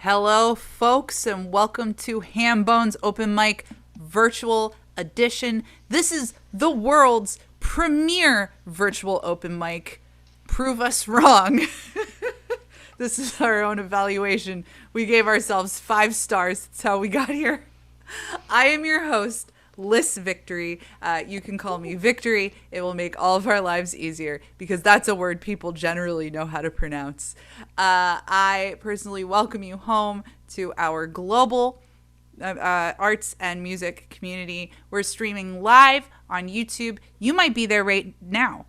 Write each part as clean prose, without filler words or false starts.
Hello, folks, and welcome to Hambone's Open Mic Virtual Edition. This is the world's premier virtual open mic. Prove us wrong. This is our own evaluation. We gave ourselves 5 stars. That's how we got here. I am your host, Liss Victory. You can call me Victory. It will make all of our lives easier because that's a word people generally know how to pronounce. I personally welcome you home to our global arts and music community. We're streaming live on YouTube. You might be there right now.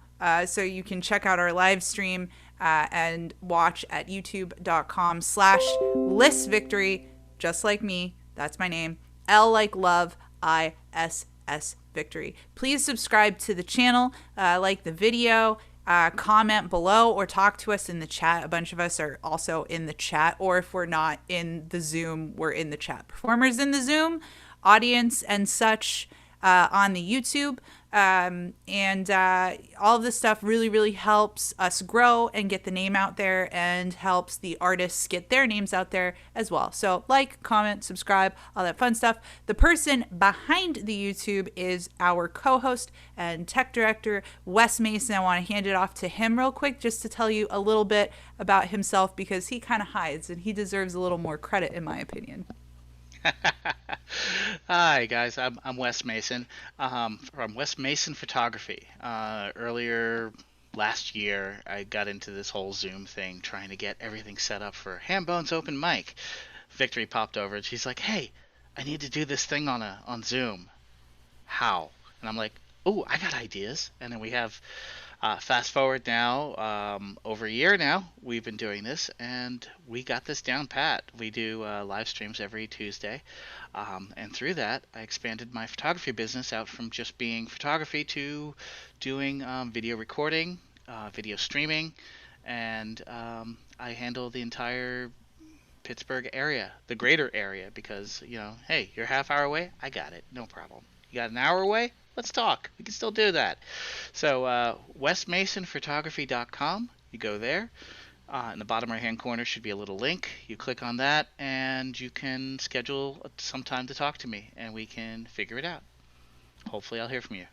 So you can check out our live stream and watch at youtube.com/Liss Victory, just like me. That's my name. L like love, ISS Victory. Please subscribe to the channel, like the video, comment below, or talk to us in the chat. A bunch of us are also in the chat, or if we're not in the Zoom, we're in the chat. Performers in the Zoom, audience and such on the YouTube. And all of this stuff really helps us grow and get the name out there and helps the artists get their names out there as well. So like, comment, subscribe, all that fun stuff. The person behind the YouTube is our co-host and tech director, Wes Mason. I want to hand it off to him real quick just to tell you a little bit about himself because he kind of hides and he deserves a little more credit in my opinion. Hi guys, I'm Wes Mason from Wes Mason Photography. Earlier last year, I got into this whole Zoom thing, trying to get everything set up for Hambone's open mic. Victory popped over and she's like, "Hey, I need to do this thing on Zoom. How?" And I'm like, "Oh, I got ideas." And then we have fast forward now, over a year now, we've been doing this, and we got this down pat. We do live streams every Tuesday, and through that, I expanded my photography business out from just being photography to doing video recording, video streaming, and I handle the entire Pittsburgh area, the greater area, because, hey, you're a half hour away, I got it, no problem. You got an hour away? Let's talk. We can still do that. So westmasonphotography.com. You go there. In the bottom right-hand corner should be a little link. You click on that, and you can schedule some time to talk to me, and we can figure it out. Hopefully I'll hear from you.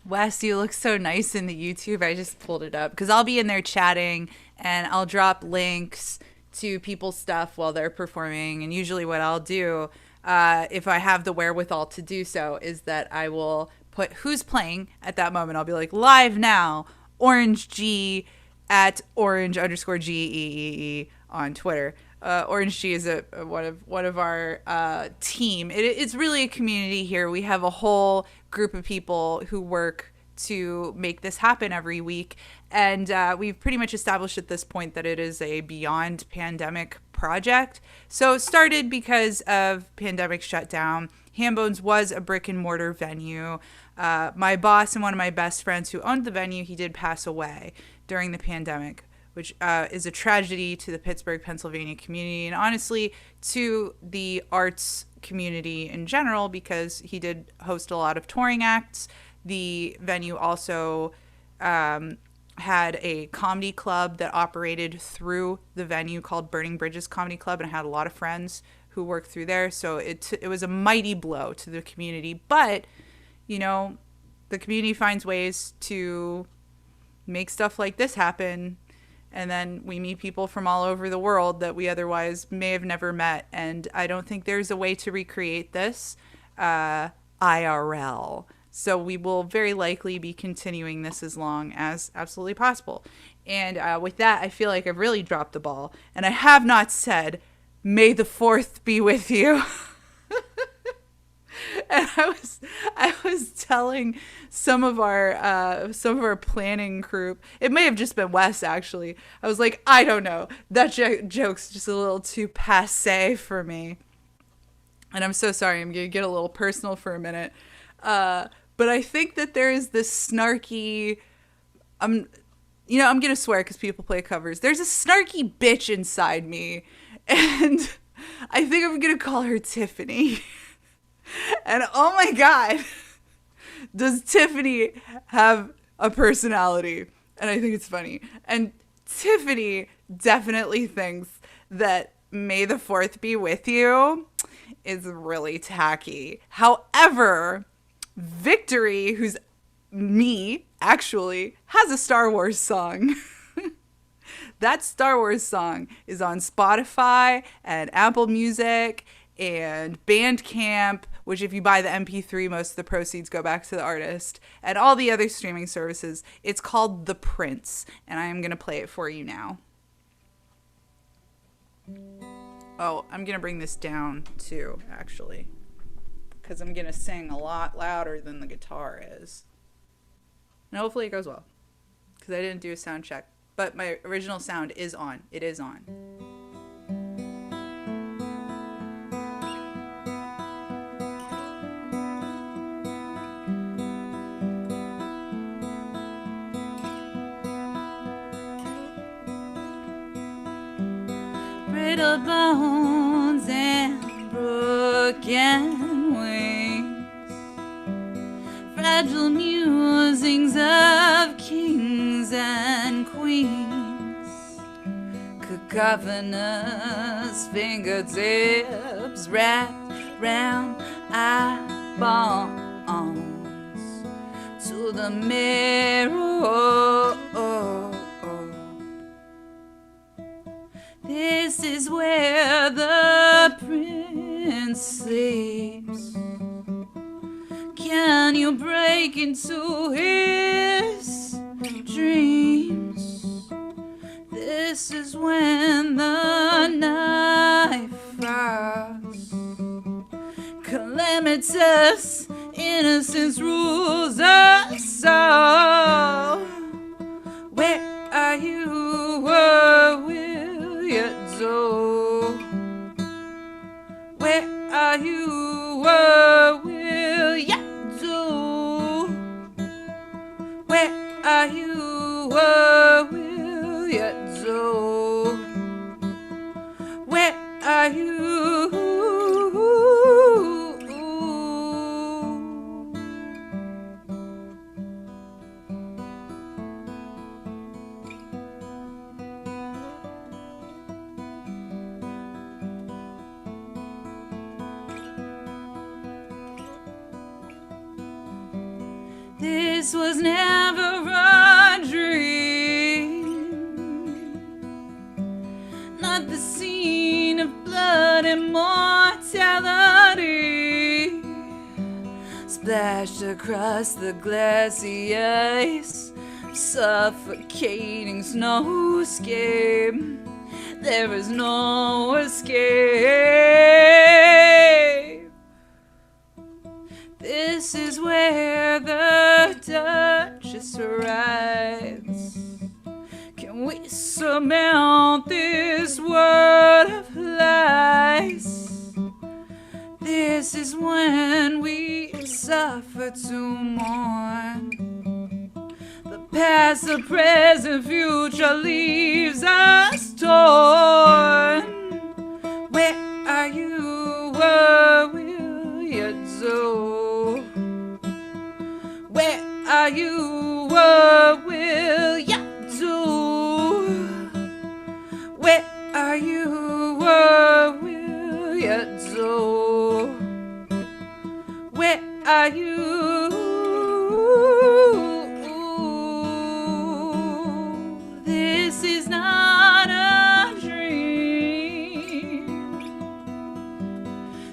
Wes, you look so nice in the YouTube. I just pulled it up because I'll be in there chatting, and I'll drop links to people's stuff while they're performing. And usually what I'll do, if I have the wherewithal to do so, is that I will put who's playing at that moment. I'll be like, live now, Orange G at orange_GEEE on Twitter. Orange G is one of our team. It's really a community here. We have a whole group of people who work to make this happen every week. And we've pretty much established at this point that it is a beyond pandemic project. So it started because of pandemic shutdown. Hambone's was a brick and mortar venue. My boss and one of my best friends who owned the venue, he did pass away during the pandemic, which is a tragedy to the Pittsburgh, Pennsylvania community, and honestly to the arts community in general, because he did host a lot of touring acts. The venue also had a comedy club that operated through the venue called Burning Bridges Comedy Club, and I had a lot of friends who worked through there. So it was a mighty blow to the community. But, the community finds ways to make stuff like this happen. And then we meet people from all over the world that we otherwise may have never met. And I don't think there's a way to recreate this IRL. So we will very likely be continuing this as long as absolutely possible. And with that, I feel like I've really dropped the ball. And I have not said, "May the 4th be with you." And I was telling some of our planning group, it may have just been Wes actually. I was like, I don't know, that joke's just a little too passé for me. And I'm so sorry, I'm gonna get a little personal for a minute. But I think that there is this snarky, I'm gonna swear because people play covers. There's a snarky bitch inside me, and I think I'm gonna call her Tiffany. And oh my God, does Tiffany have a personality? And I think it's funny. And Tiffany definitely thinks that May the 4th be with you is really tacky. However, Victory, who's me, actually, has a Star Wars song. That Star Wars song is on Spotify and Apple Music and Bandcamp, which if you buy the MP3, most of the proceeds go back to the artist, and all the other streaming services. It's called The Prince, and I am going to play it for you now. Oh, I'm going to bring this down too, actually, because I'm going to sing a lot louder than the guitar is. And hopefully it goes well, because I didn't do a sound check. But my original sound is on. It is on. Brittle bones and broken wings, fragile musings of kings and queens, cacophonous fingertips wrapped round eyeballs to the mirror. This is where the prince sleeps. Can you break into his dreams? This is when the night falls. Calamitous innocence rules us all. Where are you? What will you do? Where are you? What will you do? Where are you? What will you do? Where are you? This was never a dream, not the scene of blood and mortality, splashed across the glassy ice, suffocating snowscape. There is no escape. This is where the Duchess arrives. Can we surmount this world of lies? This is when we suffer to mourn. The past, the present, future leaves us torn. Where are you? What will you do? Where are you? What will you do? Where are you? What will you do? Where are you? This is not a dream.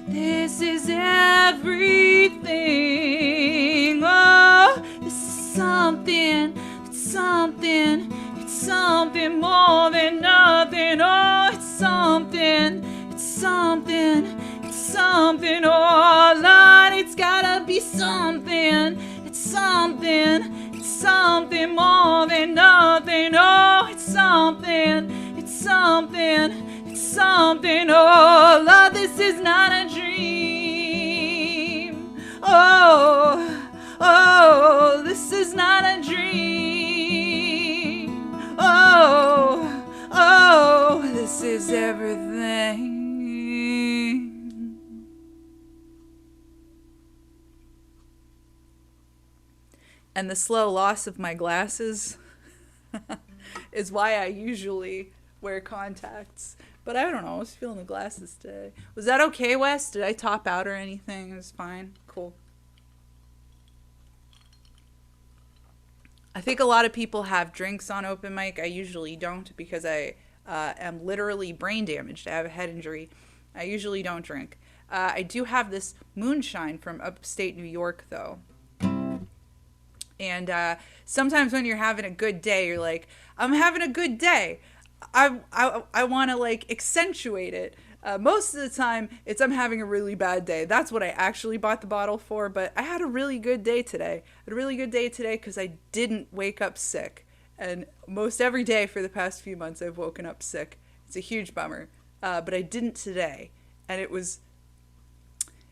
This is everything. Oh, this is something. It's something. It's something more than nothing. Oh, it's something. It's something. It's something. Oh, Lord, it's gotta be something. It's something. It's something more than nothing. Oh, it's something. It's something. It's something. Oh, Lord, this is not a dream. Oh, oh, this is not a dream. Oh, oh, this is everything. And the slow loss of my glasses is why I usually wear contacts. But I don't know. I was feeling the glasses today. Was that okay, Wes? Did I top out or anything? It was fine. Cool. I think a lot of people have drinks on open mic. I usually don't because I am literally brain damaged. I have a head injury. I usually don't drink. I do have this moonshine from upstate New York, though. And sometimes when you're having a good day, you're like, I'm having a good day. I want to like accentuate it. Most of the time, it's I'm having a really bad day. That's what I actually bought the bottle for. But I had a really good day today. I had a really good day today because I didn't wake up sick. And most every day for the past few months, I've woken up sick. It's a huge bummer. But I didn't today. And it was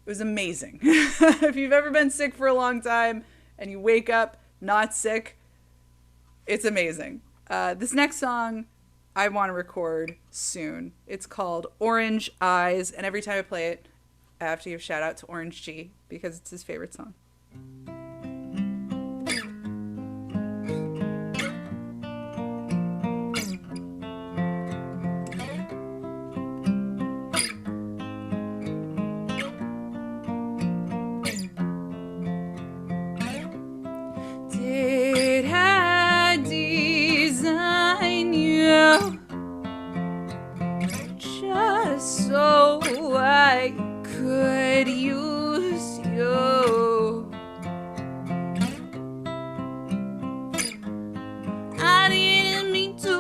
amazing. If you've ever been sick for a long time and you wake up not sick, it's amazing. This next song I want to record soon. It's called Orange Eyes, and every time I play it, I have to give a shout out to Orange G because it's his favorite song. Did I design you just so I could use you? I didn't mean to.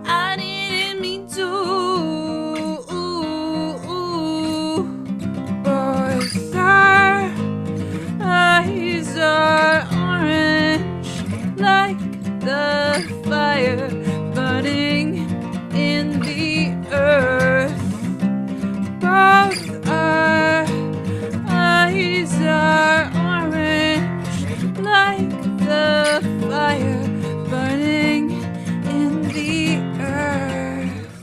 I didn't mean to. Both our eyes are orange like the fire burning in the earth. Both our eyes are orange like the fire burning in the earth.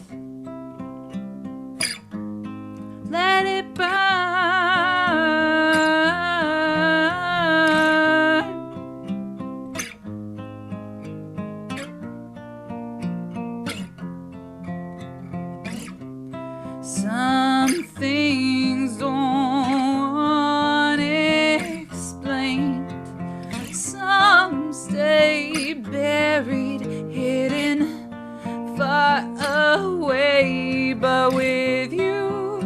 Let it burn. Some things don't explained. Some stay buried, hidden, far away. But with you,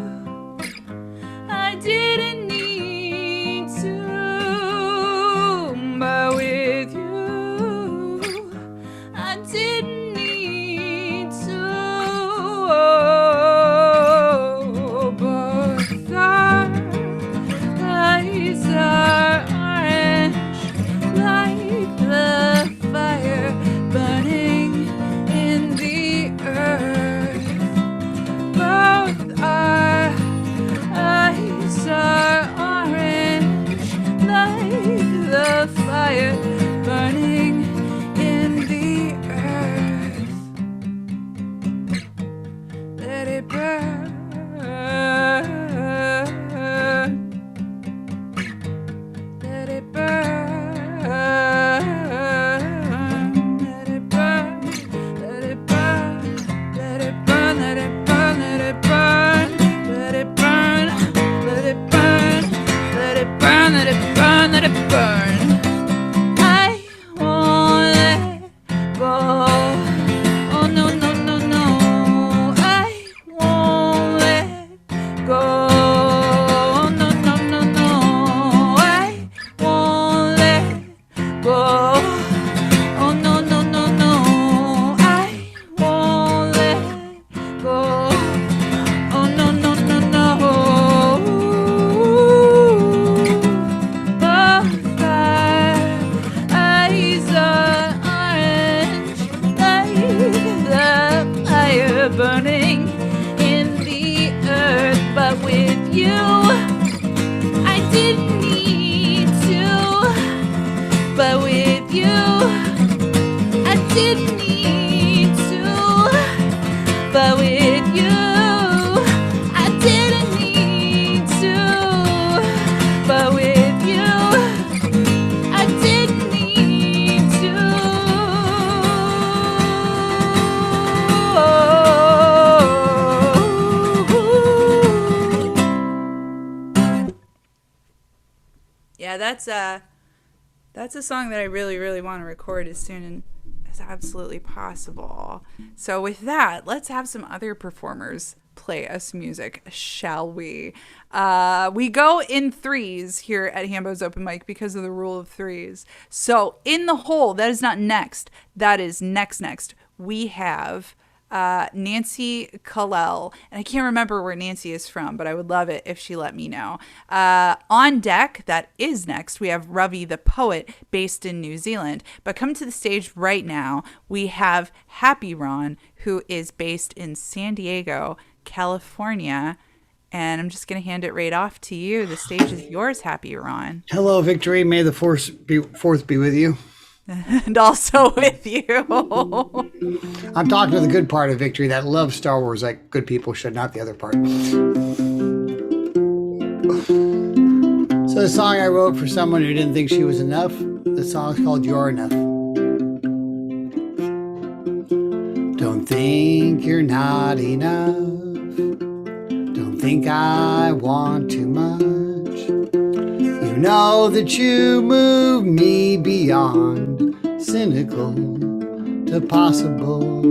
I didn't need to. But with you, I didn't need to. Both our eyes are orange like the fire burning in the earth. Both our eyes are orange like the fire burning in the earth. Let it burn. Let it burn. Let it burn. Let it burn. Let it burn. Let it burn. Let it burn. Let it burn. Let it burn. Let it burn. Let it burn. Let it burn. I won't let go. Oh no no no no. I won't let go. Oh no no no no. I won't let go. Oh no no no no. I won't let go. Oh no no no no. Both our eyes are orange like the fire burning in the earth. But with you, I didn't need to. But with you, I didn't need to. But with you, I didn't need to. But with you, I didn't need that's a song that I really, really want to record as soon as absolutely possible. So with that, let's have some other performers play us music, shall we? We go in threes here at Hambo's Open Mic because of the rule of threes. So in the hole, that is not next. That is next. We have Nancy Kalel, and I can't remember where Nancy is from, but I would love it if she let me know. On deck, that is next, we have Ravi the Poet, based in New Zealand. But come to the stage right now, we have Happy Ron, who is based in San Diego, California. And I'm just going to hand it right off to you. The stage is yours, Happy Ron. Hello, Victory. May the fourth be with you. And also with you. I'm talking to the good part of Victory that loves Star Wars like good people should, not the other part. So the song I wrote for someone who didn't think she was enough, the song is called You're Enough. Don't think you're not enough. Don't think I want too much. You know that you move me beyond cynical to possible.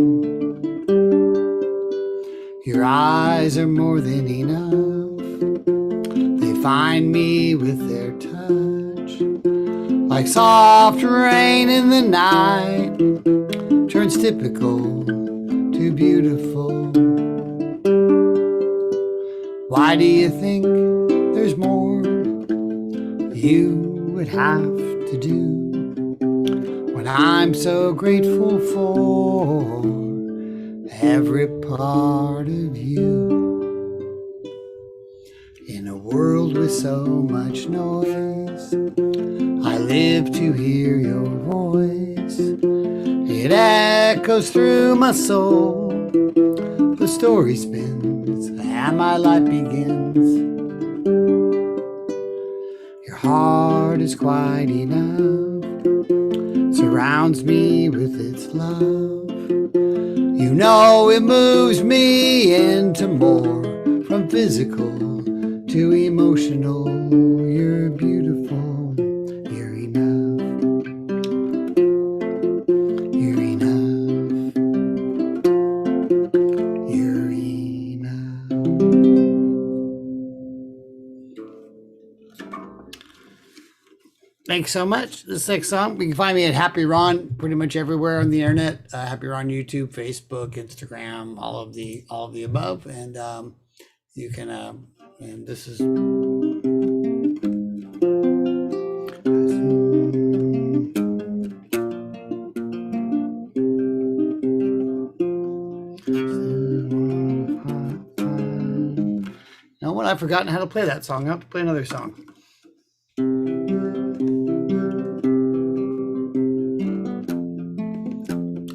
Your eyes are more than enough. They find me with their touch. Like soft rain in the night, turns typical to beautiful. Why do you think there's more you would have to do when I'm so grateful for every part of you? In a world with so much noise, I live to hear your voice. It echoes through my soul. The story spins and my life begins. Your heart is quite enough, surrounds me with its love. You know it moves me into more, from physical to emotional. You're beautiful, you're enough. You're enough. You're enough. Thanks so much. This next song, you can find me at Happy Ron pretty much everywhere on the internet. Happy Ron YouTube, Facebook, Instagram, all of the above. And you can and this is you know what? I've forgotten how to play that song. I have to play another song.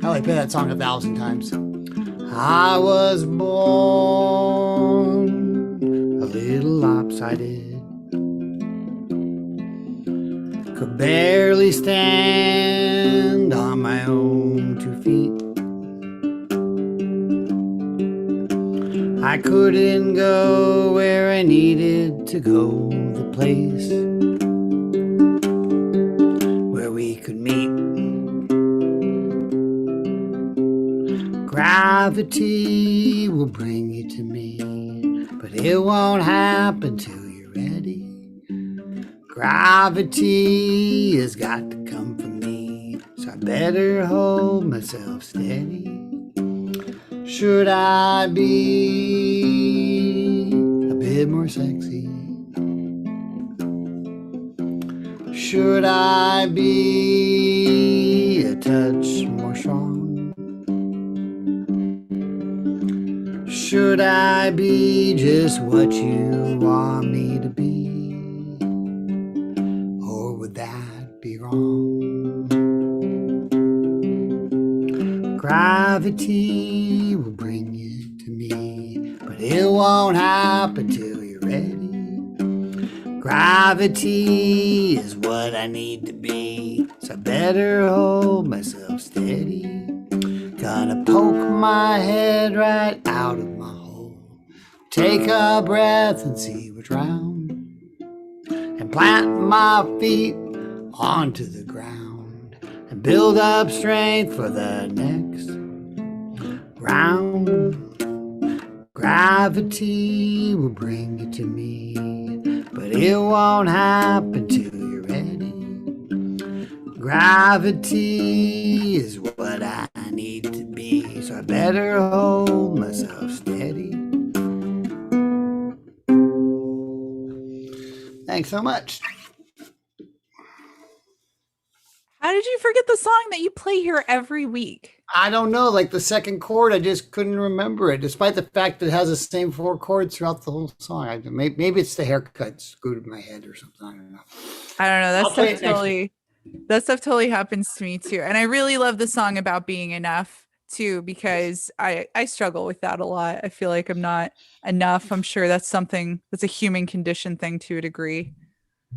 I play that song 1,000 times. I was born a little lopsided, could barely stand on my own 2 feet. I couldn't go where I needed to go, the place where we could meet. Gravity will bring you to me, but it won't happen till you're ready. Gravity has got to come from me, so I better hold myself steady. Should I be a bit more sexy? Should I be a touch more strong? Should I be just what you want me to be? Or would that be wrong? Gravity will bring you to me, but it won't happen till you're ready. Gravity is what I need to be, so I better hold myself steady. Gonna poke my head right out of my hole, take a breath and see what's round, and plant my feet onto the ground and build up strength for the next round. Gravity will bring it to me, but it won't happen till you're ready. Gravity is what I need to be, so I better hold myself steady. Thanks so much. How did you forget the song that you play here every week? I don't know, like the second chord, I just couldn't remember it, despite the fact that it has the same 4 chords throughout the whole song. Maybe it's the haircut screwed in my head or something. I don't know. I don't know. I'll play it next week. That stuff totally happens to me too. And I really love the song about being enough too, because I struggle with that a lot. I feel like I'm not enough. I'm sure that's a human condition thing to a degree.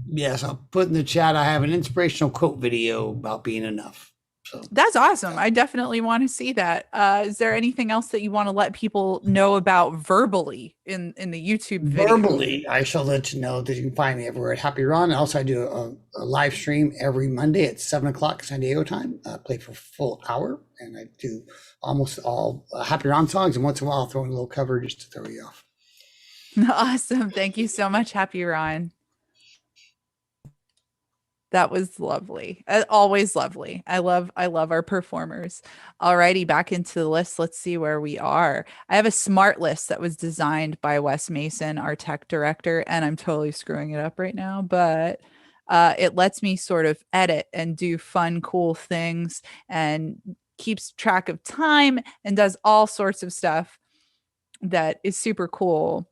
Yes, I'll put in the chat. I have an inspirational quote video about being enough. So that's awesome. I definitely want to see that. Is there anything else that you want to let people know about verbally in the YouTube video? Verbally, I shall let you know that you can find me everywhere at Happy Ron. And also, I do a live stream every Monday at 7:00 San Diego time. I play for a full hour, and I do almost all Happy Ron songs. And once in a while, I'll throw in a little cover just to throw you off. Awesome. Thank you so much, Happy Ron. That was lovely. Always lovely. I love our performers. Alrighty, back into the list. Let's see where we are. I have a smart list that was designed by Wes Mason, our tech director, and I'm totally screwing it up right now, but it lets me sort of edit and do fun, cool things and keeps track of time and does all sorts of stuff that is super cool.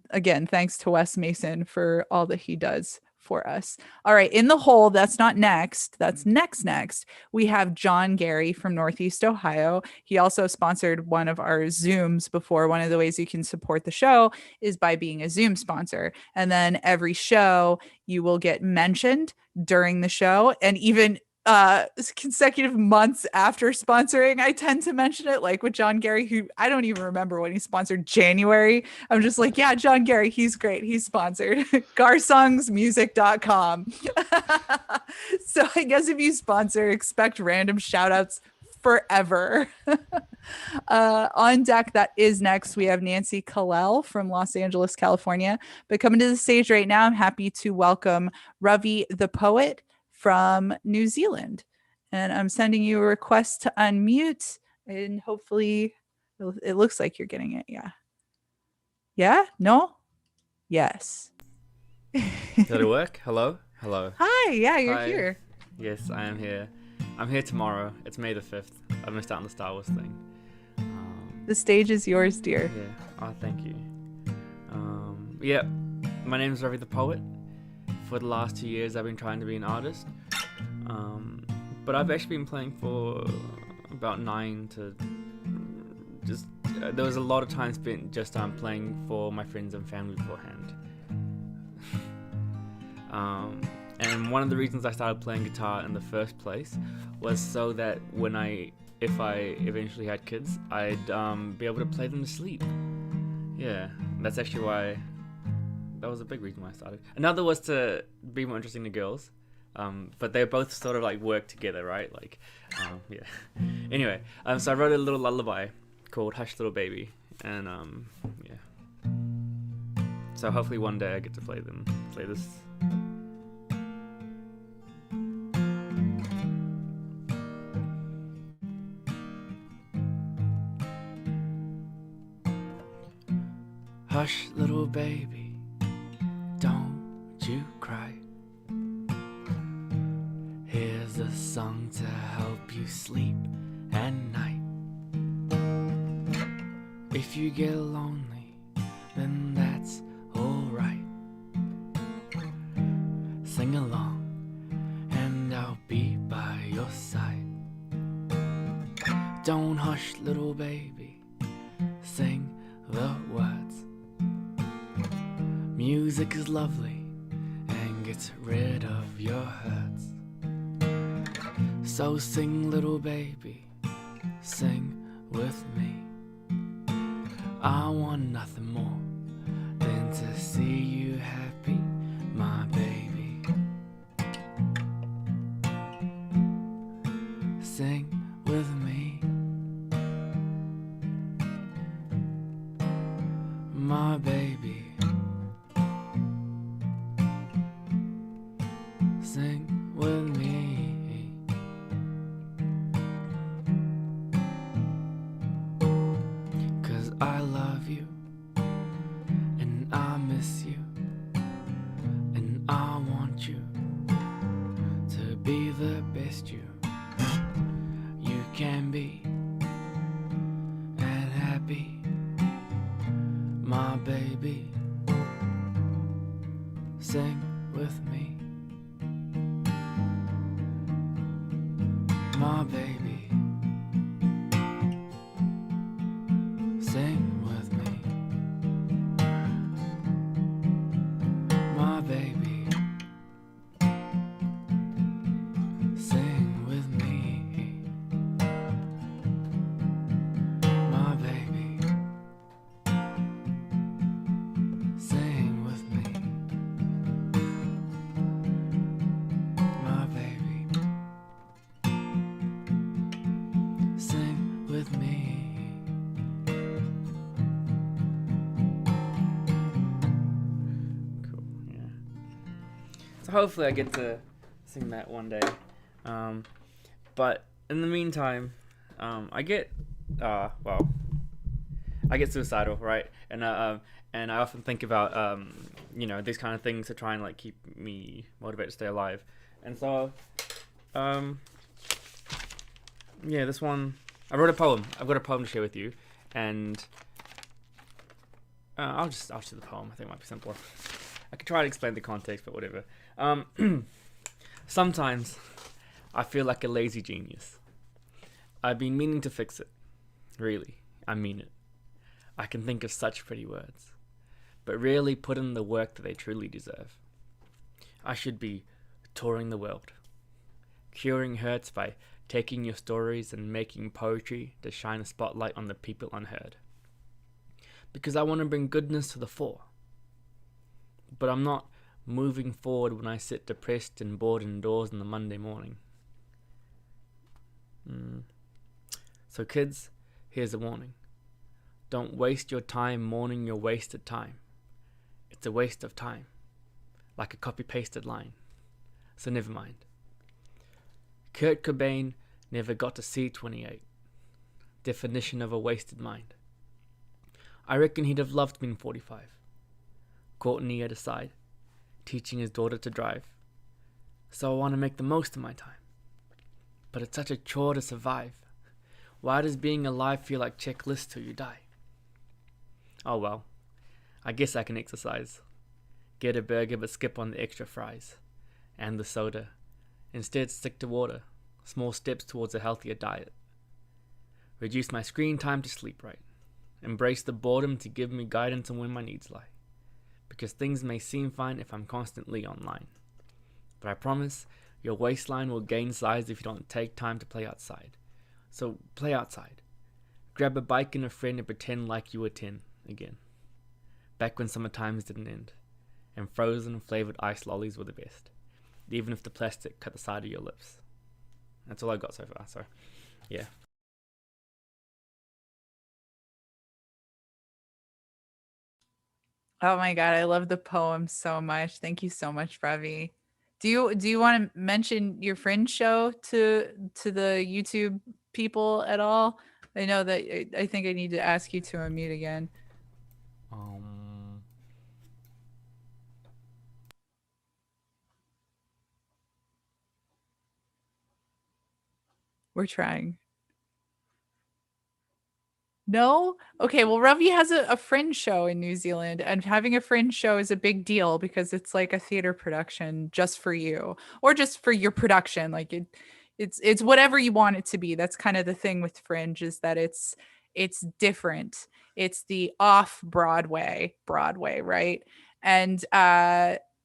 Again, thanks to Wes Mason for all that he does for us. All right, in the hole, that's not next. That's next. We have John Gary from Northeast Ohio. He also sponsored one of our Zooms before. One of the ways you can support the show is by being a Zoom sponsor. And then every show you will get mentioned during the show, and even consecutive months after sponsoring, I tend to mention it, like with John Gary, who I don't even remember when he sponsored January. I'm just like, yeah, John Gary, he's great. He's sponsored garsongsmusic.com. So I guess if you sponsor, expect random shout outs forever. On deck, that is next. We have Nancy Kalel from Los Angeles, California. But coming to the stage right now, I'm happy to welcome Ravi the Poet from New Zealand. And I'm sending you a request to unmute, and hopefully it looks like you're getting it. Yeah? No? Yes. Did it work? Hello? Hi, yeah, you're Hi. here. Yes, I am here. I'm here tomorrow. It's May the 5th. I missed out on the Star Wars thing. The stage is yours, dear. Yeah. Oh, thank you. Yeah, my name is Ravi the Poet. For the last 2 years, I've been trying to be an artist. But I've actually been playing for about 9 to just... there was a lot of time spent just playing for my friends and family beforehand. And one of the reasons I started playing guitar in the first place was so that if I eventually had kids, I'd be able to play them to sleep. Yeah, that's actually why... that was a big reason why I started. Another was to be more interesting to girls, but they both sort of like work together, right? Like, yeah. Anyway, so I wrote a little lullaby called "Hush Little Baby," and yeah. So hopefully one day I get to play this. Hush, little baby, don't you cry. Here's a song to help you sleep at night. If you get lonely, then that's alright. Sing along, and I'll be by your side. Don't hush, little baby, sing the words. Music is lovely and gets rid of your hurts. So sing, little baby, sing with me. I want nothing more than to see you happy, my baby. Sing with me, my baby. Sing with me, 'cause I love you and I miss you and I want you to be the best you can be and happy, my baby. Sing with me, my baby. Sing with me, my baby. Sing with me, my baby. Sing with me, my baby. Sing with me. Cool, yeah. So hopefully I get to sing that one day. But in the meantime, I get suicidal, right? And I often think about these kind of things to try and like keep me motivated to stay alive. And so this one, I wrote a poem. I've got a poem to share with you, and I'll just do the poem. I think it might be simpler. I could try to explain the context, but whatever. Sometimes I feel like a lazy genius. I've been meaning to fix it. Really, I mean it. I can think of such pretty words, but rarely put in the work that they truly deserve. I should be touring the world, curing hurts by taking your stories and making poetry to shine a spotlight on the people unheard. Because I want to bring goodness to the fore. But I'm not moving forward when I sit depressed and bored indoors on the Monday morning. So kids, here's a warning. Don't waste your time mourning your wasted time. It's a waste of time, like a copy-pasted line. So never mind. Kurt Cobain never got to see 28. Definition of a wasted mind. I reckon he'd have loved being 45. Courtney at his side, teaching his daughter to drive. So I want to make the most of my time. But it's such a chore to survive. Why does being alive feel like checklist till you die? Oh well, I guess I can exercise. Get a burger but skip on the extra fries. And the soda. Instead stick to water. Small steps towards a healthier diet. Reduce my screen time to sleep right. Embrace the boredom to give me guidance on when my needs lie. Because things may seem fine if I'm constantly online. But I promise, your waistline will gain size if you don't take time to play outside. So play outside. Grab a bike and a friend and pretend like you were 10 again. Back when summer times didn't end. And frozen and flavored ice lollies were the best. Even if the plastic cut the side of your lips. That's all I got so far, so yeah. Oh my God, I love the poem so much. Thank you so much, Ravi. Do you want to mention your Fringe show to the YouTube people at all? I know that I think I need to ask you to unmute again. We're trying. No? Okay, well, Ravi has a Fringe show in New Zealand, and having a Fringe show is a big deal because it's like a theater production just for you, or just for your production. Like it's whatever you want it to be. That's kind of the thing with Fringe, is that it's different. It's the off Broadway, right? And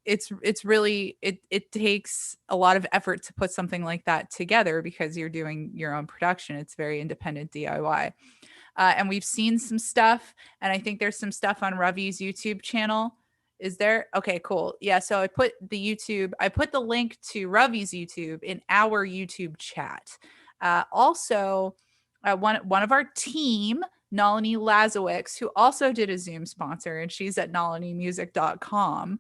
it's really it takes a lot of effort to put something like that together because you're doing your own production. It's very independent DIY. And we've seen some stuff, and I think there's some stuff on Ravi's YouTube channel. Is there? Okay, cool. Yeah, so I put the link to Ravi's YouTube in our YouTube chat. Also, one of our team, Nalini Lazowicz, who also did a Zoom sponsor, and she's at nalinimusic.com.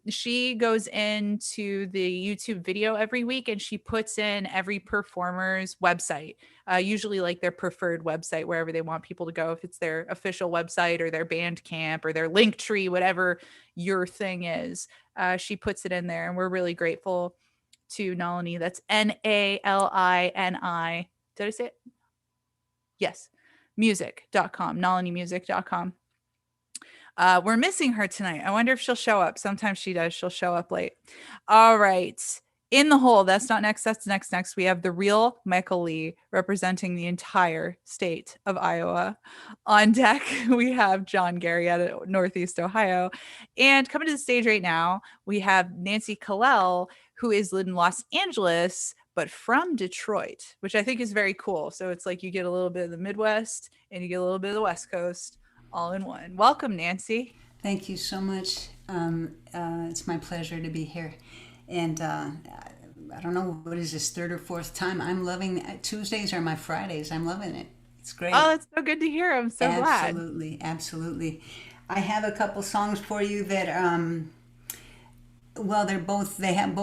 She goes into the YouTube video every week and she puts in every performer's website, usually like their preferred website, wherever they want people to go, if it's their official website or their Bandcamp or their Linktree, whatever your thing is. She puts it in there, and we're really grateful to Nalini. That's Nalini. Did I say it? Yes. Music.com, nalinimusic.com. We're missing her tonight. I wonder if she'll show up. Sometimes she does. She'll show up late. All right. In the hole, that's not next. That's next. We have the real Michael Lee representing the entire state of Iowa. On deck, we have John Gary out of Northeast Ohio. And coming to the stage right now, we have Nancy Kalel, who is in Los Angeles, but from Detroit, which I think is very cool. So it's like you get a little bit of the Midwest and you get a little bit of the West Coast all in one. Welcome, Nancy. Thank you so much. It's my pleasure to be here. And I don't know, what is this, third or fourth time? I'm loving Tuesdays are my Fridays. I'm loving it. It's great. Oh, that's so good to hear. I'm so glad. Absolutely. I have a couple songs for you that well, both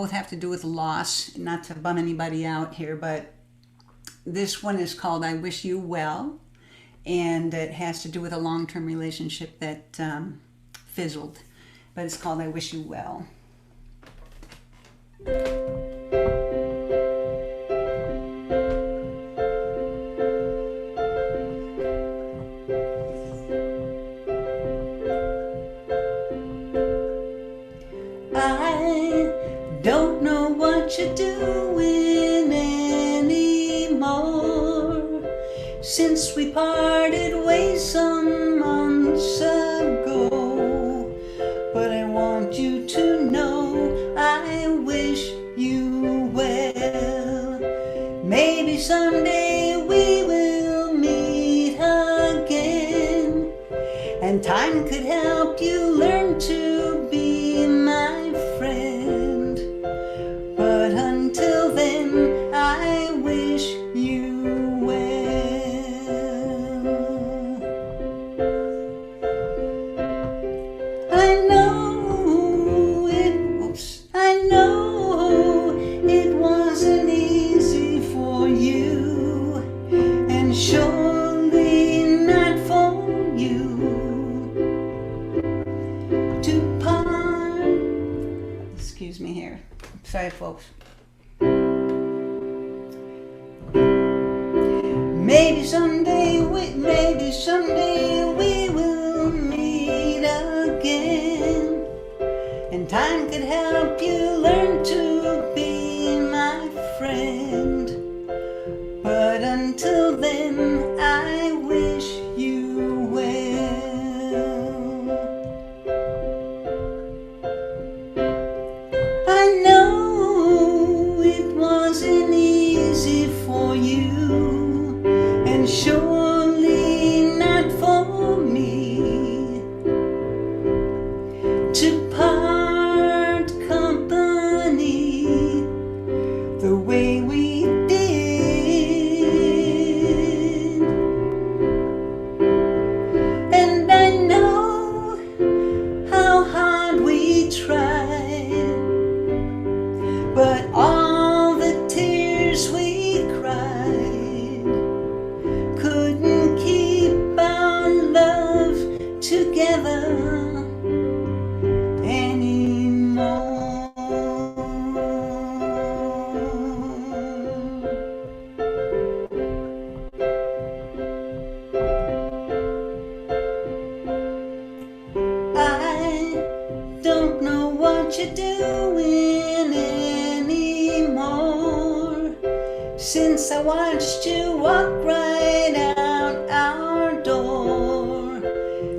have to do with loss, not to bum anybody out here, but this one is called I Wish You Well, and it has to do with a long-term relationship that fizzled, but it's called I Wish You Well. You're doing anymore since we parted ways some months ago, but I want you to know I wish you well. Maybe someday we will meet again, and time could help you learn to be my friend. But until then, I wish you well. I know it wasn't easy for you, and surely not for you to part. Excuse me here. Sorry, folks. Maybe someday we will meet again, and time could help you learn to be my friend. But until then, I wish you well. I know it wasn't easy for you, and surely not for me to part company the way we did. And I know how hard we tried, but all the tears we cried couldn't keep our love together anymore. I don't know what you're doing anymore since I watched you walk right out our door.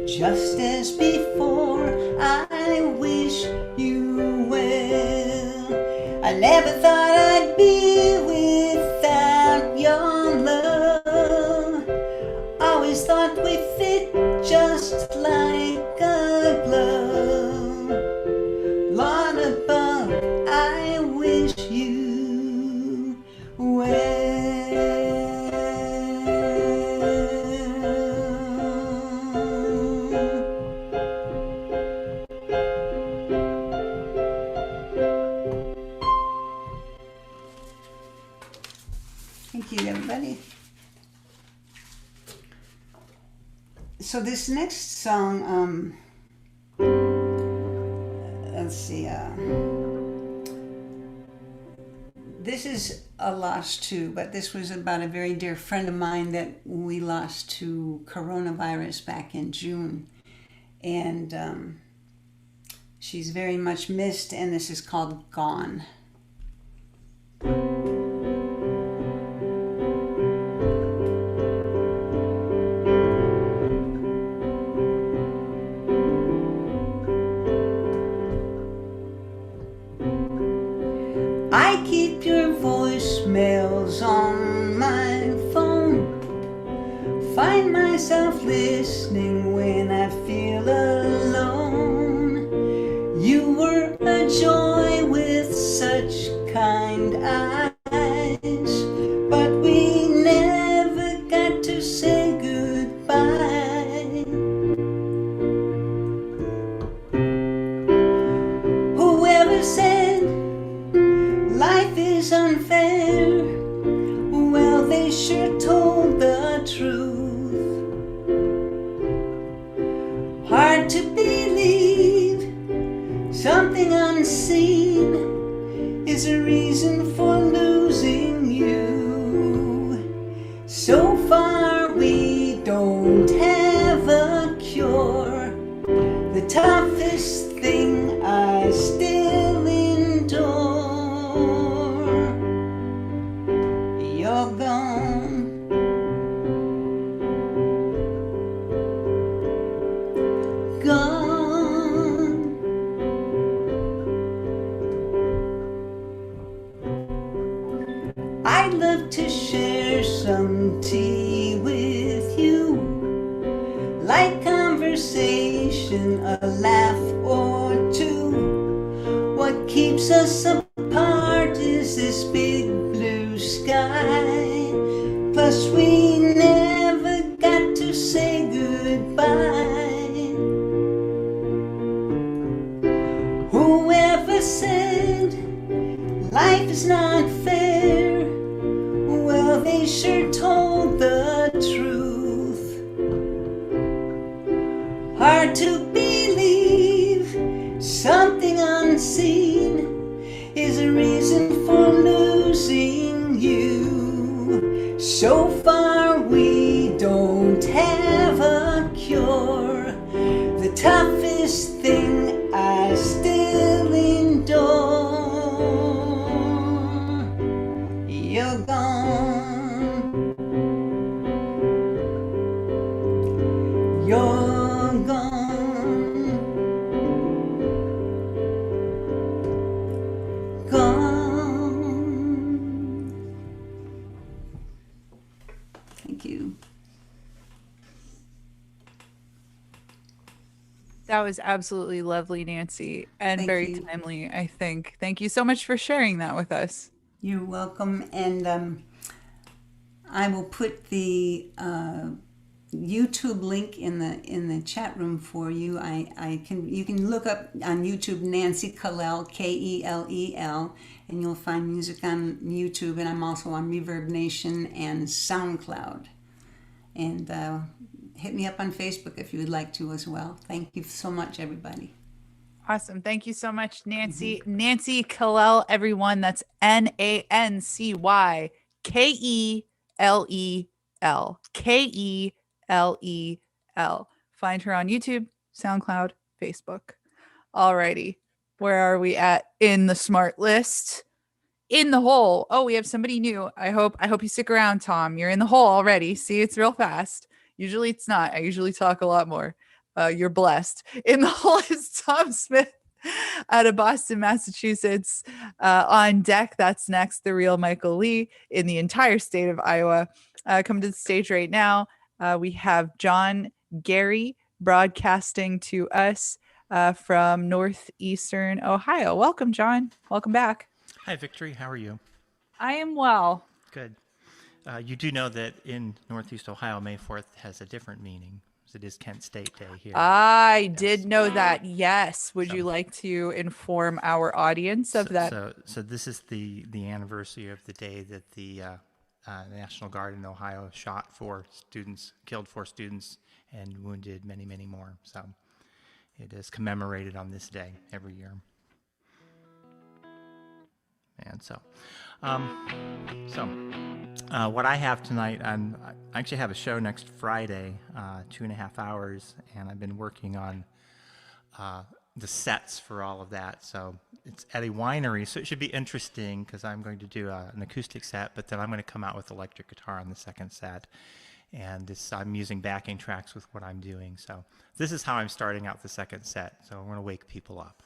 Just as before, I wish you well. I never thought I'd be without your love. Always thought we fit just like a glove. Lord above, I wish you well. Thank you, everybody. So this next song, let's see. This is a loss too, but this was about a very dear friend of mine that we lost to coronavirus back in June. And she's very much missed, and this is called Gone. I keep your voicemails on my phone. Find myself listening when I feel alone. You were a joy with such kind eyes, but we never got to say goodbye. Whoever said life is unfair, well, they sure told the truth. Hard to believe something unseen is a reason for losing you. So far we don't have a cure. The toughest thing I still endure. You're gone. Gone. I'd love to share some tea with you, light conversation, a laugh or two. What keeps us apart is this big blue sky. Plus we never got to say goodbye. Whoever said life is not fair, well, they sure told the truth. Hard to believe something unseen is a reason for losing you. So far we don't have a cure. The toughest thing I still endure. You're gone. You're gone. Gone. Thank you. That was absolutely lovely, Nancy, and Thank very you. timely, I think. Thank you so much for sharing that with us. You're welcome, and I will put the YouTube link in the chat room for you. You can look up on YouTube Nancy Kelel, Kelel, and you'll find music on YouTube. And I'm also on Reverb Nation and SoundCloud. And hit me up on Facebook if you would like to as well. Thank you so much, everybody. Awesome. Thank you so much, Nancy. Nancy Kelel, everyone. That's NancyKelel. Kelel. Find her on YouTube, SoundCloud, Facebook. Alrighty. Where are we at in the smart list? In the hole. Oh, we have somebody new. I hope you stick around, Tom. You're in the hole already. See, it's real fast. Usually it's not. I usually talk a lot more. You're blessed. In the hole is Tom Smith out of Boston, Massachusetts. On deck, that's next, the real Michael Lee in the entire state of Iowa. Come to the stage right now. We have John Gary broadcasting to us from northeastern Ohio. Welcome, John. Welcome back. Hi, Victory. How are you? I am well. Good. You do know that in Northeast Ohio, May 4th has a different meaning. It is Kent State Day here. I did know that. Yes. Would you like to inform our audience of that? So this is the anniversary of the day that the the National Guard in Ohio shot 4 students, killed 4 students, and wounded many, many more. So it is commemorated on this day every year. And what I have tonight, I actually have a show next Friday, 2.5 hours, and I've been working on the sets for all of that. So it's at a winery, so it should be interesting because I'm going to do an acoustic set, but then I'm going to come out with electric guitar on the second set. And I'm using backing tracks with what I'm doing. So this is how I'm starting out the second set. So I'm going to wake people up.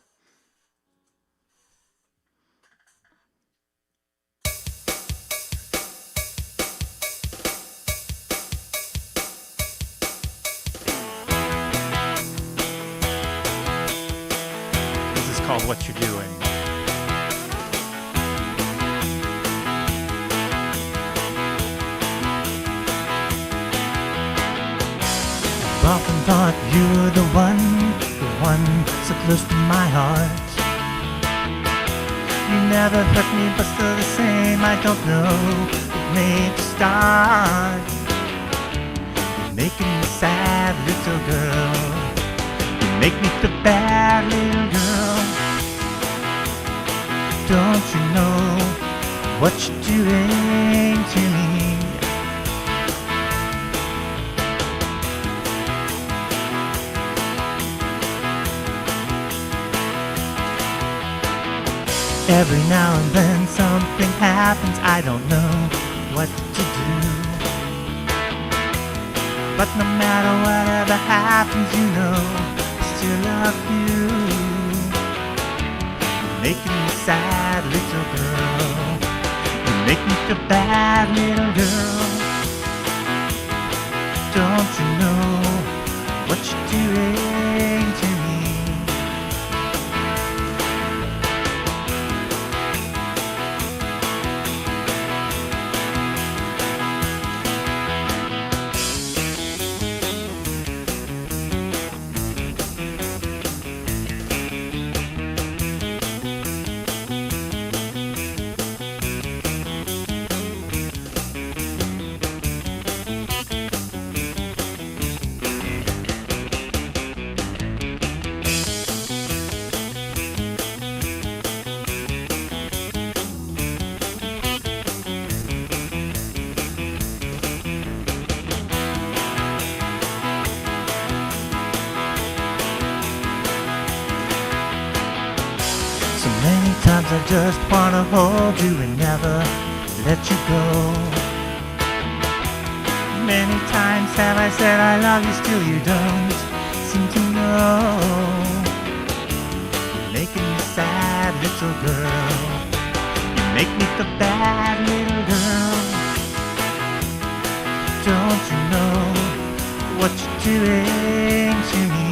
This is called What You're Doing. Often thought you were the one so close to my heart. You never hurt me, but still the same. I don't know what made you start. You're making me sad, little girl. You make me feel bad, little girl. Don't you know what you're doing to me? Every now and then something happens, I don't know what to do. But no matter whatever happens, you know I still love you. You're making me sad, little girl. You make me feel bad, little girl. Don't you know what you're doing to me? I just wanna hold you and never let you go. Many times have I said I love you, still you don't seem to know. You're making me sad, little girl. You make me feel bad, little girl. Don't you know what you're doing to me?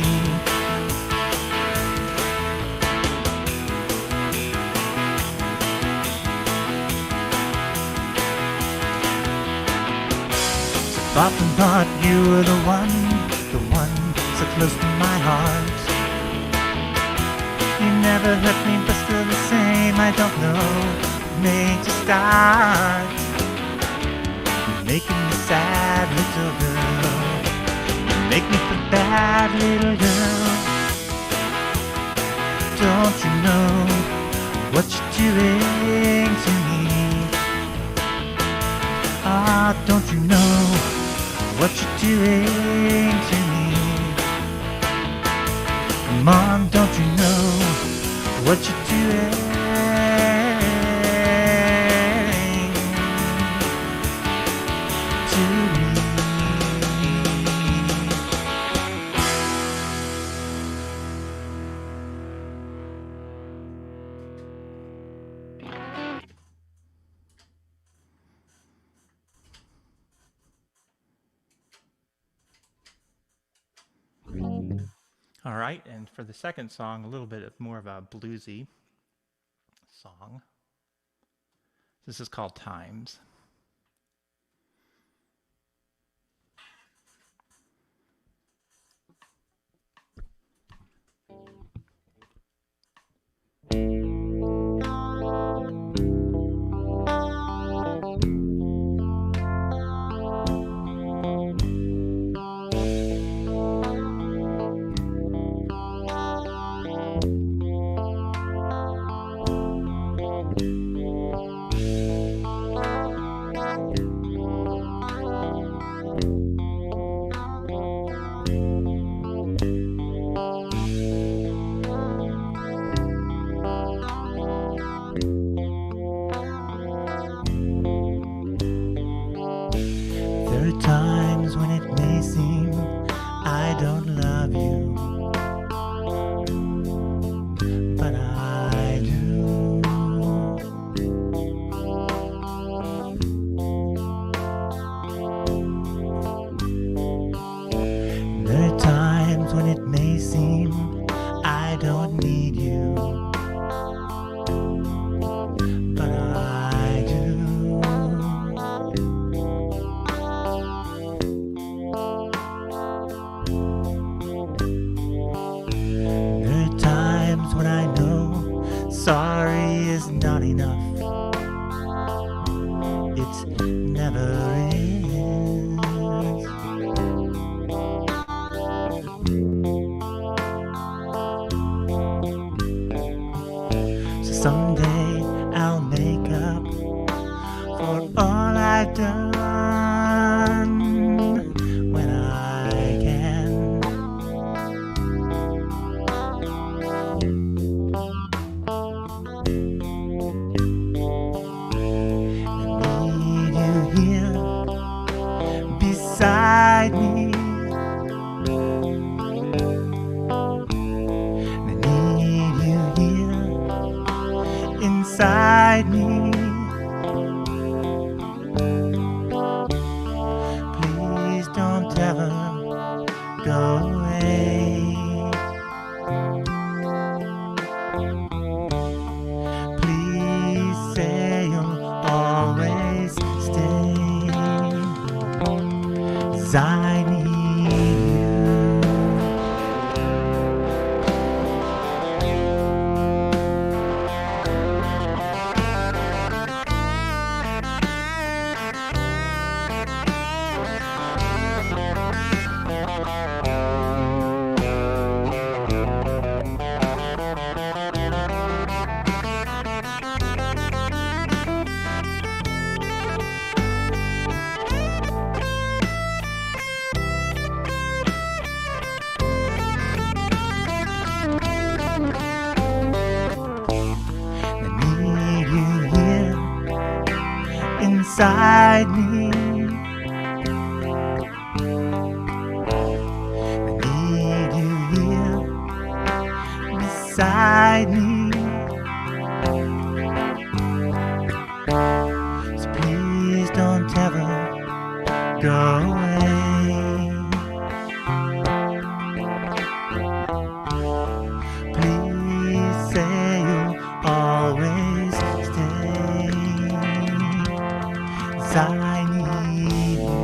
Often thought you were the one so close to my heart. You never hurt me, but still the same. I don't know what made you start. You're making me sad, little girl. You make me feel bad, little girl. Don't you know what you're doing to me? Ah, don't you know what you're doing to me? Come on, don't you know what you're doing to me? All right, and for the second song, a little bit more of a bluesy song. This is called Times. times when it may seem I don't love you, but I do. There are times when it may seem I don't need you, but I do. There are times when I know sorry is not enough. It's never is. So someday I'll make up for all I've done when I can. I need you here beside me. I need you here inside me. Please don't ever go away. Please say you'll always stay, 'cause I need you. I need you here inside me. I need you here beside me. So please don't ever go away. Please say you'll always stay, 'cause I need you.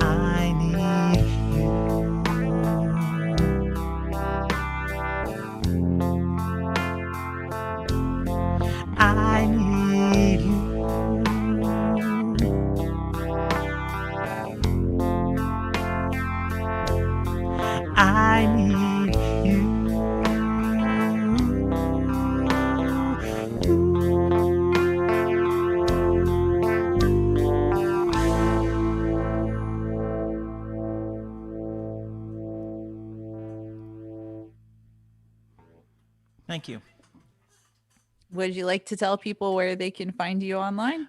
I need you. I need you. I need you. Thank you. Would you like to tell people where they can find you online?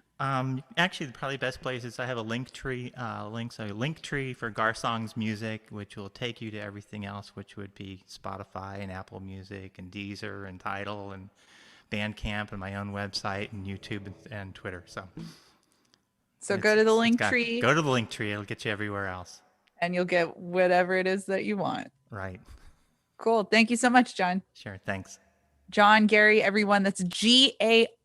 Actually, probably the best place is I have a link tree, link tree for Garsong's music, which will take you to everything else, which would be Spotify and Apple Music and Deezer and Tidal and Bandcamp and my own website and YouTube and Twitter. So go to the link go tree to the link tree. It'll get you everywhere else. and you'll get whatever it is that you want. Right. Cool. Thank you so much, John. Sure. Thanks. John, Gary, everyone. That's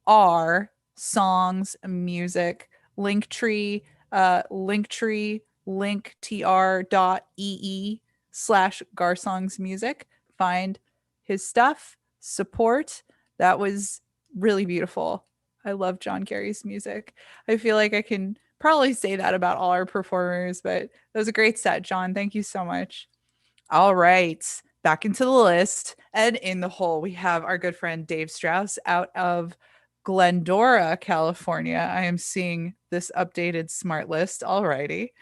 GAR Songs Music. Linktree, Linktree, linktr.ee/Garsongs Music. Find his stuff, support. That was really beautiful. I love John Gary's music. I feel like I can probably say that about all our performers, but it was a great set, John. Thank you so much. All right, back into the list and in the hole, we have our good friend Dave Strauss out of Glendora, California. I am seeing this updated smart list. All righty.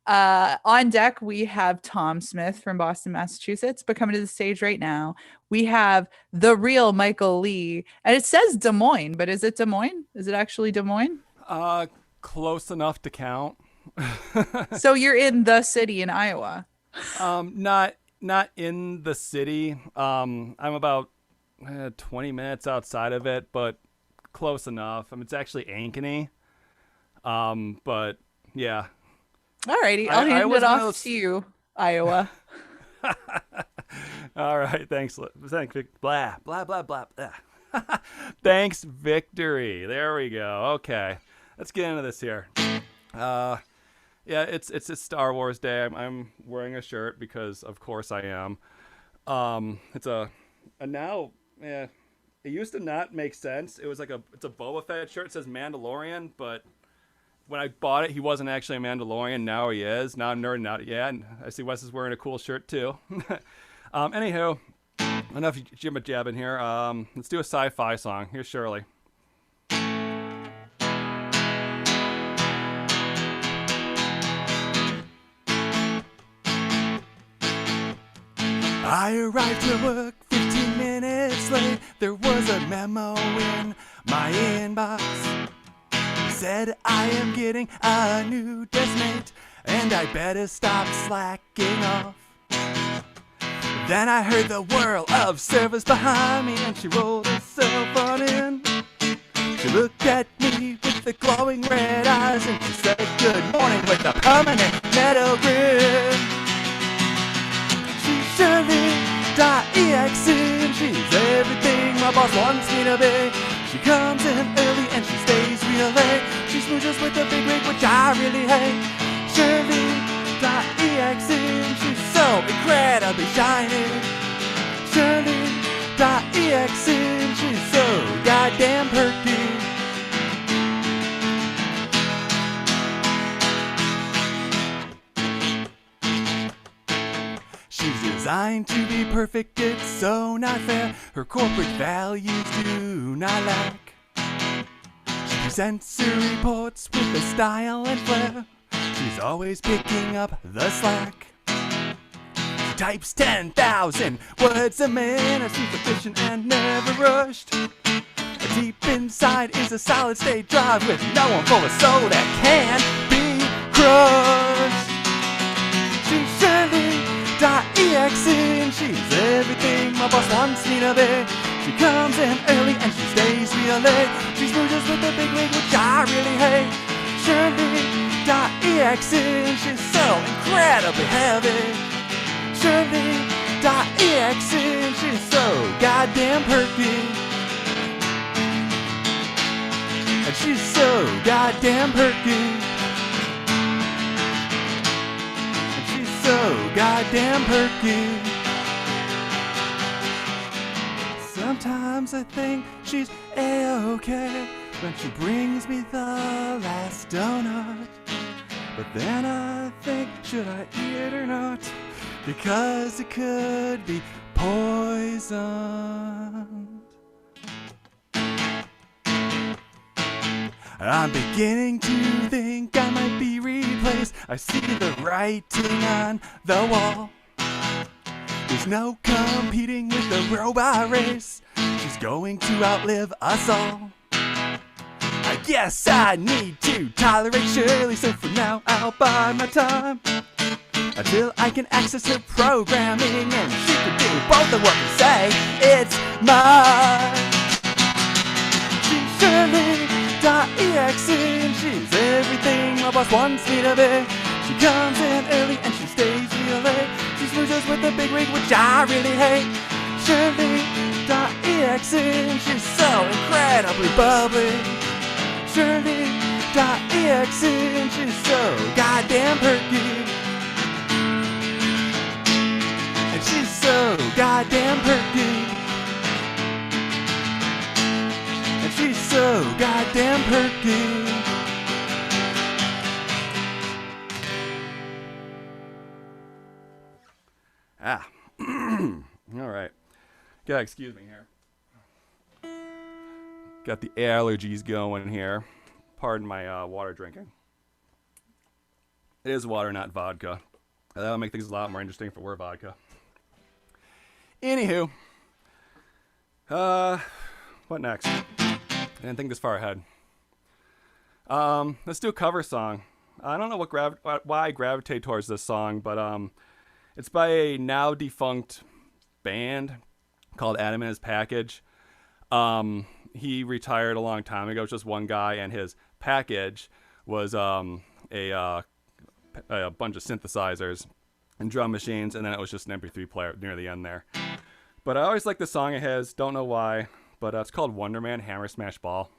On deck, we have Tom Smith from Boston, Massachusetts, but coming to the stage right now, we have the real Michael Lee. And it says Des Moines, but is it Des Moines? Is it actually Des Moines? Close enough to count. So you're in the city in Iowa. Not in the city. I'm about 20 minutes outside of it, but close enough. It's actually Ankeny. But yeah. Alrighty, I'll hand it off to you, Iowa. All right, thanks. Blah blah blah blah. Thanks, Victory. There we go. Okay, let's get into this here. Yeah, it's a Star Wars day. I'm wearing a shirt because, of course, I am. It's a now. Yeah, it used to not make sense. It's a Boba Fett shirt. It says Mandalorian, but when I bought it, he wasn't actually a Mandalorian. Now he is. Now I'm nerding out. Yeah, and I see Wes is wearing a cool shirt too. Anywho, enough jibber jabbing here. Let's do a sci-fi song. Here's Shirley. I arrived to work 15 minutes late. There was a memo in my inbox. Said I am getting a new deskmate and I better stop slacking off. Then I heard the whirl of service behind me and she rolled herself on in. She looked at me with the glowing red eyes and she said good morning with a permanent metal grin. She's Shirley.exe and she's everything my boss wants me to be. She comes in early and she stays real late. She smooches with a big rig, which I really hate. Shirley.exe and she's so incredibly shiny. Shirley.exe and she's so goddamn perky. She's designed to be perfect, it's so not fair. Her corporate values do not lack. She presents her reports with a style and flair. She's always picking up the slack. She types 10,000 words a minute. She's efficient and never rushed. Deep inside is a solid state drive with no one for a soul that can be crushed. She's Shirley.exe and she's everything my boss wants me to be. She comes in early and she stays real late. She smooches with a big wig, which I really hate. Shirley.exe and she's so incredibly heavy. Shirley.exe and she's so goddamn perky. And she's so goddamn perky. So goddamn perky. Sometimes I think she's A-okay when she brings me the last donut. But then I think, should I eat it or not? Because it could be poisoned. I'm beginning to think I might be replaced. I see the writing on the wall. There's no competing with the robot race. She's going to outlive us all. I guess I need to tolerate Shirley, so for now I'll bide my time until I can access her programming and she can do both the work and say it's mine. She's Shirley.exe and she's everything my boss wants me to be. She comes in early and she stays real late. She smooches with a big rig, which I really hate. Shirley.exe and she's so incredibly bubbly. Shirley.exe and she's so goddamn perky. And she's so goddamn perky. And she's so goddamn perky. All right. Gotta excuse me here. Got the allergies going here. Pardon my water drinking. It is water, not vodka. That'll make things a lot more interesting if it were vodka. Anywho, what next? I didn't think this far ahead. Let's do a cover song. I don't know why I gravitate towards this song, but it's by a now defunct band called Adam and His Package. He retired a long time ago. It was just one guy, and his package was a bunch of synthesizers and drum machines, and then it was just an MP3 player near the end there. But I always like the song of his. Don't know why, but it's called Wonder Man Hammer Smash Ball.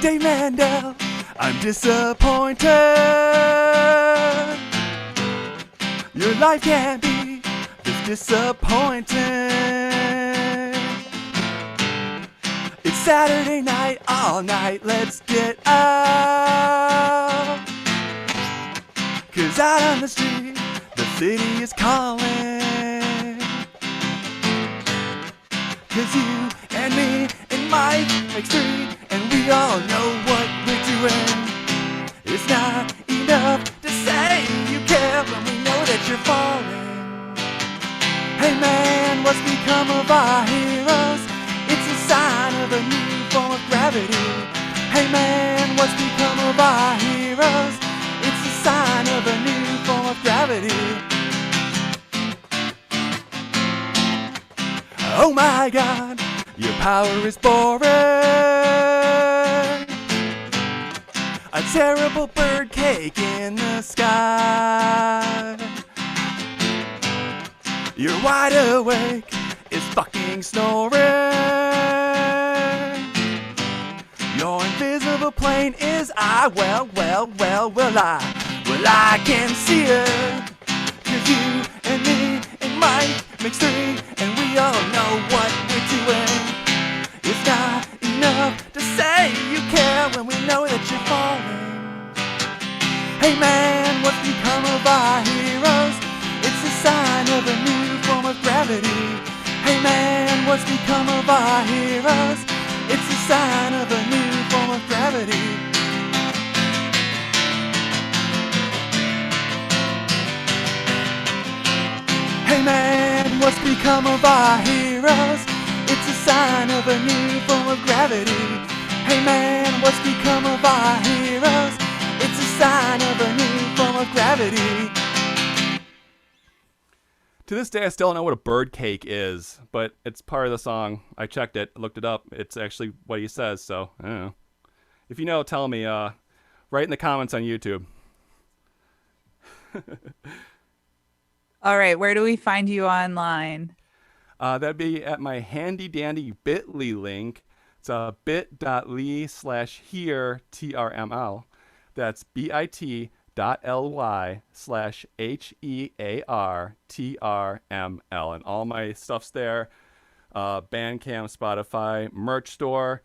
Dave Mandel, I'm disappointed. Your life can't be this disappointing. It's Saturday night, all night, let's get out. 'Cause out on the street, the city is calling. 'Cause you and me and Mike makes three, and we all know what we're doing. It's not enough to say you care when we know that you're falling. Hey man, what's become of our heroes? It's a sign of a new form of gravity. Hey man, what's become of our heroes? It's a sign of a new form of gravity. Oh my God, your power is boring. A terrible bird cake in the sky. You're wide awake, is fucking snoring. Your invisible plane is well, I can see it. 'Cause you and me and Mike makes three, and we all know what we're doing. It's not enough to say you care when we know that you're falling. Hey man, what's become of our heroes? It's a sign of a new form of gravity. Hey man, what's become of our heroes? It's a sign of a new form of gravity. Hey man, what's become of our heroes? It's a sign of a new form of gravity. Hey man, what's become of our heroes? It's a sign of a new form of gravity. To this day, I still don't know what a bird cake is, but it's part of the song. I checked it, looked it up. It's actually what he says, so I don't know. If you know, tell me. Write in the comments on YouTube. All right, where do we find you online? That'd be at my handy dandy bit.ly link. It's bit.ly/here TRML. That's bit.ly/HEARTRML. And all my stuff's there. Bandcamp, Spotify, merch store,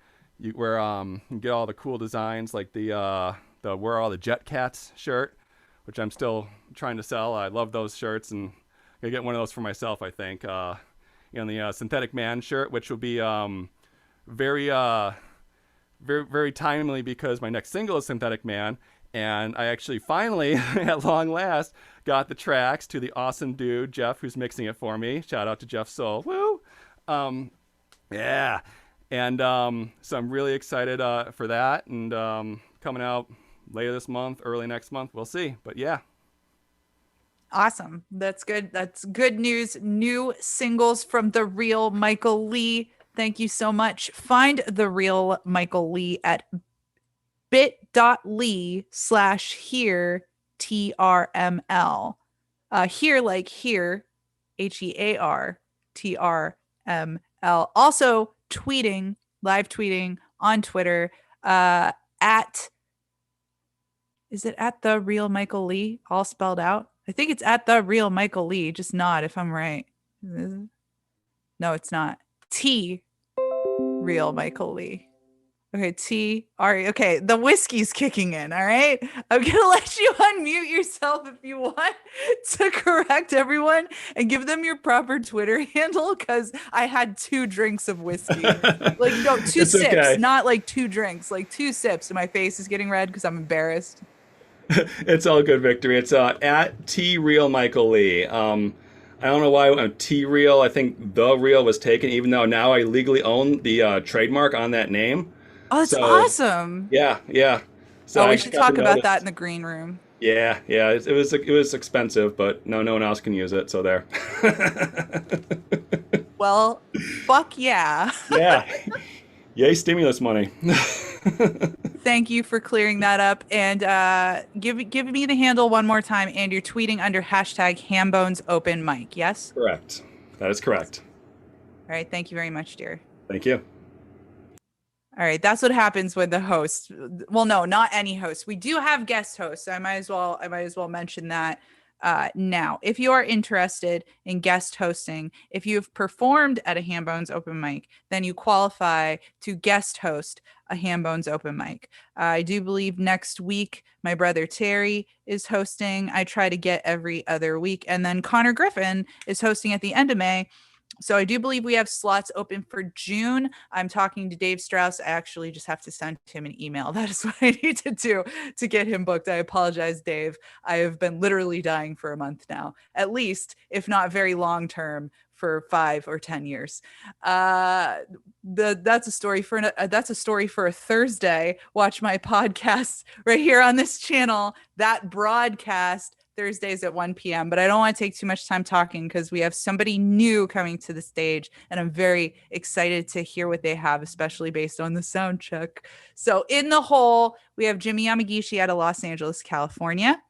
where you can get all the cool designs, like the Where Are All the Jet Cats shirt, which I'm still trying to sell. I love those shirts, and I'm gonna get one of those for myself, I think. The Synthetic Man shirt, which will be very timely because my next single is Synthetic Man, and I actually finally, at long last, got the tracks to the awesome dude Jeff, who's mixing it for me. Shout out to Jeff Soul. Woo! Yeah. And so I'm really excited for that, and coming out later this month, early next month. We'll see. But yeah. Awesome. That's good. That's good news. New singles from The Real Michael Lee. Thank you so much. Find The Real Michael Lee at bit.ly/here TRML. Here like here, HEARTRML. Also tweeting, live tweeting on Twitter is it at The Real Michael Lee, all spelled out? I think it's at The Real Michael Lee, just nod if I'm right. No, it's not. T Real Michael Lee. Okay, T-R-E. Okay, the whiskey's kicking in, all right? I'm going to let you unmute yourself if you want to correct everyone and give them your proper Twitter handle because I had 2 drinks of whiskey. Like, no, 2 It's sips, okay. not like 2 drinks, like 2 sips. And my face is getting red because I'm embarrassed. It's all good, Victory. It's at T Real Michael Lee. I don't know why T Real. I think the real was taken, even though now I legally own the trademark on that name. Oh, that's So awesome. yeah. So Oh, I we just should got talk the about notice. that in the green room. Yeah. It was expensive, but no one else can use it. So there. Well, fuck yeah. Yeah. Yay, stimulus money. Thank you for clearing that up. And give me the handle one more time. And you're tweeting under hashtag Hambones Open Mic. Yes? Correct. That is correct. All right. Thank you very much, dear. Thank you. All right. That's what happens when the host. Well, no, not any host. We do have guest hosts. I might as well mention that now. If you are interested in guest hosting, if you've performed at a Hambones Open Mic, then you qualify to guest host a Hambones Open Mic. I do believe next week my brother Terry is hosting. I try to get every other week. And then Connor Griffin is hosting at the end of May. So I do believe we have slots open for June. I'm talking to Dave Strauss. I actually just have to send him an email. That is what I need to do to get him booked. I apologize, Dave. I have been literally dying for a month now, at least, if not very long term, for 5 or 10 years. That's a story for a Thursday. Watch my podcast right here on this channel. That broadcast Thursdays at 1 p.m. But I don't want to take too much time talking because we have somebody new coming to the stage, and I'm very excited to hear what they have, especially based on the sound check. So in the hole, we have Jimmy Yamagishi out of Los Angeles, California.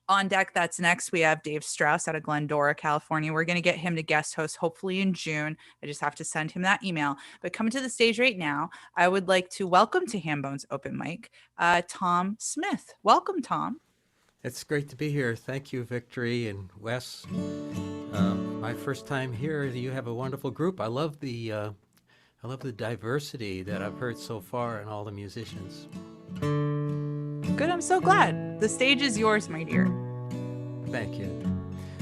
On deck, that's next. We have Dave Strauss out of Glendora, California. We're going to get him to guest host hopefully in June. I just have to send him that email. But coming to the stage right now, I would like to welcome to Hambones Open Mic, Tom Smith. Welcome, Tom. It's great to be here. Thank you, Victory and Wes. My first time here. You have a wonderful group. I love the diversity that I've heard so far in all the musicians. Good. I'm so glad. The stage is yours, my dear. Thank you.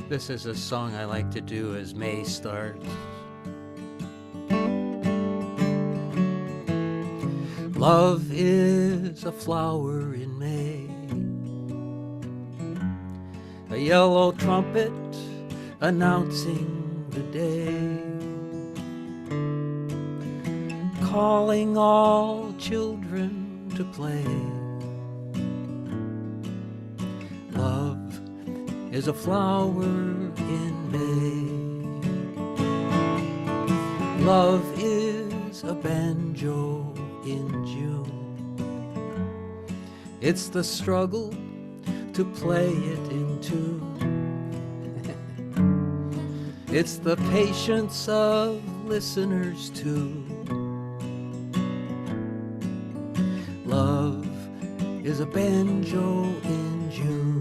This is a song I like to do as May starts. Love is a flower in May, a yellow trumpet announcing the day, calling all children to play. Love is a flower in May. Love is a banjo in June. It's the struggle to play it in tune. It's the patience of listeners too. Love is a banjo in June.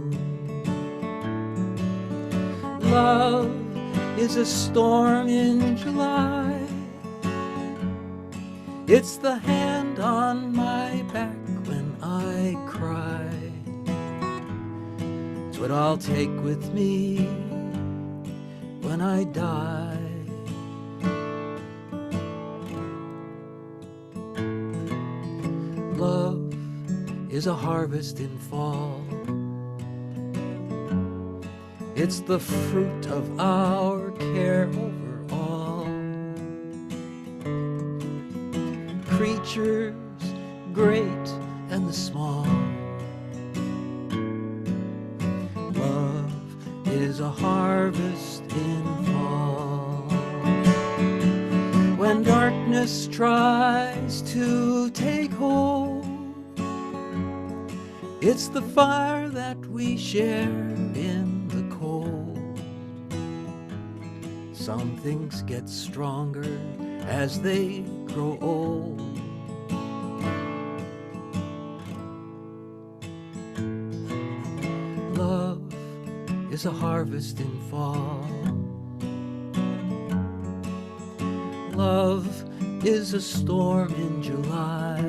Love is a storm in July. It's the hand on my back when I cry. It's what I'll take with me when I die. Love is a harvest in fall. It's the fruit of our care over all. Creatures great and the small. Love is a harvest in fall. When darkness tries to take hold, it's the fire that we share in the cold. Some things get stronger as they grow old. Love is a harvest in fall. Love is a storm in July.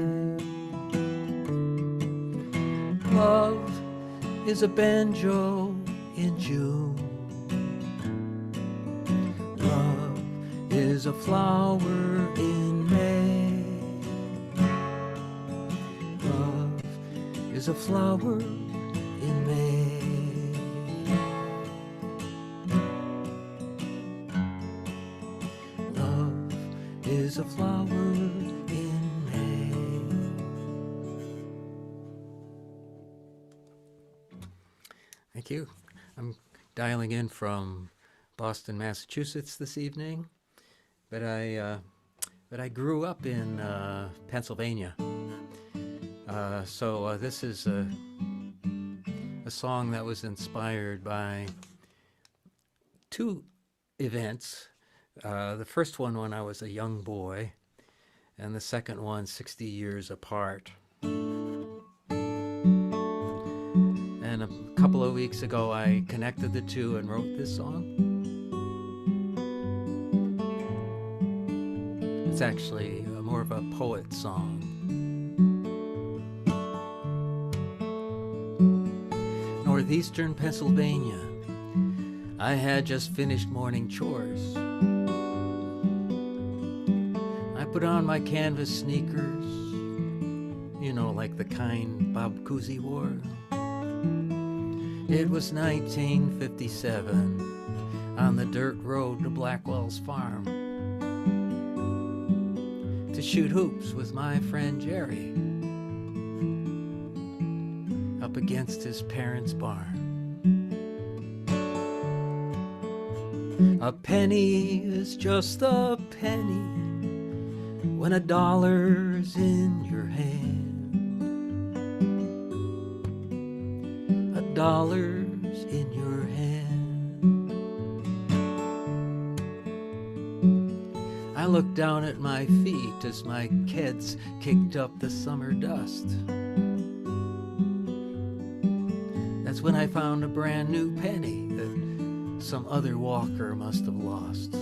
Love is a banjo in June. Love is a flower in May. Love is a flower in May. Love is a flower in May. Thank you. I'm dialing in from Boston, Massachusetts this evening, but I grew up in Pennsylvania. So this is a song that was inspired by two events. The first one when I was a young boy, and the second one 60 years apart. And a couple of weeks ago, I connected the two and wrote this song. It's actually more of a poet song. Northeastern Pennsylvania, I had just finished morning chores. I put on my canvas sneakers, you know, like the kind Bob Cousy wore. It was 1957 on the dirt road to Blackwell's farm to shoot hoops with my friend Jerry up against his parents' barn. A penny is just a penny when a dollar's in your hand. A dollar's in your hand. I looked down at my feet as my kids kicked up the summer dust. That's when I found a brand new penny that some other walker must have lost.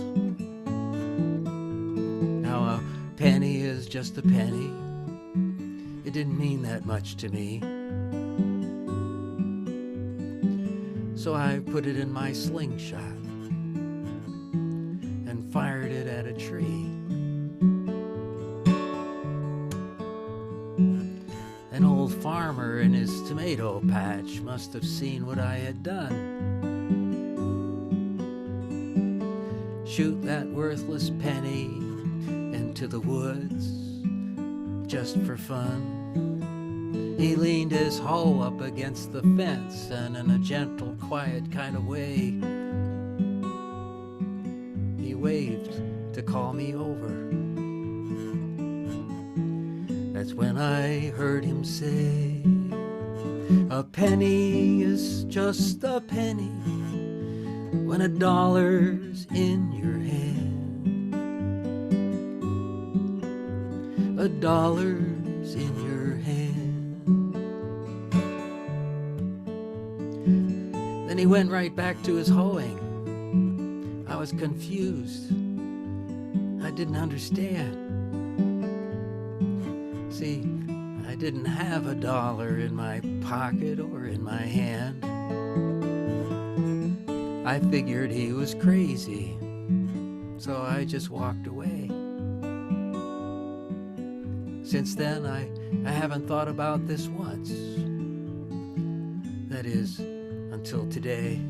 Now a penny is just a penny. It didn't mean that much to me. So I put it in my slingshot and fired it at a tree. An old farmer in his tomato patch must have seen what I had done. Shoot that worthless penny into the woods just for fun. He leaned his hoe up against the fence and in a gentle, quiet kind of way, he waved to call me over. That's when I heard him say, a penny is just a penny when a dollar's in your hand. A dollar's in your hand. Then he went right back to his hoeing. I was confused. I didn't understand. See, I didn't have a dollar in my pocket or in my hand. I figured he was crazy, so I just walked away. Since then, I haven't thought about this once. That is, until today.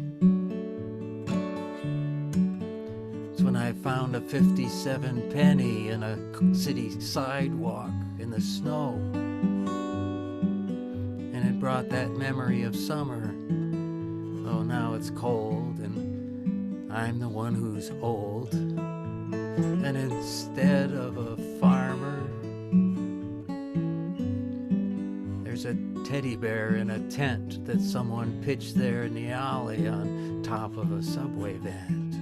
It's when I found a 57 penny in a city sidewalk in the snow. And it brought that memory of summer. Oh, now it's cold and I'm the one who's old. And instead of a farmer, there's a teddy bear in a tent that someone pitched there in the alley on top of a subway vent.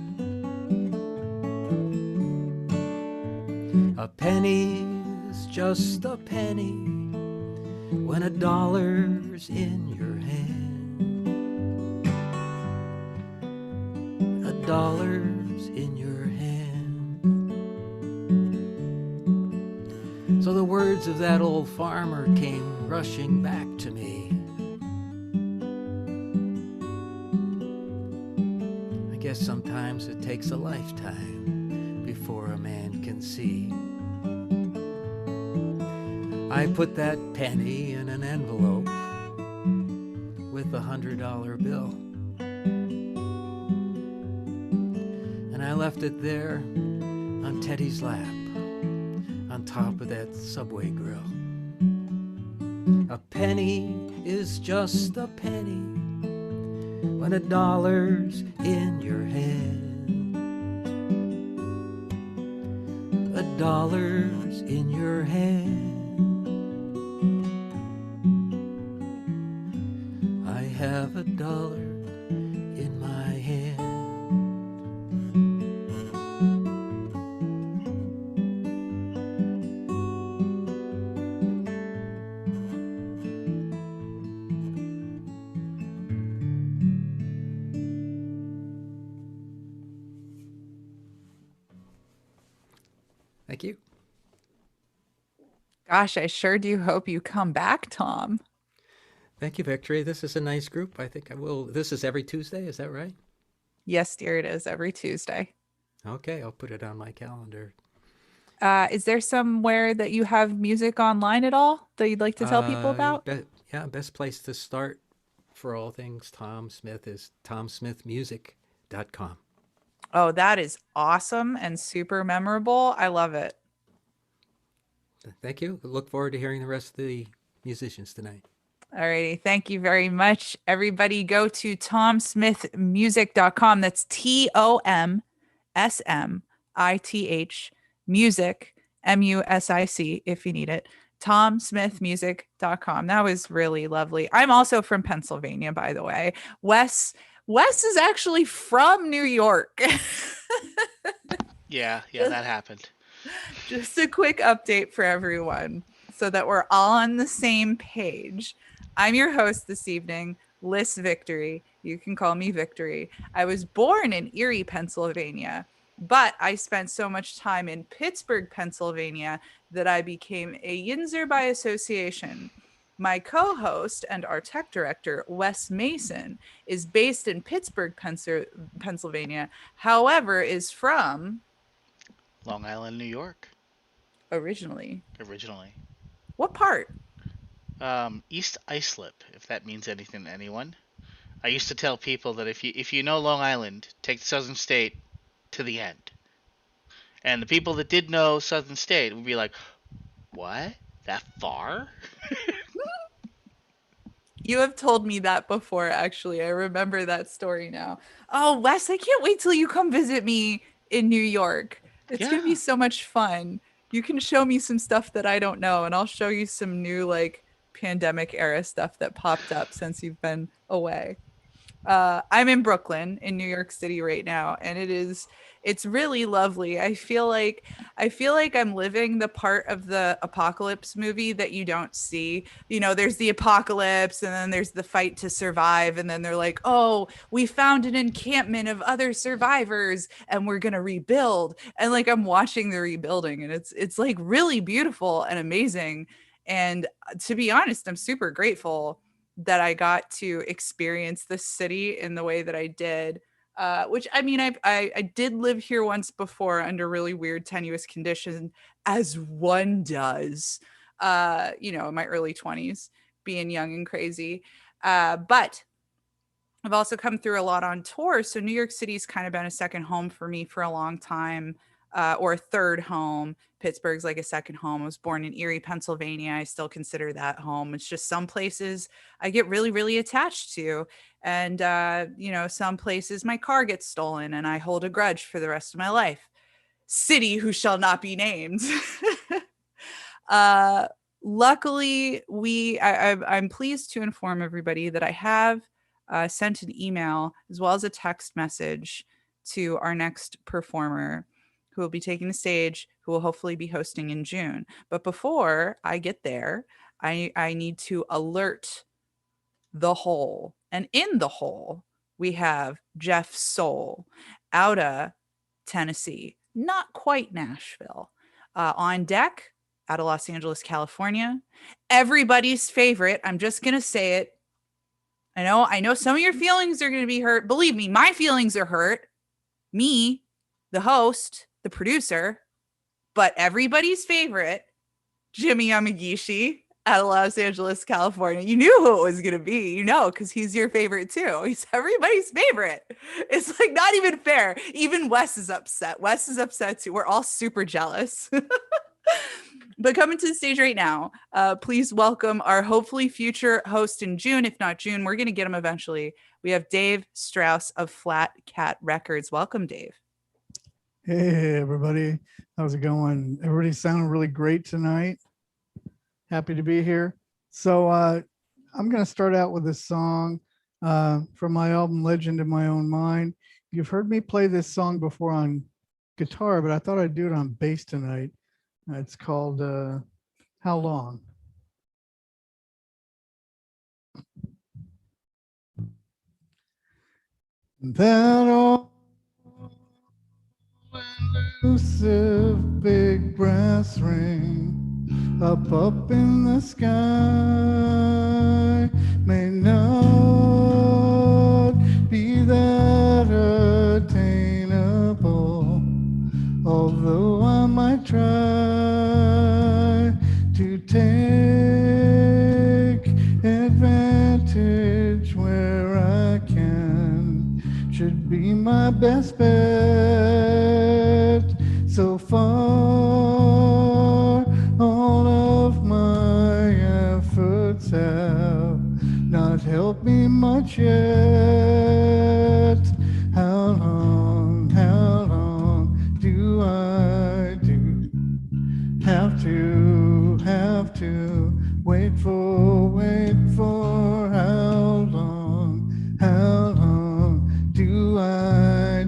A penny is just a penny when a dollar's in your hand. A dollar's in your hand. So the words of that old farmer came rushing back to me. I guess sometimes it takes a lifetime before a man can see. I put that penny in an envelope with a $100 bill, and I left it there on Teddy's lap on top of that Subway grill. A penny is just a penny when $1's in your hand. $1's in your hand. I have $1 in my hand. Thank you. Gosh, I sure do hope you come back, Tom. Thank you, Victory. This is a nice group. I think I will. This is every Tuesday, is that right? Yes, dear, it is every Tuesday. Okay, I'll put it on my calendar. Is there somewhere that you have music online at all that you'd like to tell people about? Best place to start for all things Tom Smith is tomsmithmusic.com. Oh, that is awesome and super memorable. I love it. Thank you. Look forward to hearing the rest of the musicians tonight. Alrighty. Thank you very much. Everybody go to tomsmithmusic.com. That's TOMSMITH music, MUSIC if you need it. tomsmithmusic.com. That was really lovely. I'm also from Pennsylvania, by the way. Wes is actually from New York. Yeah, that happened. Just a quick update for everyone so that we're all on the same page. I'm your host this evening, Liss Victory. You can call me Victory. I was born in Erie, Pennsylvania, but I spent so much time in Pittsburgh, Pennsylvania, that I became a Yinzer by association. My co-host and our tech director, Wes Mason, is based in Pittsburgh, Pennsylvania, however, is from Long Island, New York. Originally. What part? East Islip, if that means anything to anyone. I used to tell people that if you know Long Island, take the Southern State to the end. And the people that did know Southern State would be like, what? That far? You have told me that before, actually. I remember that story now. Oh, Wes, I can't wait till you come visit me in New York. It's going to be so much fun. You can show me some stuff that I don't know, and I'll show you some new, like, pandemic era stuff that popped up since you've been away. I'm in Brooklyn in New York City right now, and it's really lovely. I feel like I'm living the part of the apocalypse movie that you don't see. You know, there's the apocalypse and then there's the fight to survive, and then they're like, "Oh, we found an encampment of other survivors and we're going to rebuild." And like I'm watching the rebuilding, and it's like really beautiful and amazing. And to be honest, I'm super grateful that I got to experience this city in the way that I did. Which I mean, I did live here once before under really weird, tenuous conditions, as one does. You know, in my early 20s, being young and crazy. But I've also come through a lot on tour, so New York City's kind of been a second home for me for a long time, or a third home. Pittsburgh's like a second home. I was born in Erie, Pennsylvania. I still consider that home. It's just some places I get really, really attached to. And, you know, some places my car gets stolen and I hold a grudge for the rest of my life. City who shall not be named. Luckily, I'm pleased to inform everybody that I have sent an email as well as a text message to our next performer who will be taking the stage, who will hopefully be hosting in June. But before I get there, I need to alert the Hole. And in the Hole, we have Jeff Soul out of Tennessee, not quite Nashville. On deck, out of Los Angeles, California. Everybody's favorite. I'm just going to say it. I know some of your feelings are going to be hurt. Believe me, my feelings are hurt. Me, the host, the producer, but everybody's favorite, Jimmy Yamagishi out of Los Angeles, California. You knew who it was going to be, because he's your favorite too. He's everybody's favorite. It's like not even fair. Even Wes is upset. Wes is upset too. We're all super jealous. But coming to the stage right now, please welcome our hopefully future host in June. If not June, we're going to get him eventually. We have Dave Strauss of Flat Cat Records. Welcome, Dave. Hey, everybody. How's it going? Everybody sounding really great tonight. Happy to be here. So I'm going to start out with this song from my album Legend in My Own Mind. You've heard me play this song before on guitar, but I thought I'd do it on bass tonight. It's called How Long? That old elusive big brass ring up in the sky may not be that attainable, although I might try to take advantage where I can. Should be my best bet. So far, all of my efforts have not helped me much yet. How long do I have to wait for how long do I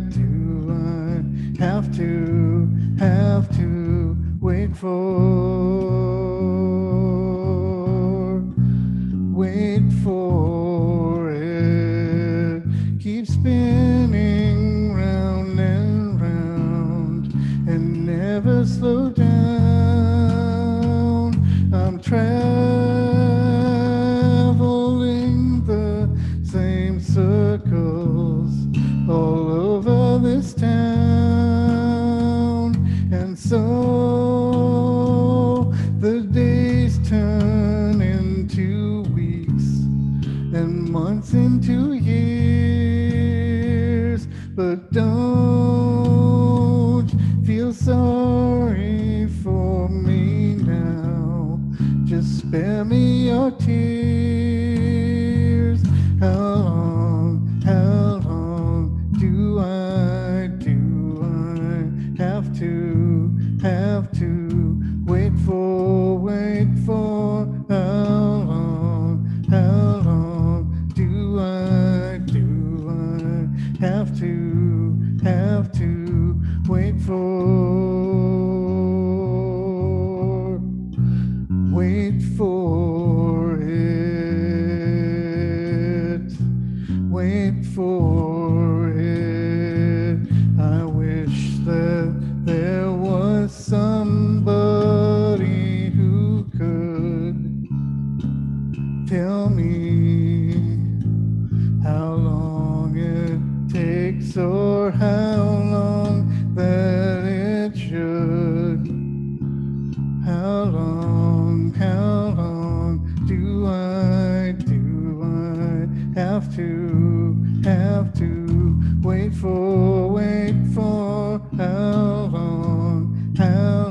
have to wait for it, keep spinning round and round and never slow down. I'm traveling the same circles all over this town, and so the days turn into weeks and months into years. But don't feel sorry for me now, just spare me your tears. How long do I have to wait for how long do I have to wait for it. I wish that there was somebody who could tell me how long it takes or how long that it should. How long do I have to wait for how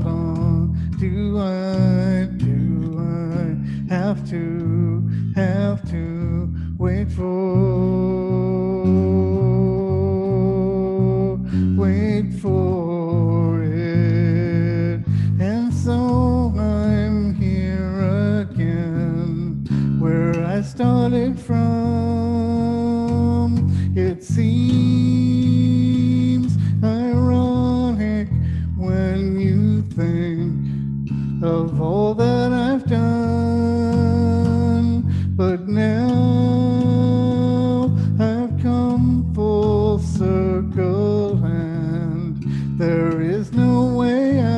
long do I have to wait for it. And so I'm here again where I started from. It seems ironic when you think of all that I've done, but now I've come full circle and there is no way out.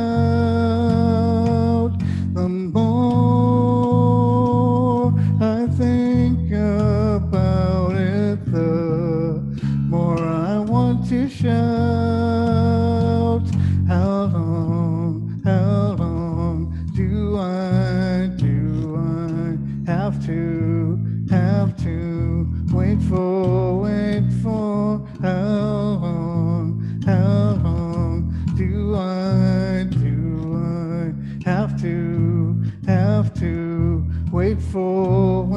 to wait for,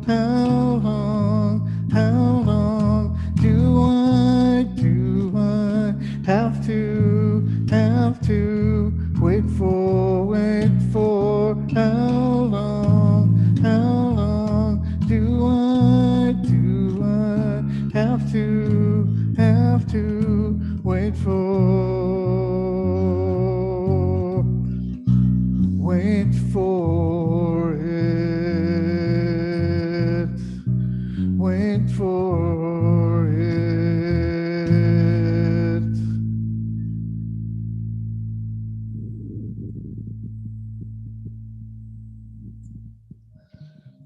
how long do I have to wait for, how long do I have to wait for it, wait for it.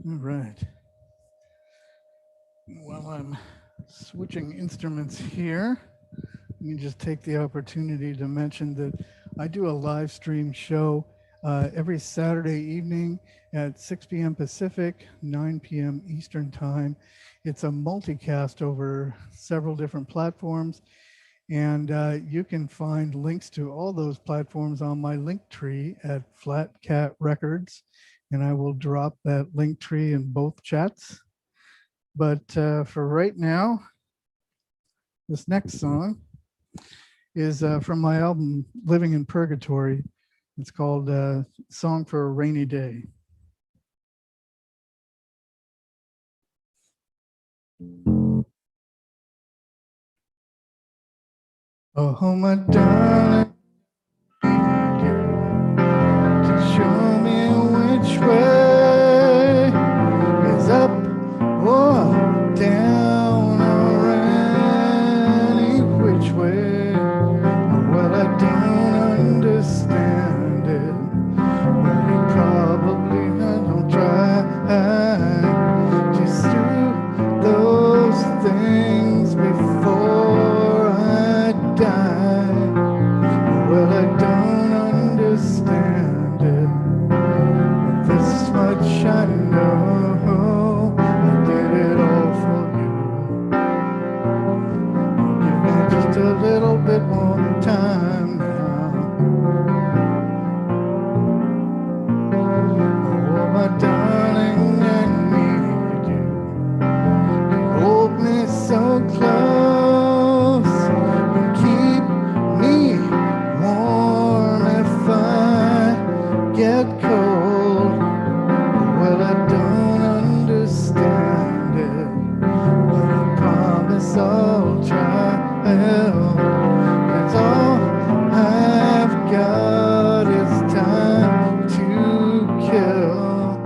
All right. While I'm switching instruments here, let me just take the opportunity to mention that I do a live stream show every Saturday evening at 6 p.m. Pacific, 9 p.m. Eastern Time. It's a multicast over several different platforms, and you can find links to all those platforms on my link tree at Flat Cat Records, and I will drop that link tree in both chats. But for right now, this next song is from my album Living in Purgatory. It's called Song for a Rainy Day. Oh, my darling, to show me which way is up or down or any which way. Well, I don't understand it. Well, you probably don't try. Just do those things before I die. Well, I don't understand it. But this much I know. I did it all for you. Give me just a little bit more time now. Oh, my darling, I need you. Hold me so close and keep me warm if I get cold. Well, I don't understand it, but I promise I'll try. 'Cause all I've got is time to kill.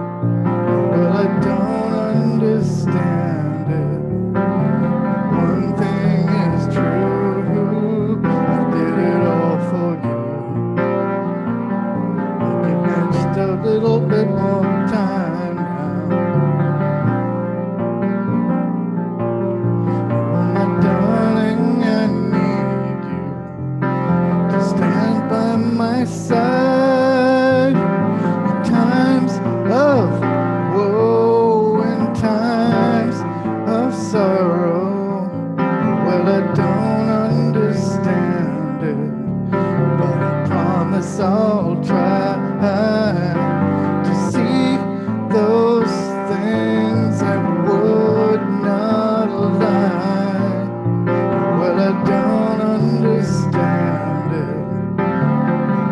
Well, I don't understand it. One thing is true, I did it all for you. Give me just a little bit more time now. Oh, my darling, I need you to stand by my side in times of woe and times of sorrow. Well, I don't understand it, but I promise I'll try to see those things that would not lie. Well, I don't understand it.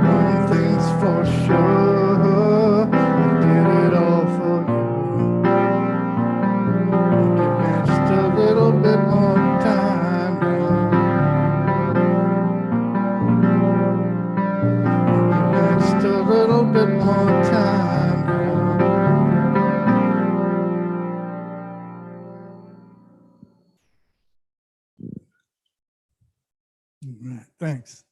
One thing's for sure, I did it all for you. Give me just a little bit more time now. Give me just a little bit more time now. All right, thanks.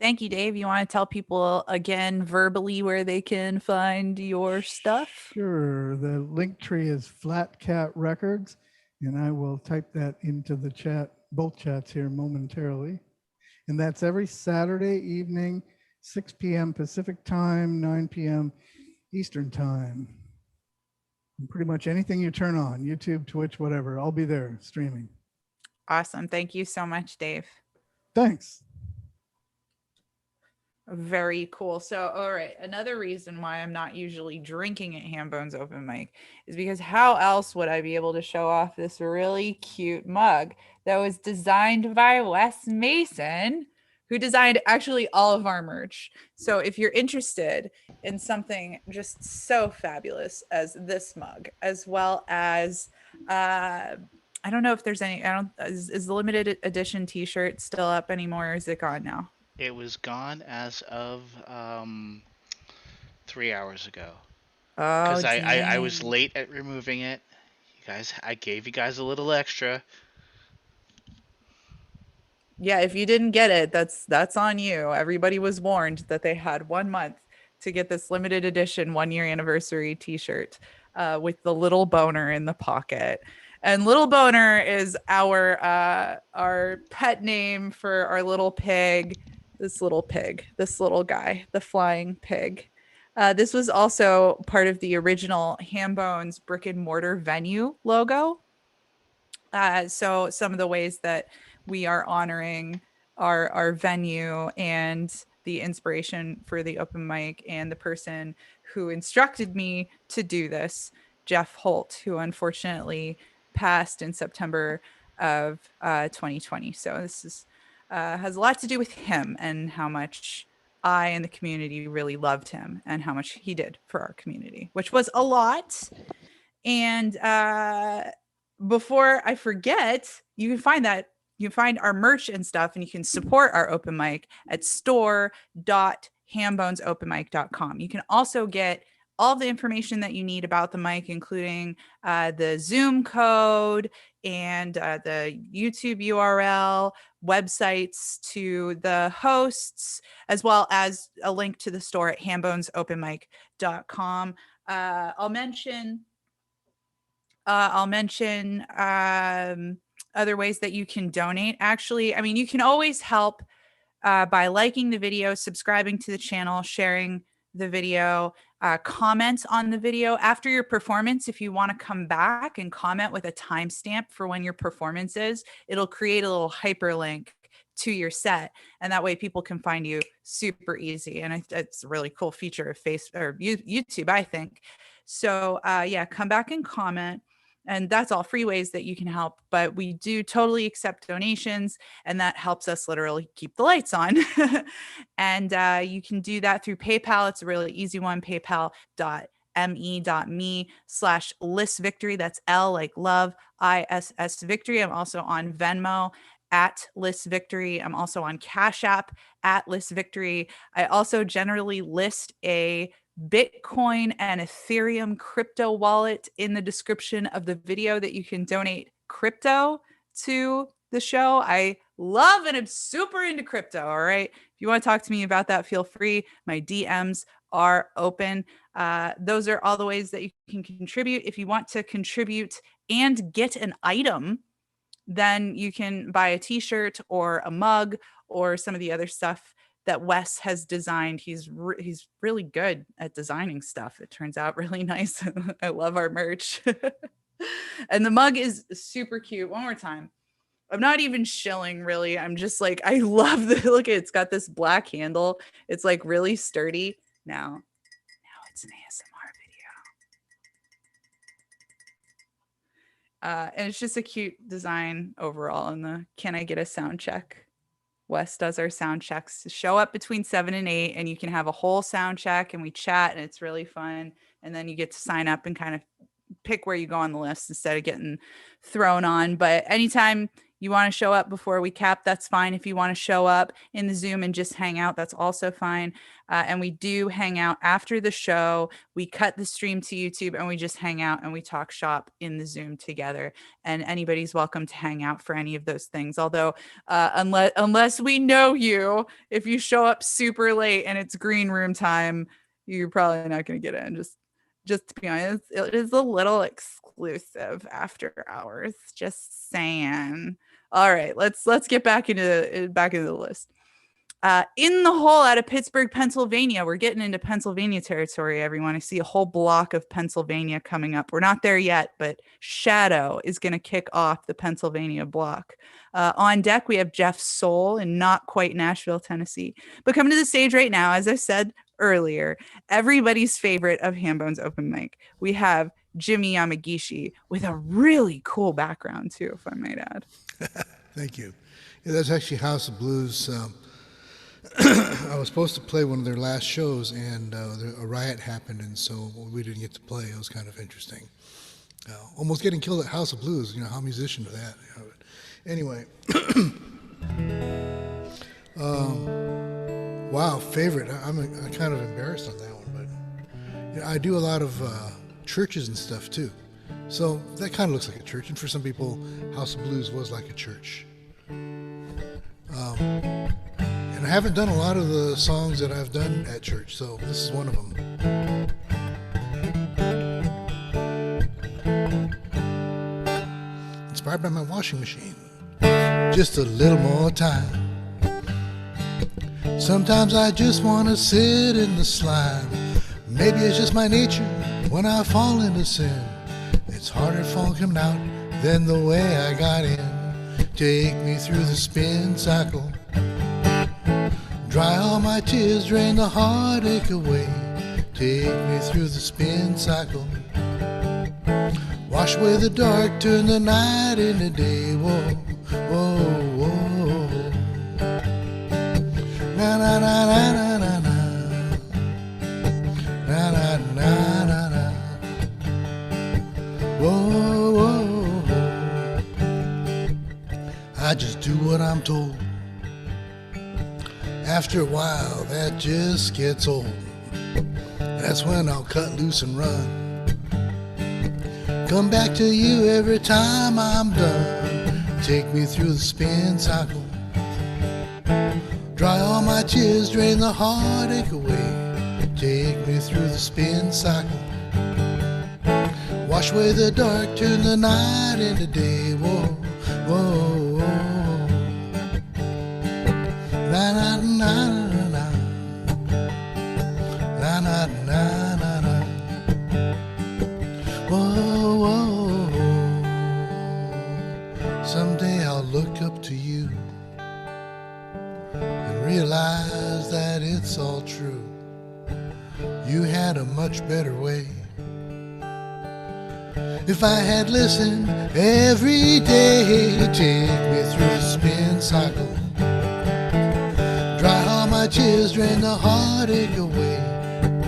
Thank you, Dave. You want to tell people again verbally where they can find your stuff? Sure. The link tree is Flat Cat Records, and I will type that into the chat, both chats here momentarily. And that's every Saturday evening, 6 p.m. Pacific Time, 9 p.m. Eastern Time. And pretty much anything you turn on, YouTube, Twitch, whatever, I'll be there streaming. Awesome. Thank you so much, Dave. Thanks. Very cool. So, all right. Another reason why I'm not usually drinking at Hambone's open mic is because how else would I be able to show off this really cute mug that was designed by Wes Mason, who designed actually all of our merch. So, if you're interested in something just so fabulous as this mug, as well as, I don't know if there's any, is the limited edition t-shirt still up anymore, or is it gone now? It was gone as of 3 hours ago. Oh, Because I was dang. late at removing it. You guys, I gave you guys a little extra. Yeah, if you didn't get it, that's on you. Everybody was warned that they had 1 month to get this limited edition 1 year anniversary t-shirt with the little boner in the pocket. And little boner is our pet name for our little pig, this little guy, the flying pig. This was also part of the original Hambone's brick and mortar venue logo. So some of the ways that we are honoring our venue and the inspiration for the open mic and the person who instructed me to do this, Jeff Holt, who unfortunately passed in September of 2020. So this is has a lot to do with him and how much I and the community really loved him and how much he did for our community, which was a lot. And before I forget, you can find our merch and stuff, and you can support our open mic at store.hambonesopenmic.com. You can also get all the information that you need about the mic, including the Zoom code and the YouTube URL, websites to the hosts, as well as a link to the store at hambonesopenmic.com. I'll mention other ways that you can donate. Actually, I mean, you can always help by liking the video, subscribing to the channel, sharing the video, comment on the video after your performance. If you want to come back and comment with a timestamp for when your performance is, it'll create a little hyperlink to your set, and that way people can find you super easy. And it's a really cool feature of YouTube, I think. So yeah, come back and comment. And that's all free ways that you can help, but we do totally accept donations, and that helps us literally keep the lights on. And you can do that through PayPal. It's a really easy one, paypal.me/Liss Victory. That's L like love, ISS Victory. I'm also on Venmo at Liss Victory. I'm also on CashApp at Liss Victory. I also generally list a Bitcoin and Ethereum crypto wallet in the description of the video that you can donate crypto to the show. I love and I'm super into crypto. All right. If you want to talk to me about that, feel free. My DMs are open. Those are all the ways that you can contribute. If you want to contribute and get an item, then you can buy a t-shirt or a mug or some of the other stuff that Wes has designed. He's really good at designing stuff. It turns out really nice. I love our merch. And the mug is super cute. One more time. I'm not even shilling really. I'm just like, I love the look at it. It's got this black handle. It's like really sturdy. Now it's an ASMR video. And it's just a cute design overall. And the can I get a sound check? Wes does our sound checks. Show up between 7 and 8, and you can have a whole sound check, and we chat, and it's really fun. And then you get to sign up and kind of pick where you go on the list instead of getting thrown on. But anytime you want to show up before we cap, that's fine. If you want to show up in the Zoom and just hang out, that's also fine. And we do hang out after the show. We cut the stream to YouTube and we just hang out and we talk shop in the Zoom together. And anybody's welcome to hang out for any of those things. Although unless we know you, if you show up super late and it's green room time, you're probably not going to get in. Just to be honest, it is a little exclusive after hours. Just saying. All right, let's get back into the list. In the hole out of Pittsburgh, Pennsylvania. We're getting into Pennsylvania territory, everyone. I see a whole block of Pennsylvania coming up. We're not there yet, but Shadow is going to kick off the Pennsylvania block. On deck, we have Jeff Soul in not quite Nashville, Tennessee. But coming to the stage right now, as I said earlier, everybody's favorite of Hambone's open mic. We have Jimmy Yamagishi with a really cool background, too, if I might add. Thank you. Yeah, that's actually House of Blues. I was supposed to play one of their last shows, and a riot happened, and so we didn't get to play. It was kind of interesting. Almost getting killed at House of Blues. How musician to that? Anyway, wow, favorite. I'm kind of embarrassed on that one, but I do a lot of churches and stuff too. So that kind of looks like a church, and for some people, House of Blues was like a church. And I haven't done a lot of the songs that I've done at church, so this is one of them. Inspired by my washing machine. Just a little more time. Sometimes I just want to sit in the slime. Maybe it's just my nature when I fall into sin. It's harder falling coming out than the way I got in. Take me through the spin cycle. Dry all my tears, drain the heartache away. Take me through the spin cycle. Wash away the dark, turn the night into day. Whoa, whoa, whoa. Na na na na na na na. Na na na na na. Whoa, whoa, whoa. I just do what I'm told. After a while, that just gets old. That's when I'll cut loose and run. Come back to you every time I'm done. Take me through the spin cycle. Dry all my tears, drain the heartache away. Take me through the spin cycle. Wash away the dark, turn the night into day. Whoa, whoa, whoa. Na na na na na. Na na na na na. Whoa, whoa, whoa. Someday I'll look up to you and realize that it's all true. You had a much better way. If I had listened every day, take me through the spin cycle. Dry all my tears, drain the heartache away.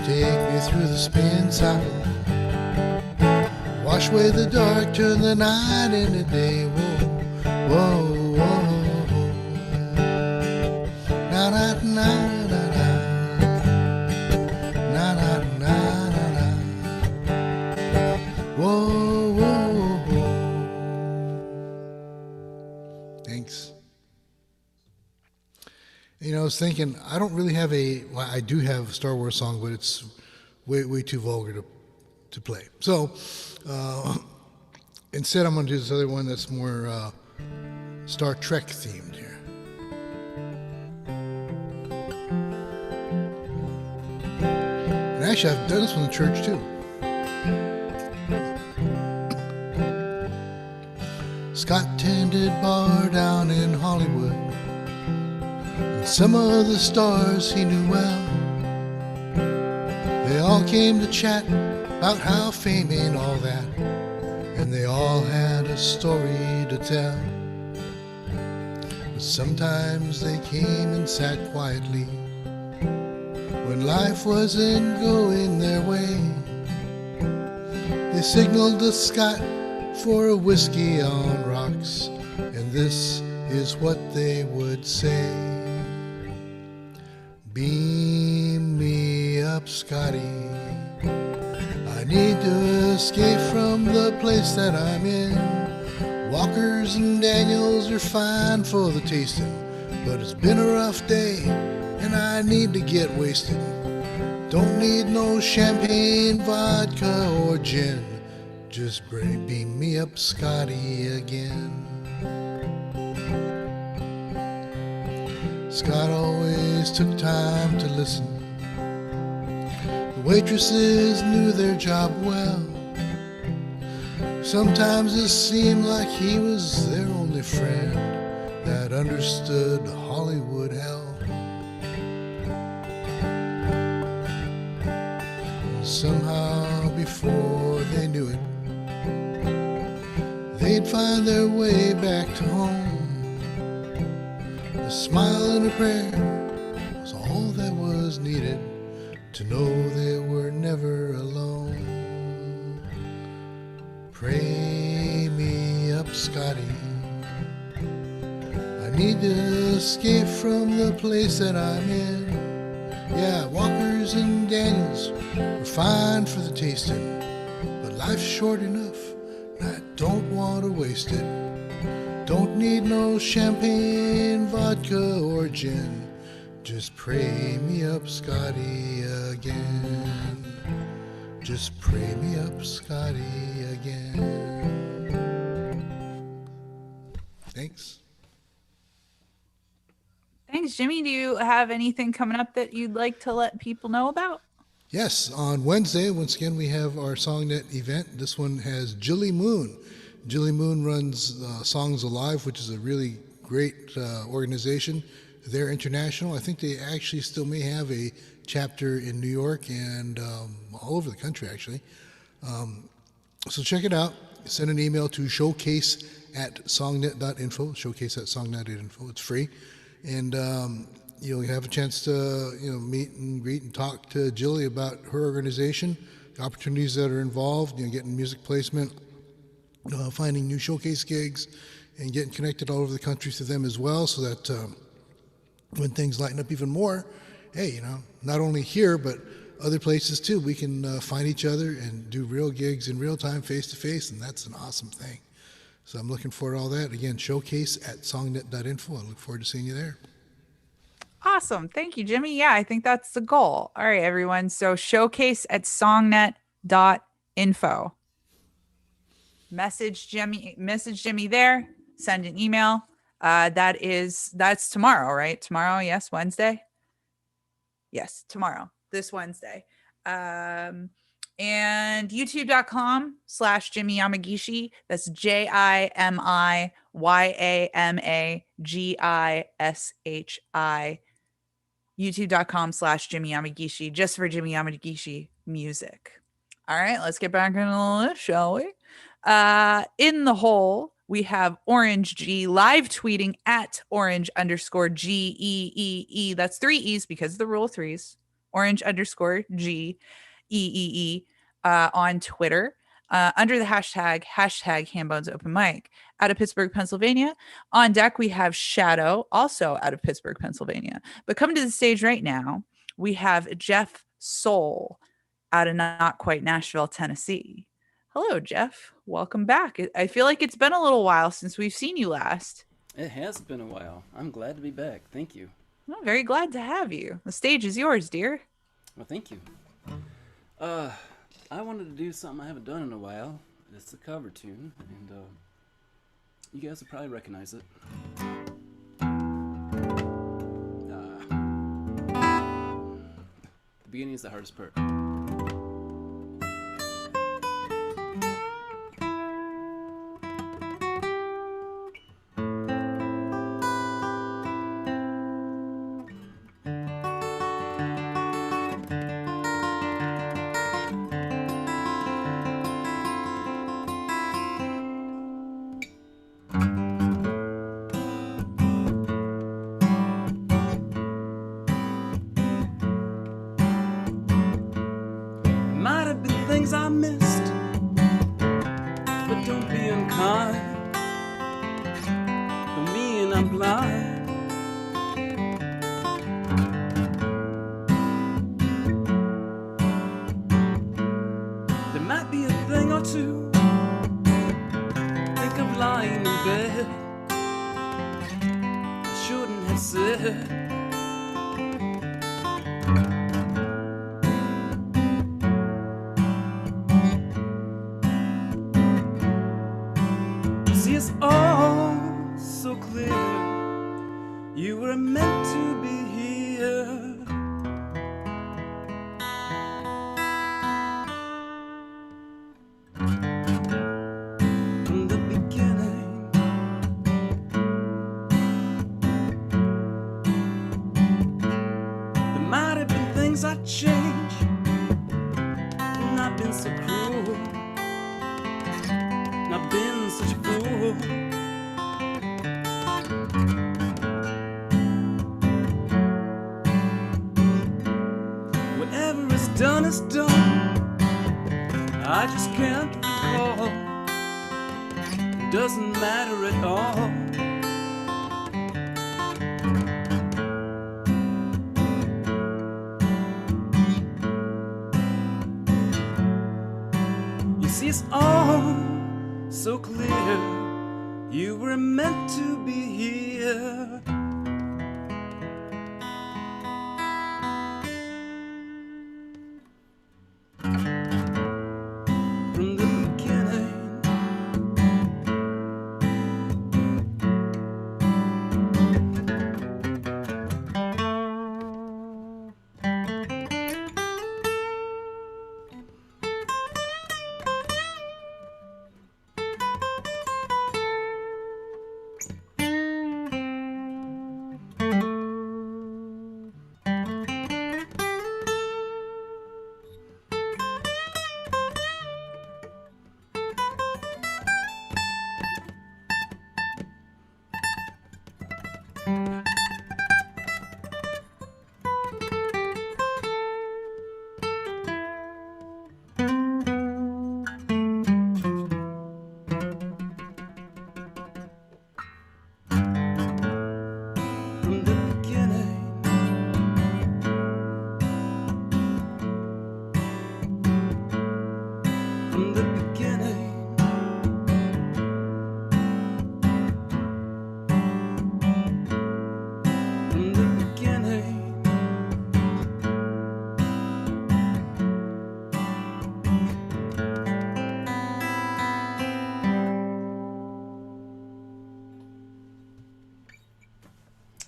Take me through the spin cycle. Wash away the dark, turn the night into day. Whoa, whoa, whoa. Na na na na na. Na na na na na. Whoa, whoa, whoa. Thanks. I was thinking, I don't really have well, I do have a Star Wars song, but it's way too vulgar to play. So, instead I'm going to do this other one that's more Star Trek themed here. And actually, I've done this one in church too. Scott tended bar down in Hollywood. And some of the stars he knew well. They all came to chat about how fame ain't all that. And they all had a story to tell. But sometimes they came and sat quietly when life wasn't going their way. They signaled to Scott for a whiskey on rocks, and this is what they would say. Beam me up, Scotty. I need to escape from the place that I'm in. Walkers and Daniels are fine for the tasting, but it's been a rough day and I need to get wasted. Don't need no champagne, vodka, or gin. Just beam me up, Scotty, again. Scott always took time to listen. The waitresses knew their job well. Sometimes it seemed like he was their only friend that understood Hollywood hell. And somehow before they knew it, they'd find their way back to home. A smile and a prayer was all that was needed to know they were never alone. Pray me up, Scotty. I need to escape from the place that I'm in. Yeah, Walkers and Daniels are fine for the tasting, but life's short enough and I don't want to waste it. Don't need no champagne, vodka, or gin. Just pray me up, Scotty, again. Just pray me up, Scotty, again. Thanks. Thanks, Jimmy. Do you have anything coming up that you'd like to let people know about? Yes, on Wednesday, once again, we have our SongNet event. This one has Jilly Moon. Jilly Moon runs Songs Alive, which is a really great organization. They're international. I think they actually still may have a chapter in New York and all over the country, actually. So check it out. Send an email to showcase@songnet.info, showcase@songnet.info. It's free. And you'll have a chance to meet and greet and talk to Jilly about her organization, the opportunities that are involved, getting music placement, finding new showcase gigs, and getting connected all over the country to them as well, so that when things lighten up even more, hey, not only here, but other places too, we can find each other and do real gigs in real time, face to face, and that's an awesome thing. So I'm looking forward to all that. Again, showcase@songnet.info. I look forward to seeing you there. Awesome. Thank you, Jimmy. Yeah, I think that's the goal. All right, everyone. So showcase@songnet.info. Message Jimmy there. Send an email. That's tomorrow, right? Tomorrow, yes, Wednesday. Yes, tomorrow, this Wednesday. And youtube.com/Jimmy Yamagishi. That's JIMIYAMAGISHI. youtube.com/Jimmy Yamagishi, just for Jimmy Yamagishi music. All right, let's get back into the list, shall we? In the hole, we have Orange G live tweeting at @orange_GEEE. That's 3 E's because of the rule of threes. Orange_GEEE on Twitter. Under the hashtag Hambone's Open Mic. Out of Pittsburgh, Pennsylvania. On deck, we have Shadow, also out of Pittsburgh, Pennsylvania. But coming to the stage right now, we have Jeff Soul out of Not Quite Nashville, Tennessee. Hello, Jeff. Welcome back. I feel like it's been a little while since we've seen you last. It has been a while. I'm glad to be back. Thank you. Well, very glad to have you. The stage is yours, dear. Well, thank you. I wanted to do something I haven't done in a while. It's a cover tune, and you guys will probably recognize it. The beginning is the hardest part. I missed, but don't be unkind. For me and I'm blind. There might be a thing or two. Think of lying in bed. I shouldn't have said. It's all so clear. You were meant to things I'd change, not been so cruel, not been such a fool. Whatever is done is done, I just can't recall. It doesn't matter at all. You see, it's all so clear. You were meant to be here. From the beginning.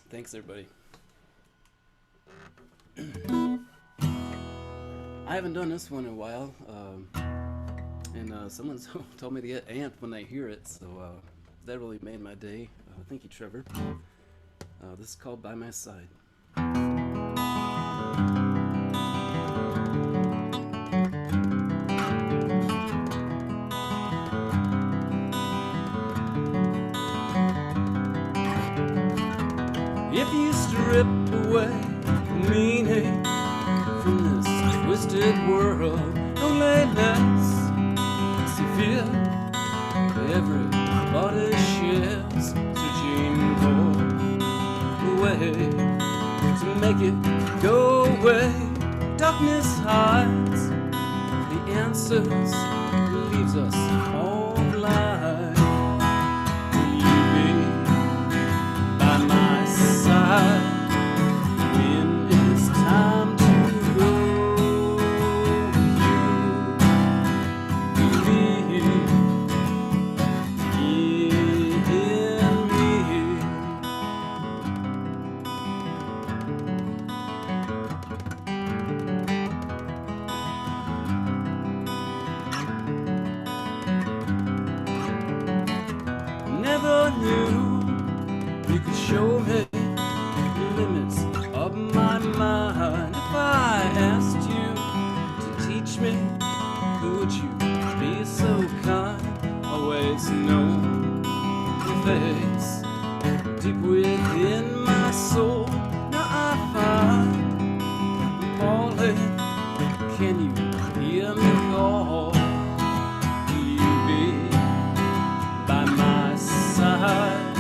Thanks, everybody. I haven't done this one in a while, and someone's told me to get amped when they hear it, so that really made my day. Thank you, Trevor. This is called By My Side. If you strip away meaning from this twisted world, don't let less you feel everybody shares, searching for a way to make it go away. Darkness hides the answers, leaves us all blind. When it's time to go, you believe in me. Never knew you could show me limits of my mind. If I asked you to teach me, would you be so kind? Always know your face deep within my soul. Now I find I'm falling. Can you hear me call? Will you be by my side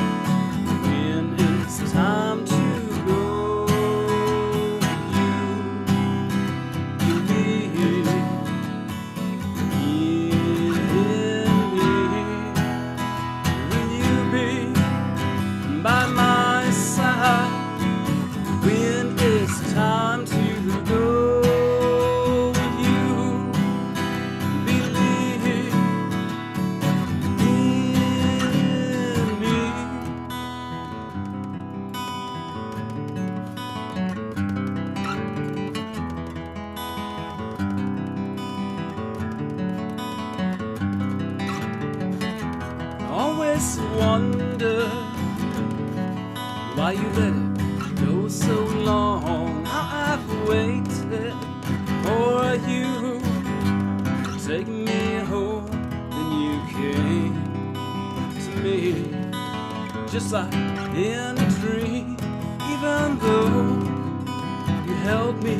when it's time to wonder why you let it go so long. How I've waited sight in a dream, even though you held me,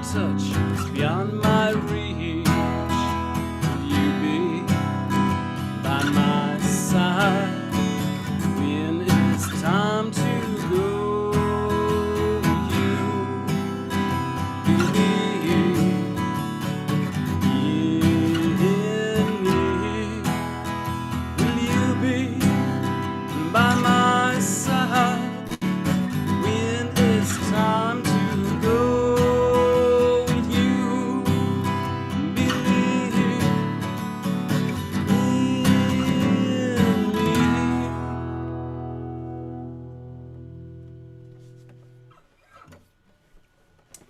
touch is beyond my reach. Will you be by my side when it's time to go?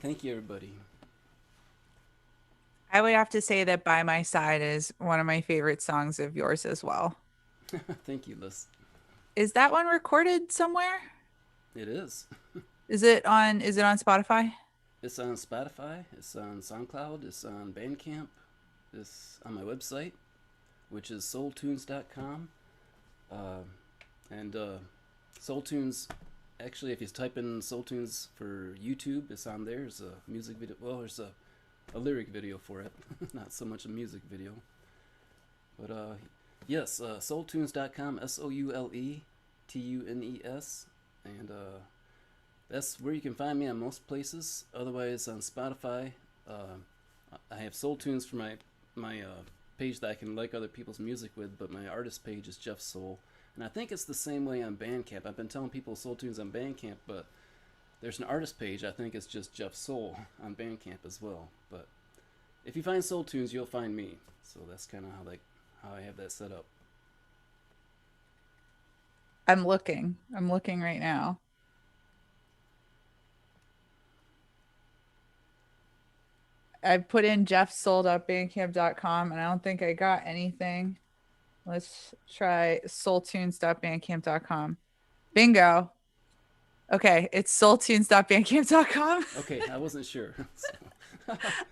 Thank you, everybody. I would have to say that By My Side is one of my favorite songs of yours as well. Thank you, Liss. Is that one recorded somewhere? It is. Is it on Spotify? It's on Spotify, it's on SoundCloud, it's on Bandcamp, it's on my website, which is soultunes.com. And Soultunes, actually, if you type in Soultunes for YouTube, it's on there. There's a music video. Well, there's a lyric video for it, not so much a music video. But yes, soultunes.com, SOULETUNES, and that's where you can find me on most places. Otherwise, on Spotify, I have Soultunes for my page that I can like other people's music with, but my artist page is Jeff Soul. And I think it's the same way on Bandcamp. I've been telling people Soultunes on Bandcamp, but there's an artist page. I think it's just Jeff Soul on Bandcamp as well. But if you find Soultunes, you'll find me. So that's kind of how I have that set up. I'm looking right now. I put in jeffsoul.bandcamp.com and I don't think I got anything. Let's try soultunes.bandcamp.com. Bingo. Okay, it's soultunes.bandcamp.com. Okay, I wasn't sure.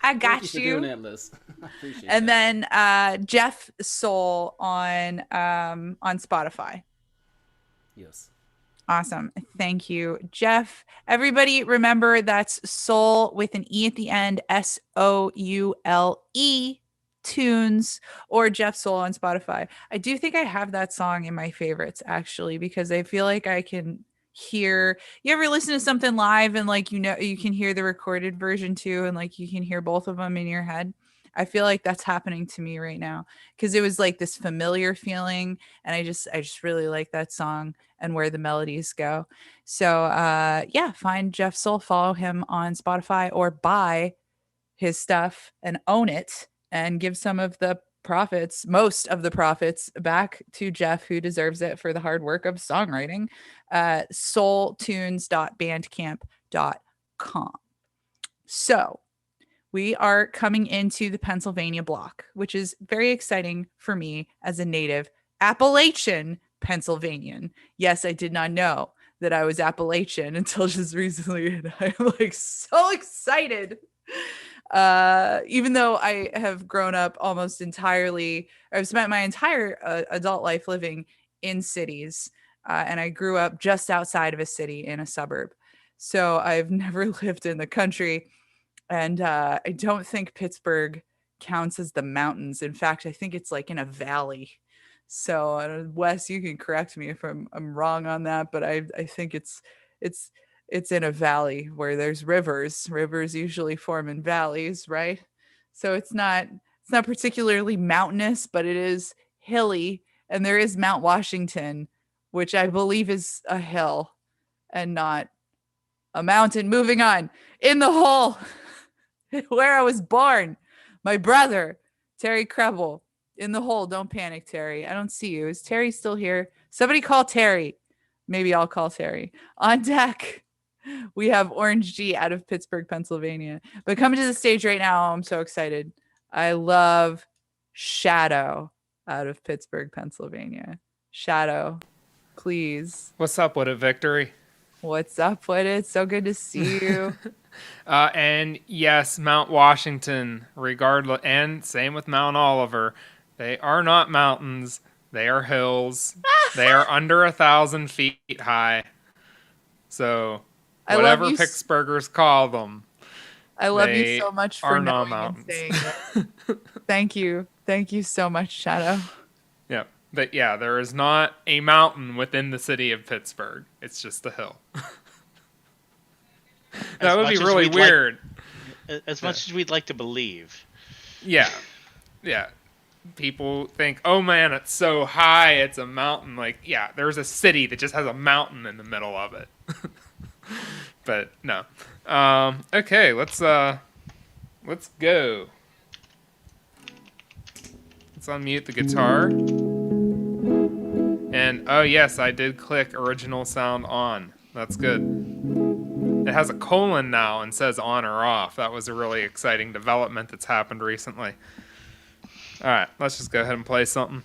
I got Thank you. For doing that, Liss. I appreciate and that. then Jeff Soul on Spotify. Yes. Awesome. Thank you, Jeff. Everybody remember that's Soul with an E at the end, SOULE tunes, or Jeff Soul on Spotify. I do think I have that song in my favorites actually, because I feel like I can hear, you ever listen to something live and like, you know, you can hear the recorded version too, and like you can hear both of them in your head. I feel like that's happening to me right now because it was like this familiar feeling, and I just really like that song and where the melodies go. So yeah, find Jeff Soul, follow him on Spotify, or buy his stuff and own it and give some of the profits, most of the profits, back to Jeff, who deserves it for the hard work of songwriting. Soultunes.bandcamp.com. So we are coming into the Pennsylvania block, which is very exciting for me as a native Appalachian Pennsylvanian. Yes, I did not know that I was Appalachian until just recently, and I'm like so excited. Even though I have grown up almost entirely, I've spent my entire adult life living in cities, and I grew up just outside of a city in a suburb. So I've never lived in the country. And I don't think Pittsburgh counts as the mountains. In fact, I think it's like in a valley. So Wes, you can correct me if I'm wrong on that, but I think it's in a valley where there's rivers. Rivers usually form in valleys, right? So it's not particularly mountainous, but it is hilly, and there is Mount Washington, which I believe is a hill and not a mountain. Moving on. In the hole where I was born, my brother, Terry Krebel, in the hole. Don't panic, Terry. I don't see you. Is Terry still here? Somebody call Terry. Maybe I'll call Terry. On deck, we have Orange G out of Pittsburgh, Pennsylvania. But coming to the stage right now, I'm so excited. I love Shadow out of Pittsburgh, Pennsylvania. Shadow, please. What's up with it, Victory? What's up with it? So good to see you. And yes, Mount Washington, regardless, and same with Mount Oliver. They are not mountains. They are hills. They are under 1,000 feet high. So, I love whatever you. Pittsburghers call them, I love you they so much for are not knowing and mountains. saying it. Thank you. Thank you so much, Shadow. Yeah, but yeah, there is not a mountain within the city of Pittsburgh. It's just a hill. That would be really weird. As much as we'd like to believe. Yeah. Yeah. People think, oh man, it's so high, it's a mountain. Like, yeah, there's a city that just has a mountain in the middle of it. But no. Okay, let's go. Let's unmute the guitar. And oh yes, I did click original sound on. That's good. It has a colon now and says on or off. That was a really exciting development that's happened recently. All right, let's just go ahead and play something.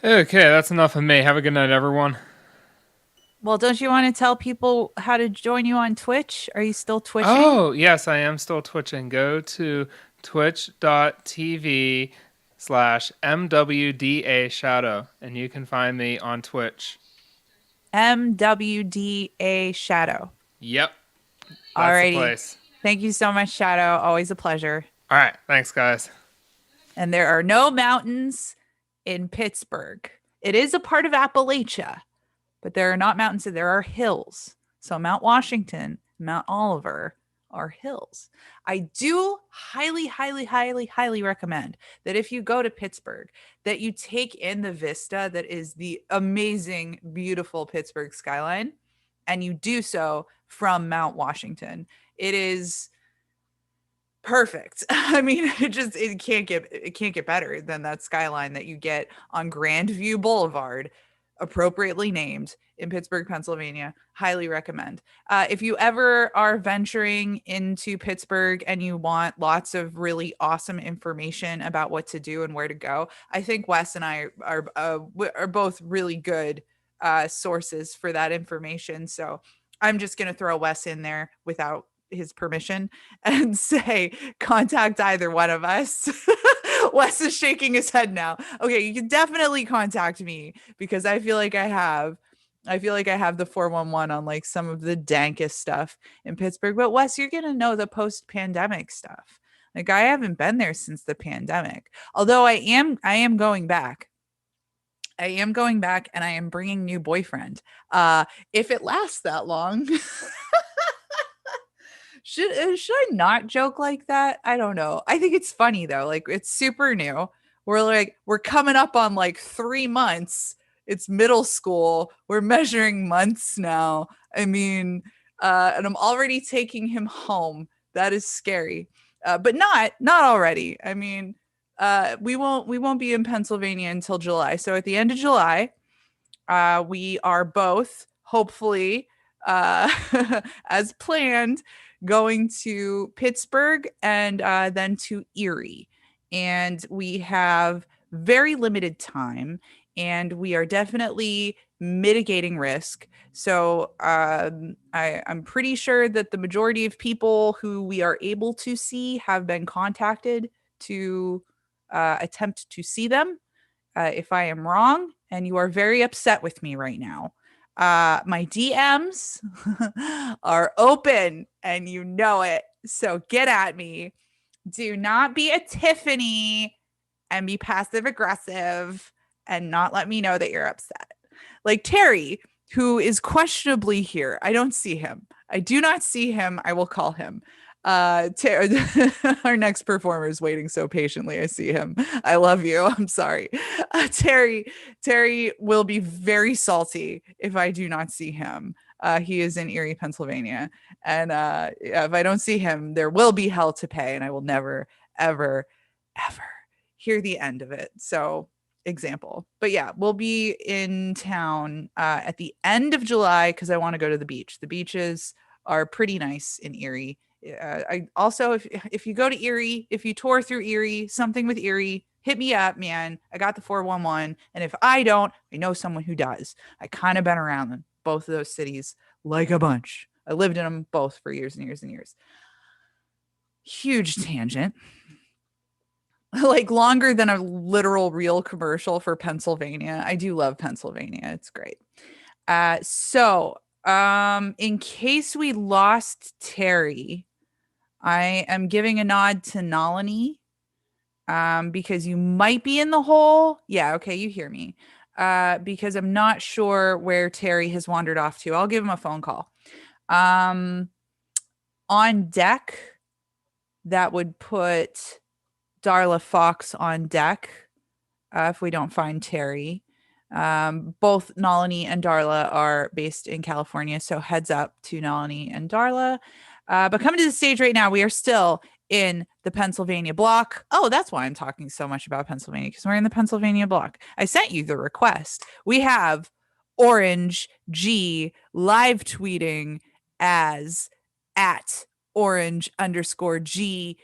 Okay, that's enough of me. Have a good night, everyone. Well, don't you want to tell people how to join you on Twitch? Are you still twitching? Oh, yes, I am still twitching. Go to twitch.tv/MWDA Shadow, and you can find me on Twitch. MWDA Shadow. Yep. That's Alrighty. the place. Thank you so much, Shadow. Always a pleasure. All right. Thanks, guys. And there are no mountains in Pittsburgh. It is a part of Appalachia, but there are not mountains. There are hills. So Mount Washington, Mount Oliver are hills. I do highly, highly, highly, highly recommend that if you go to Pittsburgh, that you take in the vista that is the amazing, beautiful Pittsburgh skyline, and you do so from Mount Washington. It is perfect. I mean, it can't get better than that skyline that you get on Grandview Boulevard, appropriately named, in Pittsburgh, Pennsylvania. Highly recommend. If you ever are venturing into Pittsburgh and you want lots of really awesome information about what to do and where to go, I think Wes and I are both really good sources for that information. So I'm just going to throw Wes in there without his permission and say contact either one of us. Wes is shaking his head now. Okay, you can definitely contact me because I feel like I have the 411 on like some of the dankest stuff in Pittsburgh. But Wes, you're gonna know the post-pandemic stuff. Like I haven't been there since the pandemic. Although I am going back. I am going back and I am bringing new boyfriend. If it lasts that long. Should I not joke like that? I don't know. I think it's funny though. Like it's super new. We're coming up on like 3 months. It's middle school. We're measuring months now. I mean, and I'm already taking him home. That is scary. But not already. I mean, we won't be in Pennsylvania until July. So at the end of July, we are both hopefully as planned going to Pittsburgh and then to Erie. And we have very limited time and we are definitely mitigating risk. So I'm pretty sure that the majority of people who we are able to see have been contacted to attempt to see them. If I am wrong and you are very upset with me right now, my DMs are open and you know it. So get at me. Do not be a Tiffany and be passive aggressive and not let me know that you're upset. Like Terry, who is questionably here. I don't see him. I do not see him. I will call him. Our next performer is waiting so patiently. I see him. I love you. I'm sorry. Terry will be very salty if I do not see him. He is in Erie, Pennsylvania. And if I don't see him, there will be hell to pay. And I will never, ever, ever hear the end of it. So example. But yeah, we'll be in town at the end of July because I want to go to the beach. The beaches are pretty nice in Erie. I also, if you go to Erie, if you tour through Erie, something with Erie, hit me up, man. I got the 411. And if I don't, I know someone who does. I kind of been around them, both of those cities like a bunch. I lived in them both for years and years and years. Huge tangent. like longer than a literal real commercial for Pennsylvania. I do love Pennsylvania. It's great. So in case we lost Terry, I am giving a nod to Nalini because you might be in the hole. Yeah, okay, you hear me. Because I'm not sure where Terry has wandered off to. I'll give him a phone call. On deck, that would put Darla Fox on deck if we don't find Terry. Both Nalini and Darla are based in California, so heads up to Nalini and Darla. But coming to the stage right now, we are still in the Pennsylvania block. Oh, that's why I'm talking so much about Pennsylvania, because we're in the Pennsylvania block. I sent you the request. We have Orange G live tweeting as at orange_GEEE.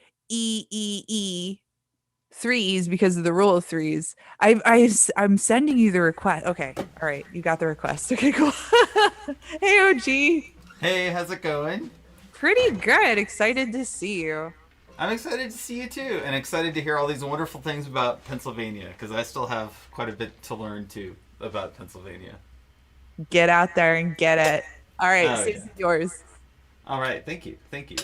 Threes because of the rule of threes. I'm sending you the request. Okay. All right. You got the request. Okay, cool. Hey, OG. Hey, how's it going? Pretty good. Excited to see you. I'm excited to see you too, and excited to hear all these wonderful things about Pennsylvania, because I still have quite a bit to learn too about Pennsylvania. Get out there and get it. All right. Stage is yours. All right. Thank you. Thinking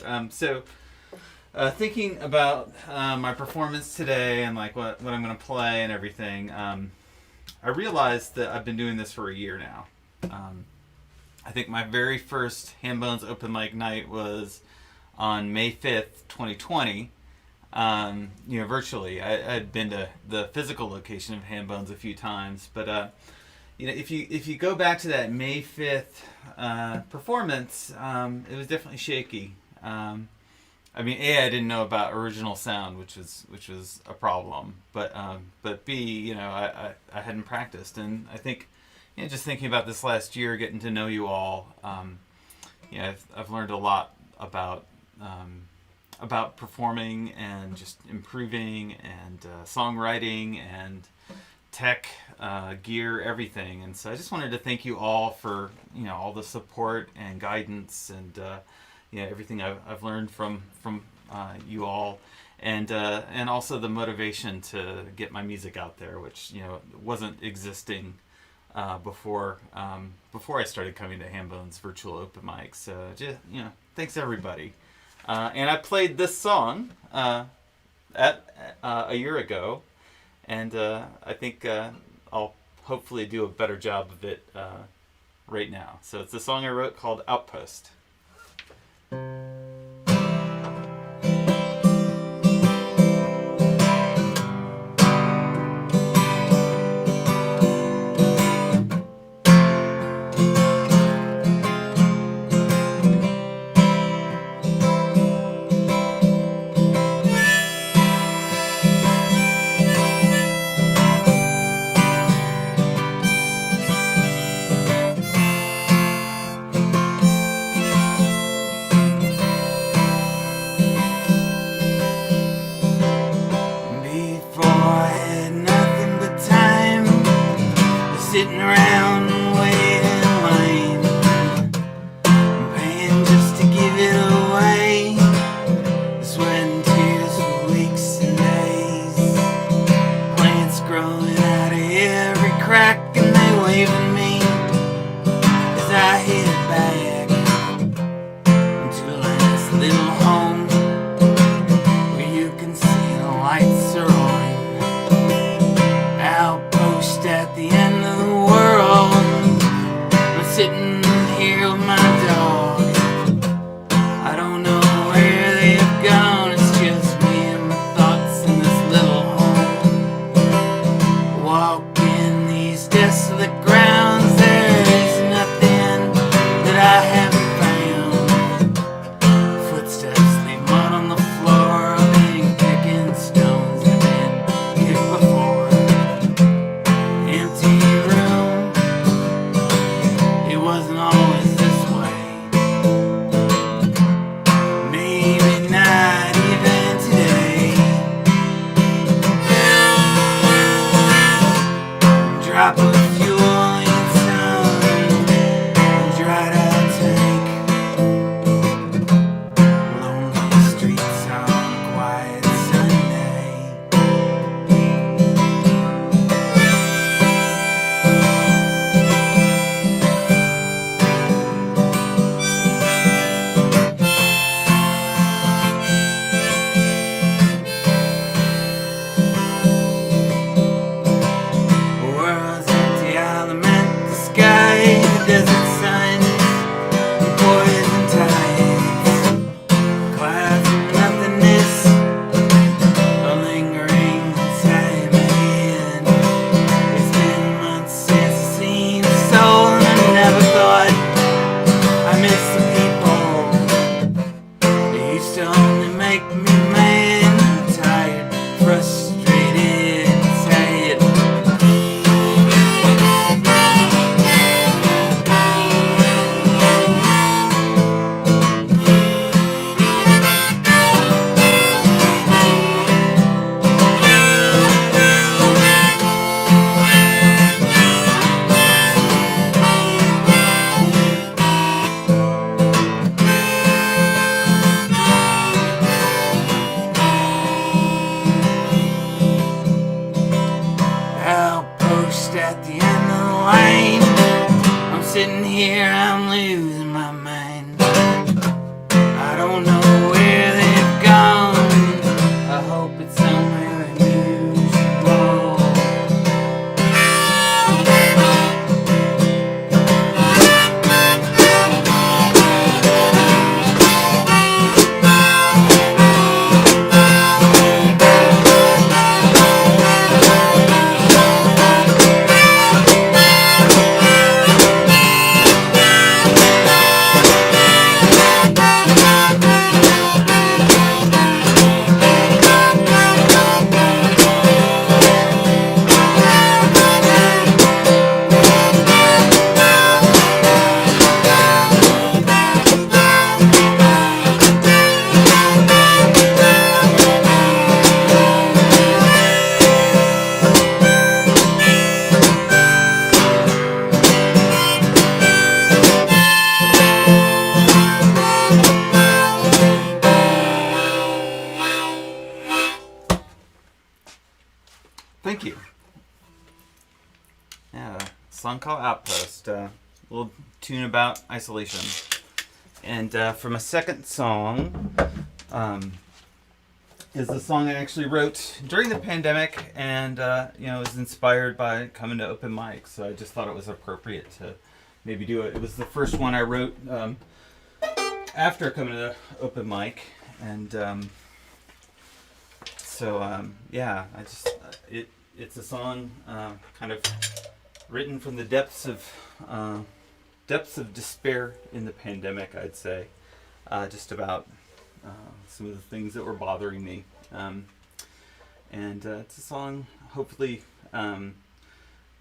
about my performance today and like what I'm going to play and everything, I realized that I've been doing this for a year now. I think my very first Hambone's open mic night was on May 5th, 2020. Virtually. I'd been to the physical location of Hambone's a few times, but if you go back to that May 5th performance, it was definitely shaky. I didn't know about original sound, which was a problem. But B, I hadn't practiced, and I think, just thinking about this last year, getting to know you all, I've learned a lot about performing and just improving and songwriting and tech, gear, everything. And so I just wanted to thank you all for all the support and guidance and everything I've learned from you all, and also the motivation to get my music out there, which wasn't existing before I started coming to Hambone's virtual open mics. So just thanks everybody. And I played this song at a year ago, and I think I'll hopefully do a better job of it right now. So it's a song I wrote called Outpost. Sitting around waiting in line, paying just to give it away, sweating tears for weeks and days, plants growing out of every crack, and they waving me as I head back to a last little home where you can see the lights are on. Outpost at the end of the world. I'm sitting here with my dog. I don't know where they've gone. It's just me and my thoughts in this little home. Walking these desolate grounds, there's nothing that I haven't found. Footsteps leave mud on the floor. I've been kicking stones and been kicked before. Empty room, it wasn't always this way. Maybe not even today. Drop of fuel in sun, dried out tank. Lonely streets on a quiet Sunday. at the end of the line. I'm sitting here, I'm losing my mind. I don't know where they've gone. I hope it's somewhere unusual. Thank you. Yeah, a song called Outpost. A little tune about isolation. And for my second song, is a song I actually wrote during the pandemic, and was inspired by coming to open mics. So I just thought it was appropriate to maybe do it. It was the first one I wrote after coming to open mic, and it's a song kind of written from the depths of despair in the pandemic, I'd say, just about some of the things that were bothering me, and it's a song hopefully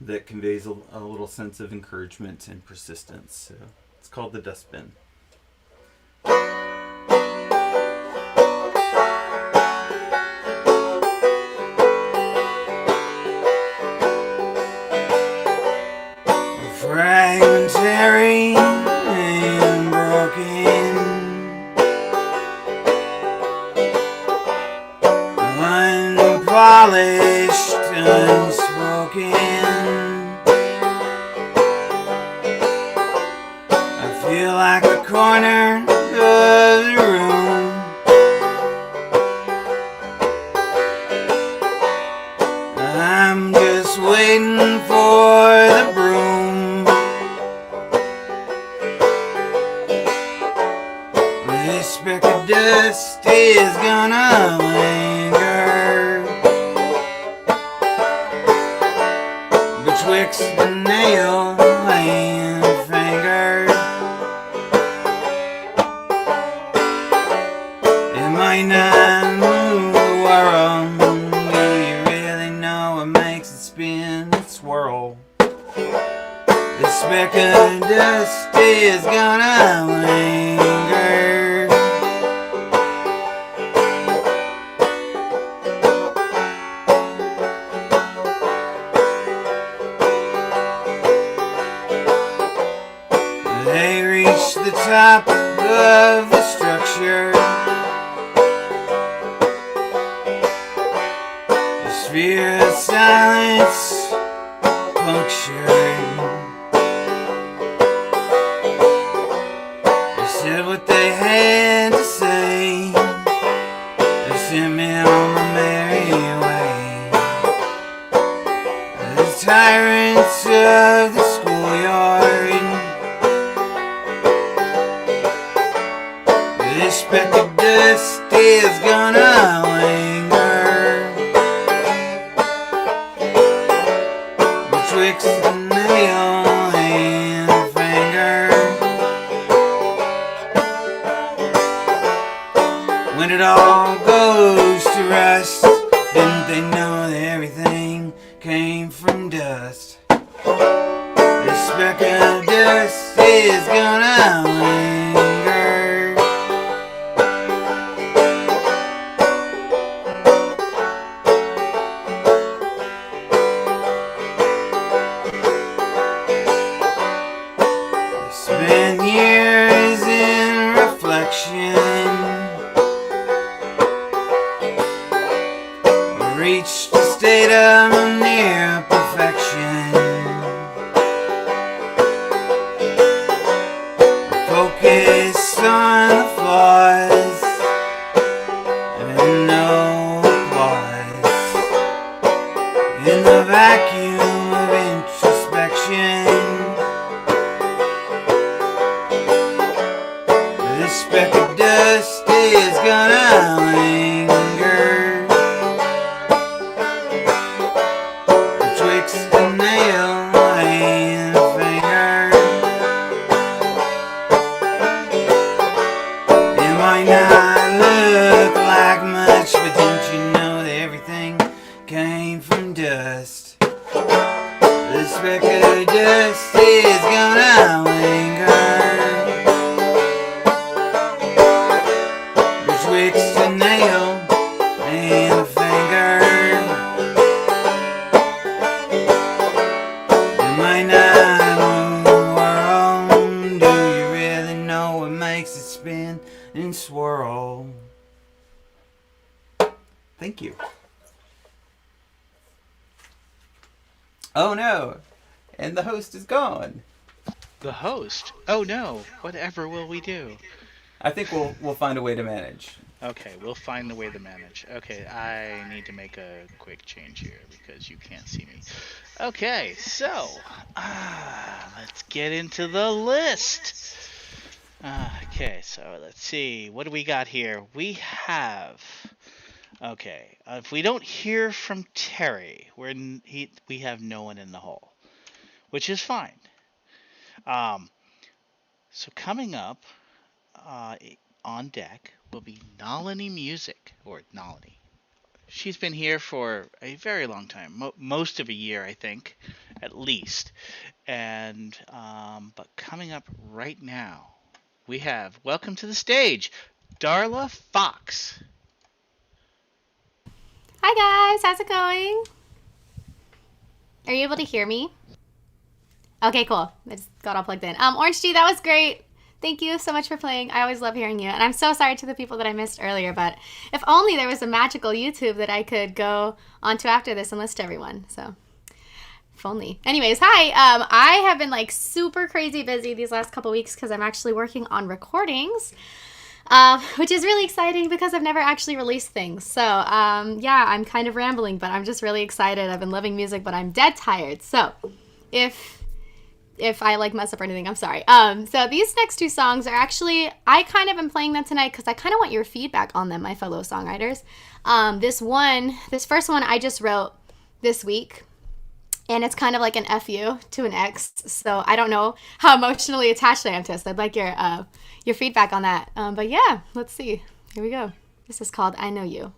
that conveys a little sense of encouragement and persistence. So it's called The Dustbin. Fragmentary and broken, unpolished, unspoken. I feel like the corner of the room. I'm just waiting for the broom. This speck of dust is gonna linger betwixt the nail and finger. It might not move the world. Do you really know what makes it spin and swirl? This speck of dust is gonna linger. They reach the top of the structure. The sphere of silence punctured. They said what they had to say. They sent me on my merry way. The tyrants of the schoolyard. This speck of dust is gonna linger betwixt the nail and finger. When it all goes to rust, didn't they know that everything came from dust? This speck of dust is gonna linger. Spent years in reflection, reached a state of near perfection. speck of dust is gonna linger betwixt a nail and a finger. It might not move the world. Do you really know what makes it spin and swirl? Thank you. Oh no, and the host is gone. The host? Oh no, whatever will we do? I think we'll find a way to manage. Okay, we'll find the way to manage. Okay, I need to make a quick change here because you can't see me. Okay, so let's get into the list. Okay, so let's see. What do we got here? We have. Okay, if we don't hear from Terry, we have no one in the hole, which is fine. So coming up on deck will be Nalini Music, or Nalini. She's been here for a very long time, most of a year, I think, at least. And but coming up right now, we have welcome to the stage, Darla Fox. Hi guys, how's it going? Are you able to hear me? Okay, cool. I just got all plugged in. Orange G, that was great. Thank you so much for playing. I always love hearing you. And I'm so sorry to the people that I missed earlier, but if only there was a magical YouTube that I could go onto after this and list everyone. So, if only. Anyways, hi. I have been like super crazy busy these last couple weeks because I'm actually working on recordings. Which is really exciting because I've never actually released things. So, yeah, I'm kind of rambling, but I'm just really excited. I've been loving music, but I'm dead tired. So, if I like mess up or anything, I'm sorry. So these next two songs are actually, I kind of am playing them tonight because I kind of want your feedback on them, my fellow songwriters. This first one I just wrote this week. And it's kind of like an FU to an ex, so I don't know how emotionally attached I am to this. I'd like your feedback on that. But yeah, let's see. Here we go. This is called I Know You.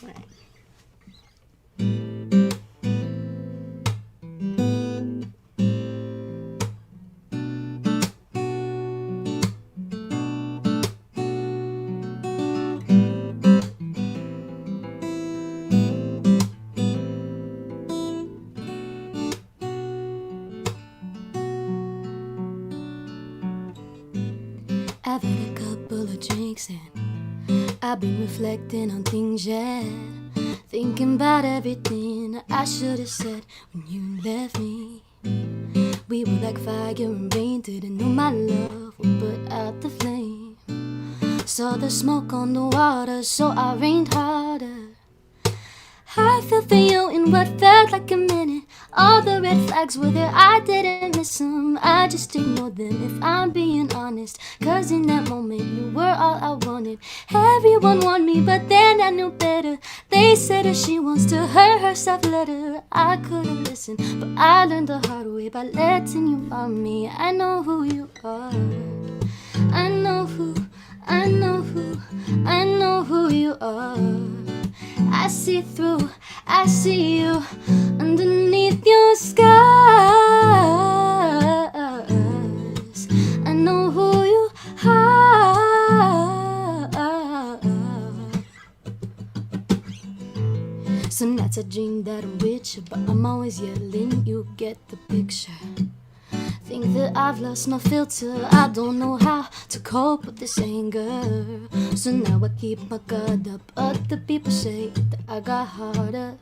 All right. I've had a couple of drinks and I've been reflecting on things, yeah. Thinking about everything I should have said when you left me. We were like fire and rain, didn't know my love would put out the flame. Saw the smoke on the water, so I rained harder. I fell for you in what felt like a minute. All the red flags were there, I didn't miss them. I just ignored them, if I'm being honest. Cause in that moment, you were all I wanted. Everyone wanted me, but then I knew better. They said that she wants to hurt herself later. I couldn't listen, but I learned the hard way by letting you on me. I know who you are. I know who you are. I see through, I see you underneath your scars. I know who you are. Some nights I dream that I'm with you, but I'm always yelling, you get the picture. Think that I've lost my filter. I don't know how to cope with this anger. So now I keep my guard up. Other people say that I got harder,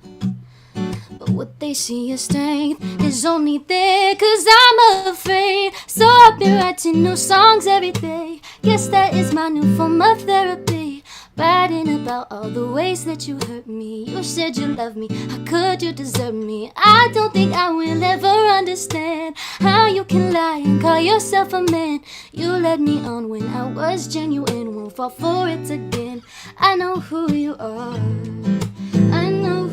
but what they see as strength is only there cause I'm afraid. So I've been writing new songs every day. Guess that is my new form of therapy. Writing about all the ways that you hurt me. You said you loved me, how could you deserve me? I don't think I will ever understand how you can lie and call yourself a man. You led me on when I was genuine, won't fall for it again. I know who you are. I know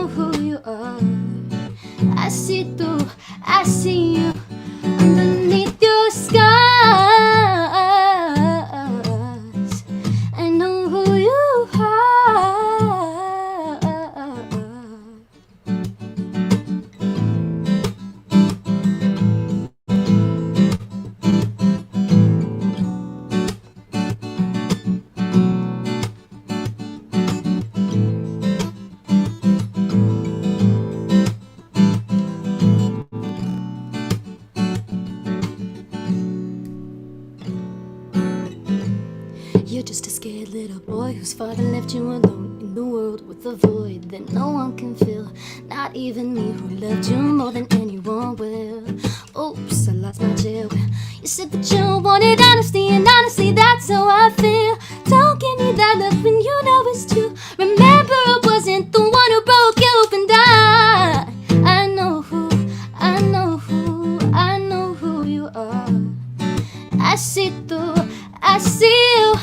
who you are. I see through, I see you underneath your scars. I know who you are. whose father left you alone in the world with a void that no one can fill. Not even me, who loved you more than anyone will. Oops, I lost my jail. You said that you wanted honesty, and honestly, that's how I feel. Don't give me that look when you know it's true. Remember, I wasn't the one who broke you open. I know who, I know who, I know who you are. I see through, I see you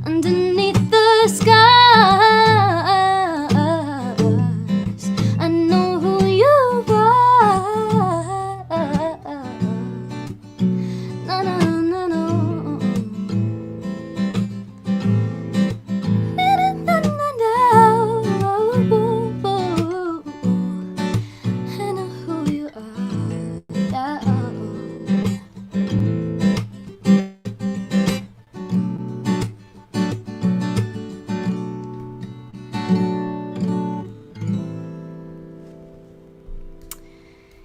underneath the skies. I know who you are. No, no, no, no. No, no, no, no. I know who you are.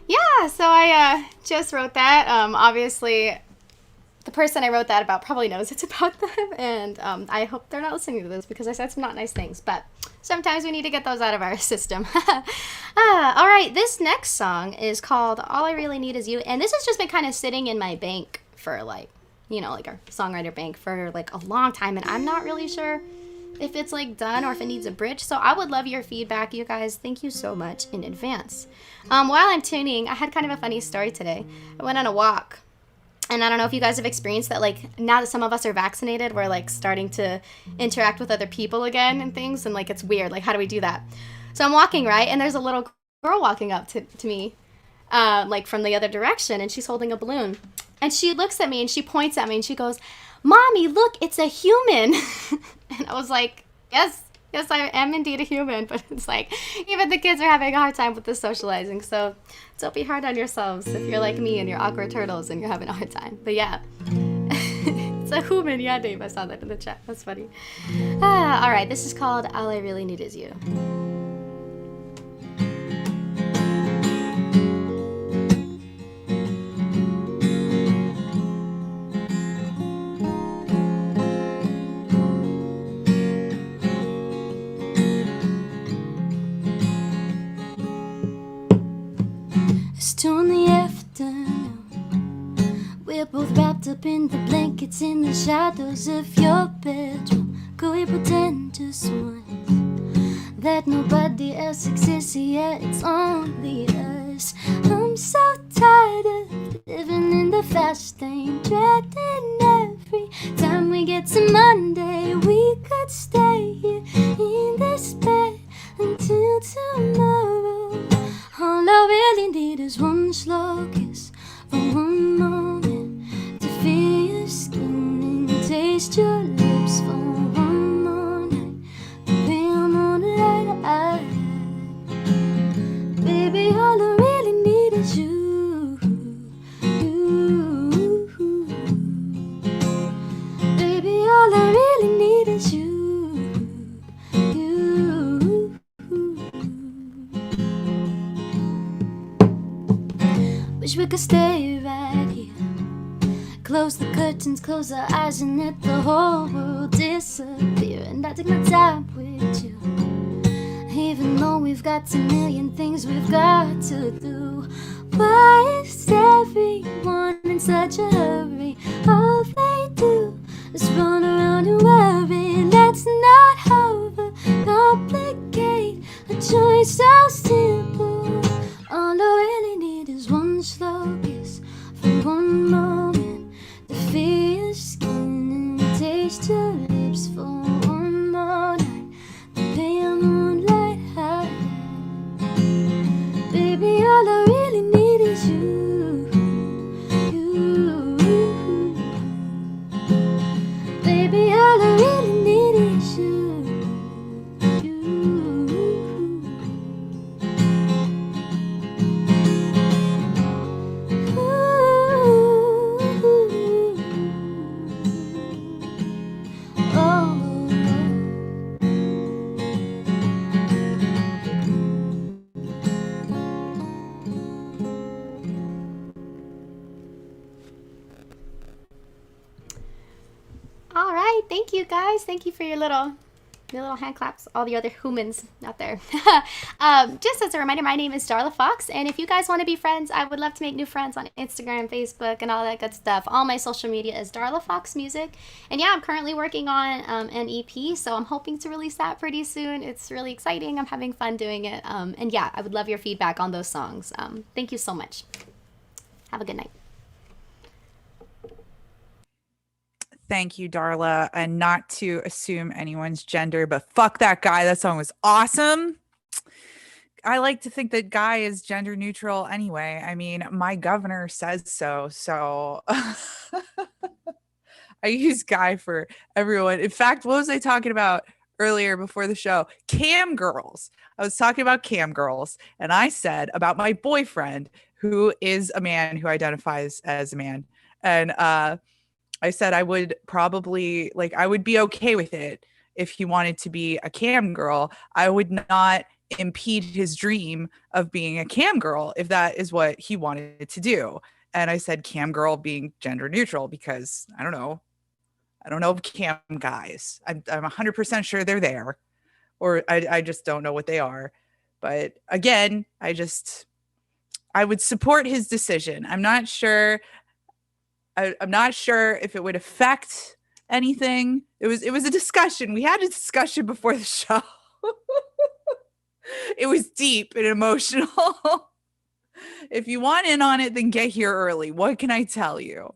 Yeah, so I just wrote that. Obviously, the person I wrote that about probably knows it's about them, and I hope they're not listening to this because I said some not nice things, but sometimes we need to get those out of our system. All right, this next song is called All I Really Need Is You, and this has just been kind of sitting in my bank for like our songwriter bank for like a long time, and I'm not really sure if it's like done or if it needs a bridge. So I would love your feedback, you guys. Thank you so much in advance. While I'm tuning, I had kind of a funny story today. I went on a walk, and I don't know if you guys have experienced that, like, now that some of us are vaccinated, we're like starting to interact with other people again and things, and like it's weird. Like, how do we do that? So I'm walking, right, and there's a little girl walking up to me, like from the other direction, and she's holding a balloon. And she looks at me and she points at me and she goes, "Mommy, look, it's a human." And I was like, yes, I am indeed a human. But it's like, even the kids are having a hard time with the socializing. So don't be hard on yourselves if you're like me and you're awkward turtles and you're having a hard time. But yeah, it's a human. Yeah, Dave, I saw that in the chat. That's funny. All right, this is called All I Really Need Is You. It's 2 in the afternoon. We're both wrapped up in the blankets in the shadows of your bedroom. Could we pretend just once that nobody else exists? Yeah, it's only us. I'm so tired of living in the fast lane, dreading every time we get to Monday. We could stay here in this bed until tomorrow. All I really need is one slow kiss for one moment, to feel your skin and taste your lips for one more night, the real moonlight. Baby, all I really need is you. Baby, all I really need is you. Wish we could stay right here. Close the curtains, close our eyes, and let the whole world disappear. And I take my time with you, even though we've got a million things we've got to do. Why is everyone in such a hurry? All they do is run around and worry. Let's not overcomplicate a choice so simple. All I really need is one slow kiss for one moment, to feel your skin and taste your lips for one more night, the pale moonlight high. Baby, all I really need is you. Baby, all I really need is you. All right, thank you guys. Thank you for your little The little hand claps, all the other humans out there. Just as a reminder, my name is Darla Fox, and if you guys want to be friends, I would love to make new friends on Instagram, Facebook, and all that good stuff. All my social media is Darla Fox Music. And yeah, I'm currently working on an EP, so I'm hoping to release that pretty soon. It's really exciting. I'm having fun doing it. And yeah, I would love your feedback on those songs. Thank you so much. Have a good night. Thank you, Darla. And not to assume anyone's gender, but fuck that guy. That song was awesome. I like to think that guy is gender neutral anyway. I mean, my governor says so. So I use guy for everyone. In fact, what was I talking about earlier before the show? Cam girls. I was talking about cam girls. And I said about my boyfriend, who is a man who identifies as a man. And I said I would probably, like, I would be okay with it if he wanted to be a cam girl. I would not impede his dream of being a cam girl if that is what he wanted to do. And I said cam girl being gender neutral because I don't know of cam guys. I'm 100% sure they're there, or I just don't know what they are. But again, I would support his decision. I'm not sure if it would affect anything. It was a discussion. We had a discussion before the show. It was deep and emotional. If you want in on it, then get here early. What can I tell you?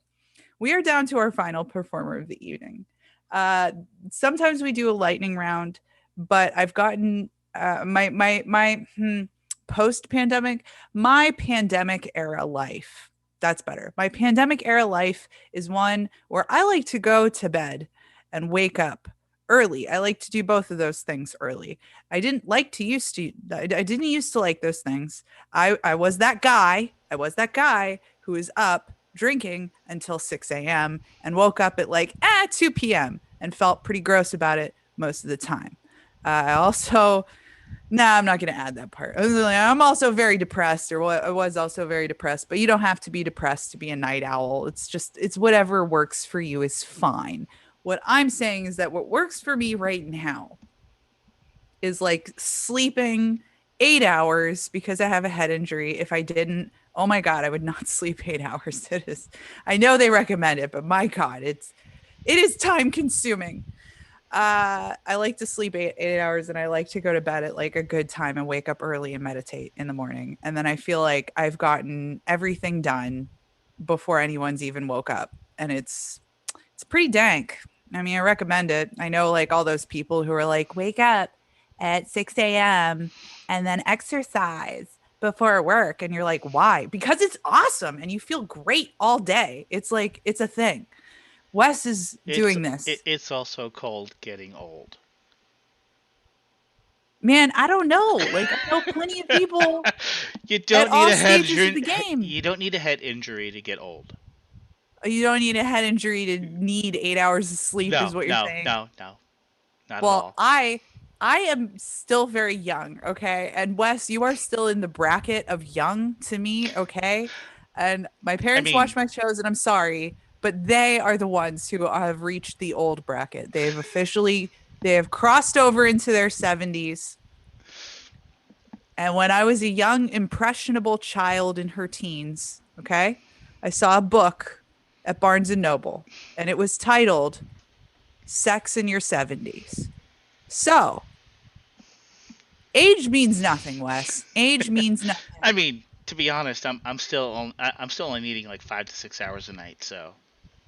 We are down to our final performer of the evening. Sometimes we do a lightning round, but I've gotten my post-pandemic, my pandemic era life. That's better. My pandemic era life is one where I like to go to bed and wake up early. I like to do both of those things early. I didn't used to like those things. I was that guy. I was that guy who was up drinking until 6 a.m. and woke up at like 2 p.m. and felt pretty gross about it most of the time. I also I'm not going to add that part. I'm also very depressed, or I was also very depressed, but you don't have to be depressed to be a night owl. It's whatever works for you is fine. What I'm saying is that what works for me right now is like sleeping 8 hours because I have a head injury. If I didn't, oh my God, I would not sleep 8 hours. I know they recommend it, but my God, it is time consuming. I like to sleep 8 hours, and I like to go to bed at like a good time and wake up early and meditate in the morning. And then I feel like I've gotten everything done before anyone's even woke up. And it's pretty dank. I mean, I recommend it. I know like all those people who are like, wake up at 6 a.m. and then exercise before work. And you're like, why? Because it's awesome. And you feel great all day. It's like, it's a thing. Wes is doing this. It's also called getting old. Man, I don't know. Like, I know plenty of people You don't at need all a head stages of the game. You don't need a head injury to get old. You don't need a head injury to need 8 hours of sleep, is what you're saying. No, not at well, all. I am still very young, okay? And Wes, you are still in the bracket of young to me, okay? And my parents watch my shows, and I'm sorry, but they are the ones who have reached the old bracket. They have crossed over into their 70s. And when I was a young, impressionable child in her teens, okay, I saw a book at Barnes & Noble, and it was titled Sex in Your 70s. So, age means nothing, Wes. Age means nothing. I mean, to be honest, I'm still only needing like 5 to 6 hours a night, so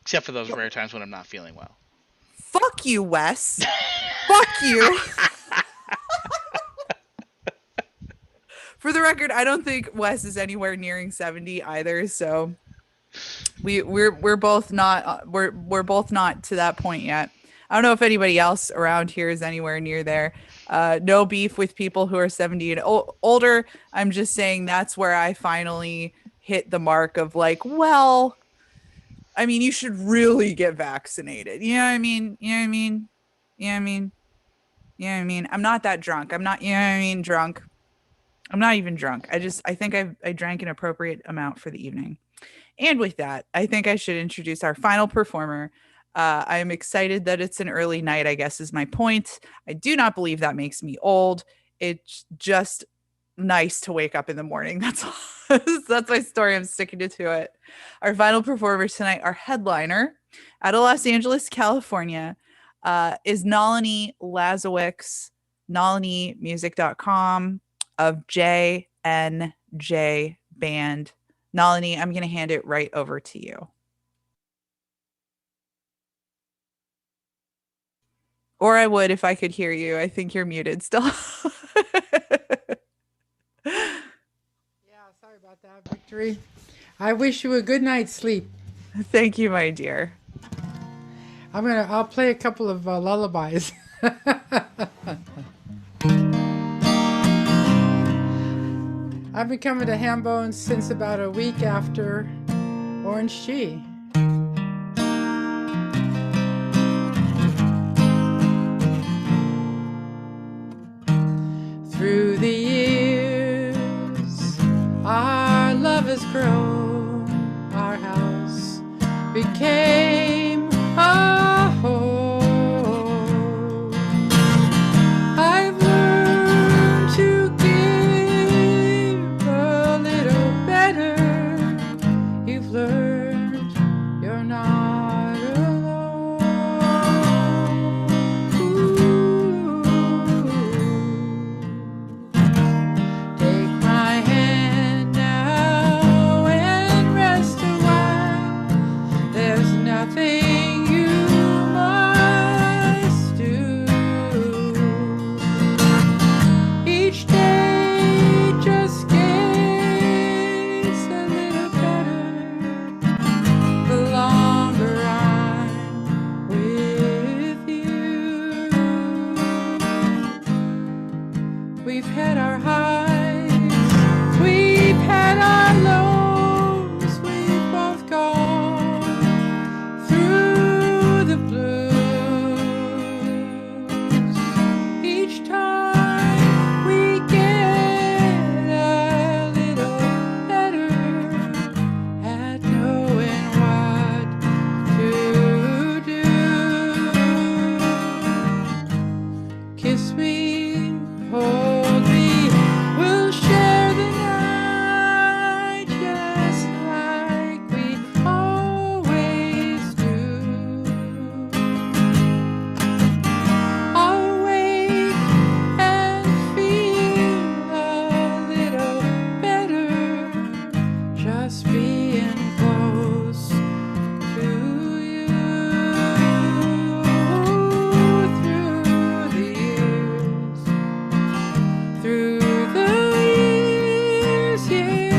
except for those rare times when I'm not feeling well. Fuck you, Wes. Fuck you. For the record, I don't think Wes is anywhere nearing 70 either, so we're both not we're both not to that point yet. I don't know if anybody else around here is anywhere near there. No beef with people who are 70 and older. I'm just saying that's where I finally hit the mark of like, well, I mean, you should really get vaccinated. You know what I mean? You know what I mean? You know what I mean? You know what I mean? I'm not that drunk. I'm not, you know what I mean, drunk. I'm not even drunk. I think I drank an appropriate amount for the evening. And with that, I think I should introduce our final performer. I am excited that it's an early night, I guess is my point. I do not believe that makes me old. It's just nice to wake up in the morning. That's all. That's my story. I'm sticking to it. Our final performer tonight, our headliner out of Los Angeles, California, is Nalini Lazowicz, nalinimusic.com of JNJ Band. Nalini, I'm going to hand it right over to you. Or I would if I could hear you. I think you're muted still. Sorry about that, Victory. I wish you a good night's sleep. Thank you, my dear. I'll play a couple of lullabies. I've been coming to Hambone since about a week after Orange G. Through the years, our love has grown, our house became a home. I've learned to give a little better. You've learned you're not alone. Take my hand now and rest a while. There's nothing you must do. Each day just gets a little better the longer I'm with you. We've had our highs, we've had our lows, we've both gone through the blues. Each time we get a little better at knowing what to do. Kiss me, hold me, we'll share the night just like we always do. I'll wake and feel a little better just being close to you. Through the years, yeah.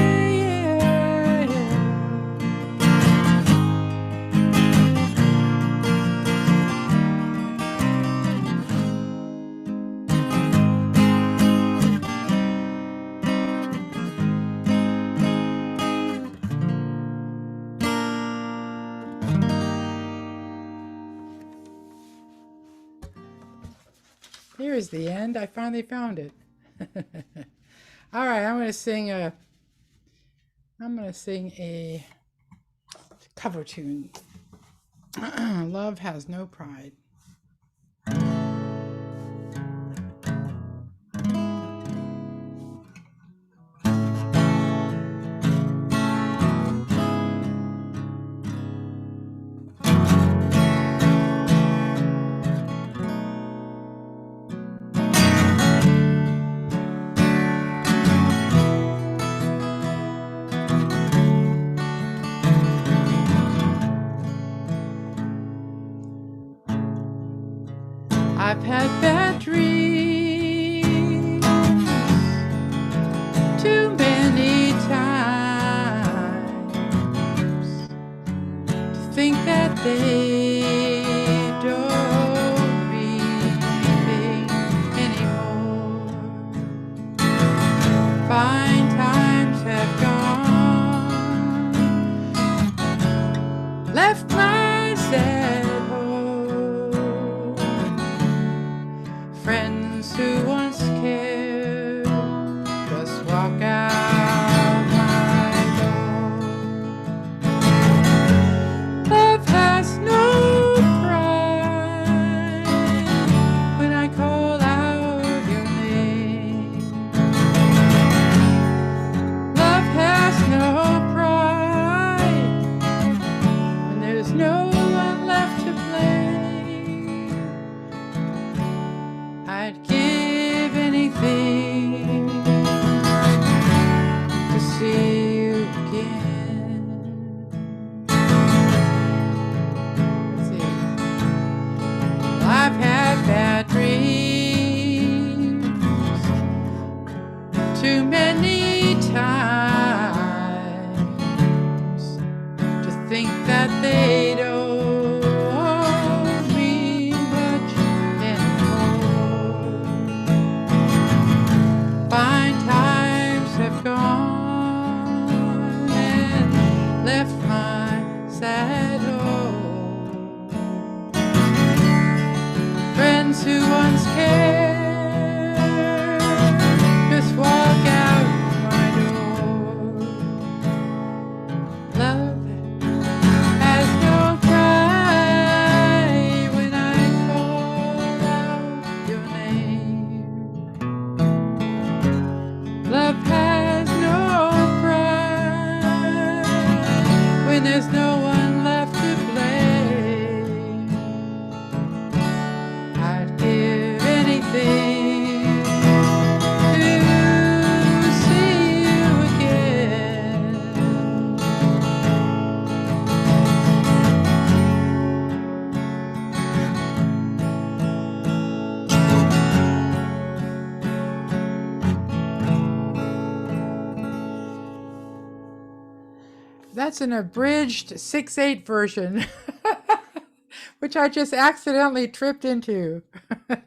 Here's the end. I finally found it. All right, I'm gonna sing a cover tune. Love has no pride. That's an abridged 6/8 version, which I just accidentally tripped into. I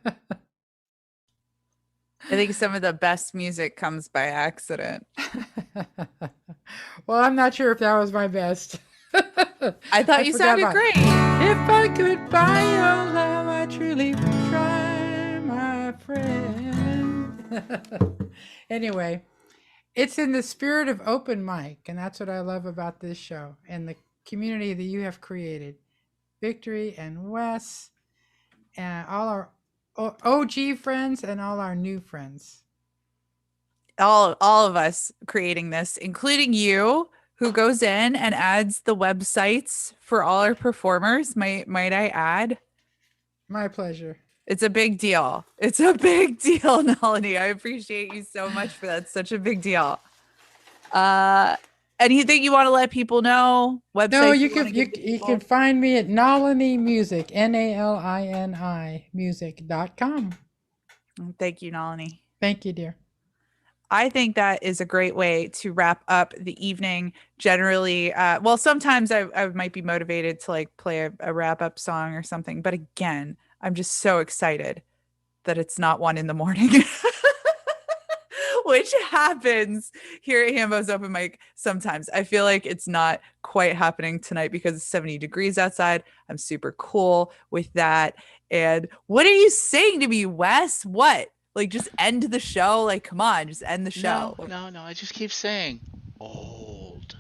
think some of the best music comes by accident. Well, I'm not sure if that was my best. I thought you forgot sounded about- great. If I could buy your love, I truly would try, my friend. Anyway, it's in the spirit of open mic, and that's what I love about this show and the community that you have created. Victory and Wes, and all our OG friends and all our new friends. All of us creating this, including you, who goes in and adds the websites for all our performers. Might I add? My pleasure. It's a big deal. It's a big deal, Nalini. I appreciate you so much for that. It's such a big deal. Anything you want to let people know? Websites? No, you can find me at Nalini Music, NALINI music.com. Thank you, Nalini. Thank you, dear. I think that is a great way to wrap up the evening. Generally, well, sometimes I might be motivated to like play a wrap up song or something. But again, I'm just so excited that it's not 1 a.m, which happens here at Hambo's Open Mic sometimes. I feel like it's not quite happening tonight because it's 70 degrees outside. I'm super cool with that. And what are you saying to me, Wes? What? Like, just end the show? Like, come on, just end the show. No. I just keep saying old.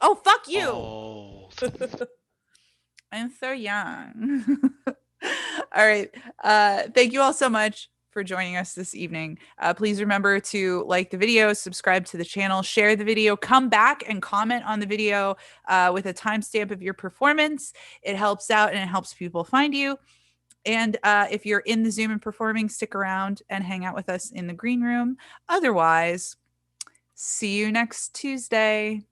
Oh, fuck you. Old. I'm so young. All right. Thank you all so much for joining us this evening. Please remember to like the video, subscribe to the channel, share the video, come back and comment on the video with a timestamp of your performance. It helps out and it helps people find you. And if you're in the Zoom and performing, stick around and hang out with us in the green room. Otherwise, see you next Tuesday.